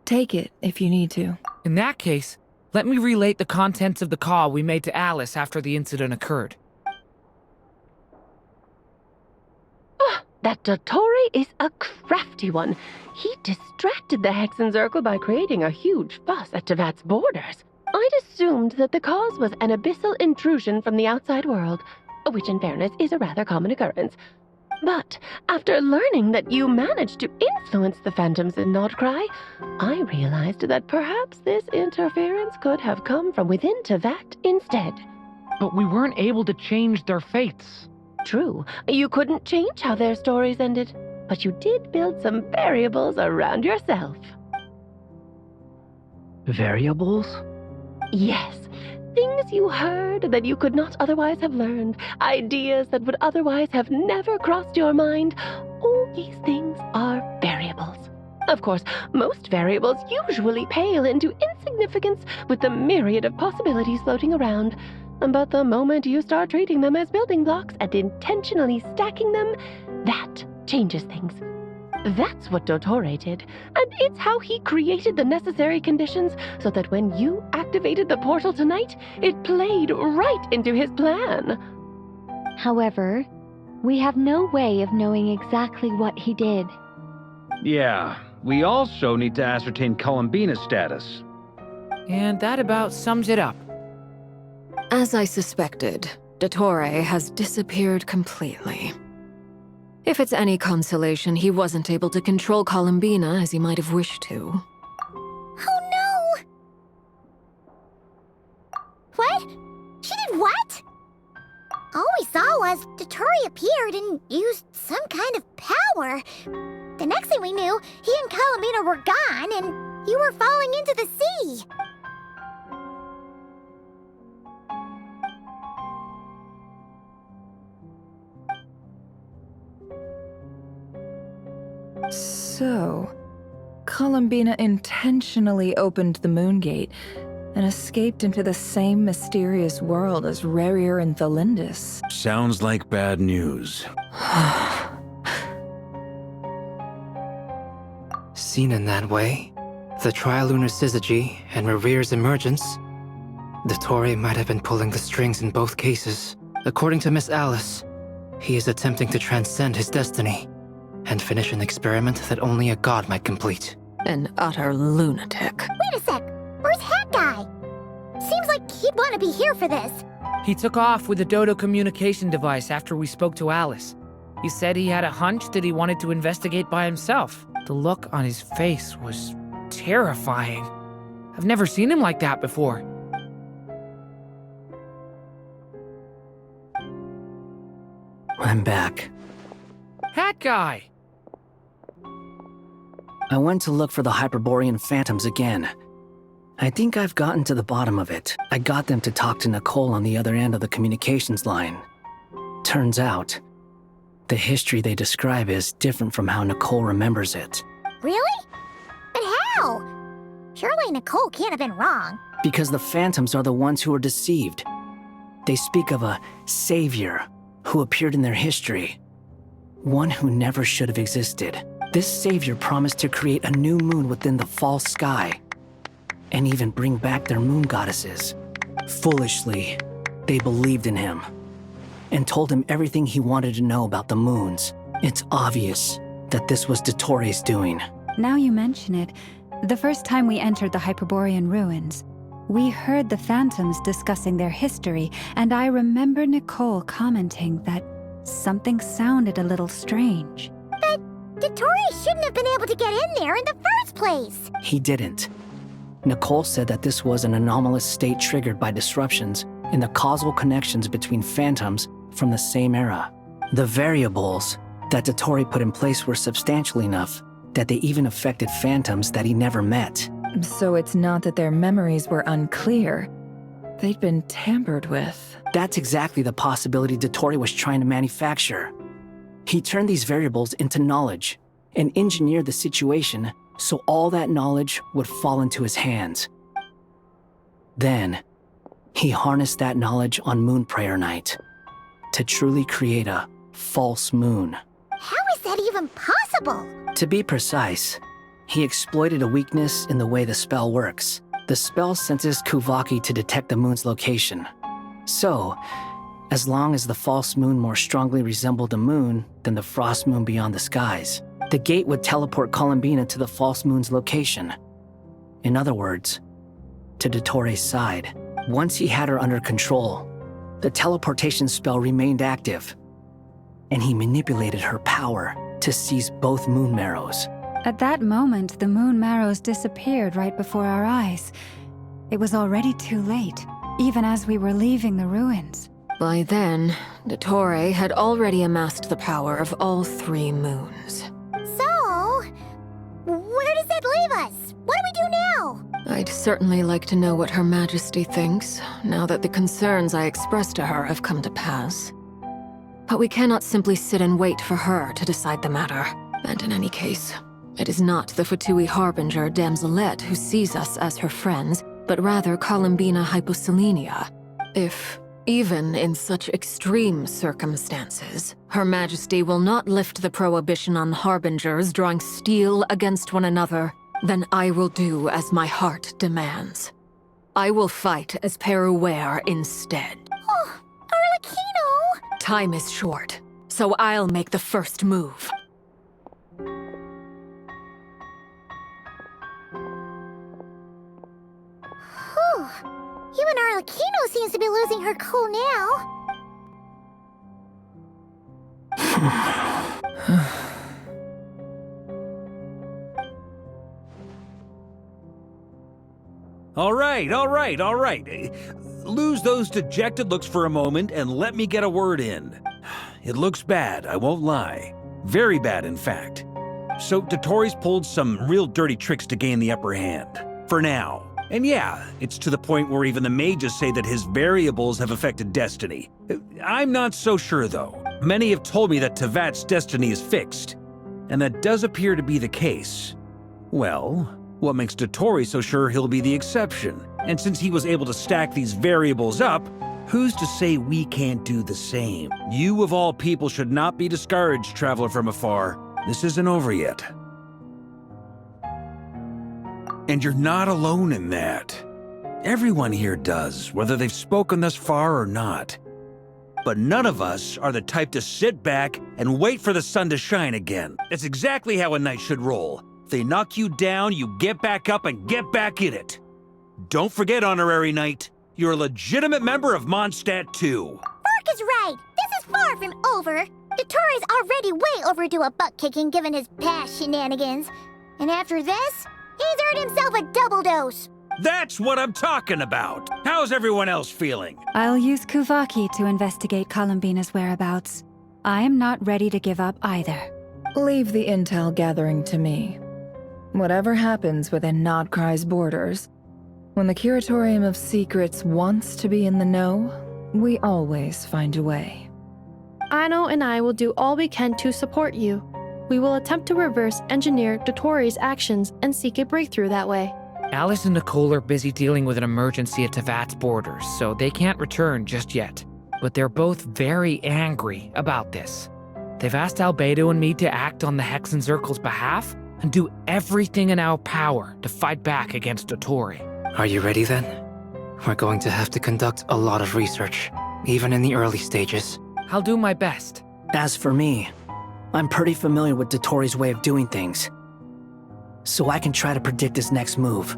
Take it if you need to. In that case, let me relate the contents of the call we made to Alice after the incident occurred. That Dottore is a crafty one. He distracted the Hexenzirkel by creating a huge fuss at Tevat's borders. I'd assumed that the cause was an abyssal intrusion from the outside world, which in fairness is a rather common occurrence. But after learning that you managed to influence the phantoms in Nodcry, I realized that perhaps this interference could have come from within Tevat instead. But we weren't able to change their fates. True, you couldn't change how their stories ended, but you did build some variables around yourself. Variables? Yes, things you heard that you could not otherwise have learned, ideas that would otherwise have never crossed your mind. All these things are variables. Of course, most variables usually pale into insignificance with the myriad of possibilities floating around. But the moment you start treating them as building blocks and intentionally stacking them, that changes things. That's what Dottore did, and it's how he created the necessary conditions so that when you activated the portal tonight, it played right into his plan. However, we have no way of knowing exactly what he did. Yeah, we also need to ascertain Columbina's status. And that about sums it up. As I suspected, Dottore has disappeared completely. If it's any consolation, he wasn't able to control Columbina as he might have wished to. Oh no! What? She did what? All we saw was Dottore appeared and used some kind of power. The next thing we knew, he and Columbina were gone and you were falling into the sea. So, Columbina intentionally opened the moon gate and escaped into the same mysterious world as Rarier and Thalindis. Sounds like bad news. Seen in that way, the trilunar syzygy and Revere's emergence, Dottore might have been pulling the strings in both cases. According to Miss Alice, he is attempting to transcend his destiny and finish an experiment that only a god might complete. An utter lunatic. Wait a sec, where's Hat Guy? Seems like he'd want to be here for this. He took off with the Dodo communication device after we spoke to Alice. He said he had a hunch that he wanted to investigate by himself. The look on his face was terrifying. I've never seen him like that before. I'm back. Hat Guy! I went to look for the Hyperborean phantoms again. I think I've gotten to the bottom of it. I got them to talk to Nicole on the other end of the communications line. Turns out, the history they describe is different from how Nicole remembers it. Really? But how? Surely Nicole can't have been wrong. Because the phantoms are the ones who were deceived. They speak of a savior who appeared in their history. One who never should have existed. This savior promised to create a new moon within the false sky, and even bring back their moon goddesses. Foolishly, they believed in him, and told him everything he wanted to know about the moons. It's obvious that this was Dottore's doing. Now you mention it, the first time we entered the Hyperborean ruins, we heard the phantoms discussing their history, and I remember Nicole commenting that something sounded a little strange. But Dottore shouldn't have been able to get in there in the first place. He didn't. Nicole said that this was an anomalous state triggered by disruptions in the causal connections between phantoms from the same era. The variables that Dottore put in place were substantial enough that they even affected phantoms that he never met. So it's not that their memories were unclear. They'd been tampered with. That's exactly the possibility Dottore was trying to manufacture. He turned these variables into knowledge and engineered the situation so all that knowledge would fall into his hands. Then, he harnessed that knowledge on Moon Prayer Night to truly create a false moon. How is that even possible? To be precise, he exploited a weakness in the way the spell works. The spell senses Kuvaki to detect the moon's location. So, as long as the false moon more strongly resembled the moon than the frost moon beyond the skies, the gate would teleport Columbina to the false moon's location. In other words, to Dottore's side. Once he had her under control, the teleportation spell remained active, and he manipulated her power to seize both moon marrows. At that moment, the moon marrows disappeared right before our eyes. It was already too late, even as we were leaving the ruins. By then, Dottore had already amassed the power of all 3 moons. So, where does that leave us? What do we do now? I'd certainly like to know what Her Majesty thinks, now that the concerns I expressed to her have come to pass. But we cannot simply sit and wait for her to decide the matter. And in any case, it is not the Fatui Harbinger Damselette who sees us as her friends, but rather Columbina Hyposelenia. If Even in such extreme circumstances, Her Majesty will not lift the prohibition on harbingers drawing steel against one another. Then I will do as my heart demands. I will fight as Peruware instead. Oh, Arlecchino! Time is short, so I'll make the first move. Whew. Even Arlecchino seems to be losing her cool now. All right. Lose those dejected looks for a moment and let me get a word in. It looks bad, I won't lie. Very bad, in fact. So Dotori's pulled some real dirty tricks to gain the upper hand. For now. And yeah, it's to the point where even the mages say that his variables have affected destiny. I'm not so sure, though. Many have told me that Tevat's destiny is fixed. And that does appear to be the case. Well, what makes Dotori so sure he'll be the exception? And since he was able to stack these variables up, who's to say we can't do the same? You of all people should not be discouraged, traveler from afar. This isn't over yet. And you're not alone in that. Everyone here does, whether they've spoken thus far or not. But none of us are the type to sit back and wait for the sun to shine again. That's exactly how a knight should roll. If they knock you down, you get back up and get back in it. Don't forget, Honorary Knight, you're a legitimate member of Mondstadt too. Mark is right. This is far from over. Dotori's already way overdue a butt-kicking given his past shenanigans. And after this, he's earned himself a double dose. That's what I'm talking about. How's everyone else feeling? I'll use Kuvaki to investigate Columbina's whereabouts. I am not ready to give up either. Leave the intel gathering to me. Whatever happens within Nodcry's borders, when the Curatorium of Secrets wants to be in the know, we always find a way. Ano and I will do all we can to support you. We will attempt to reverse engineer Dotori's actions and seek a breakthrough that way. Alice and Nicole are busy dealing with an emergency at Tevat's borders, so they can't return just yet. But they're both very angry about this. They've asked Albedo and me to act on the Hexenzirkel's behalf and do everything in our power to fight back against Dotori. Are you ready then? We're going to have to conduct a lot of research, even in the early stages. I'll do my best. As for me, I'm pretty familiar with Dotori's way of doing things, so I can try to predict his next move.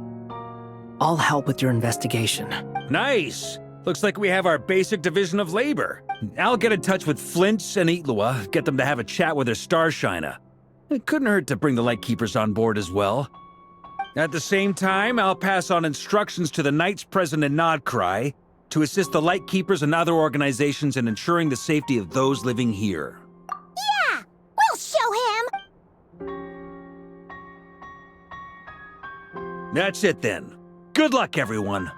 I'll help with your investigation. Nice! Looks like we have our basic division of labor. I'll get in touch with Flints and Itlua, get them to have a chat with their Starshiner. It couldn't hurt to bring the Lightkeepers on board as well. At the same time, I'll pass on instructions to the knights present in Nodcry to assist the Lightkeepers and other organizations in ensuring the safety of those living here. Yeah! We'll show him! That's it then. Good luck, everyone.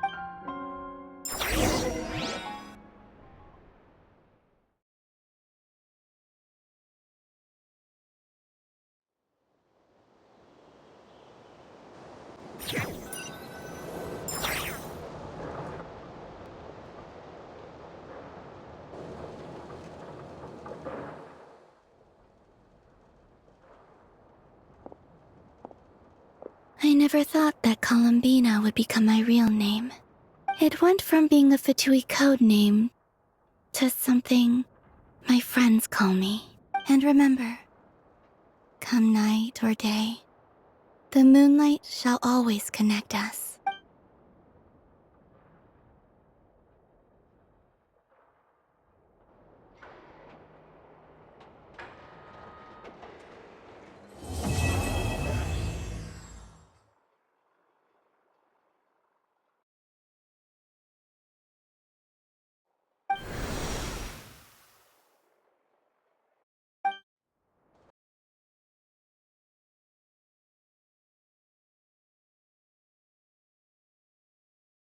I never thought that Columbina would become my real name. It went from being a Fatui code name to something my friends call me. And remember, come night or day, the moonlight shall always connect us.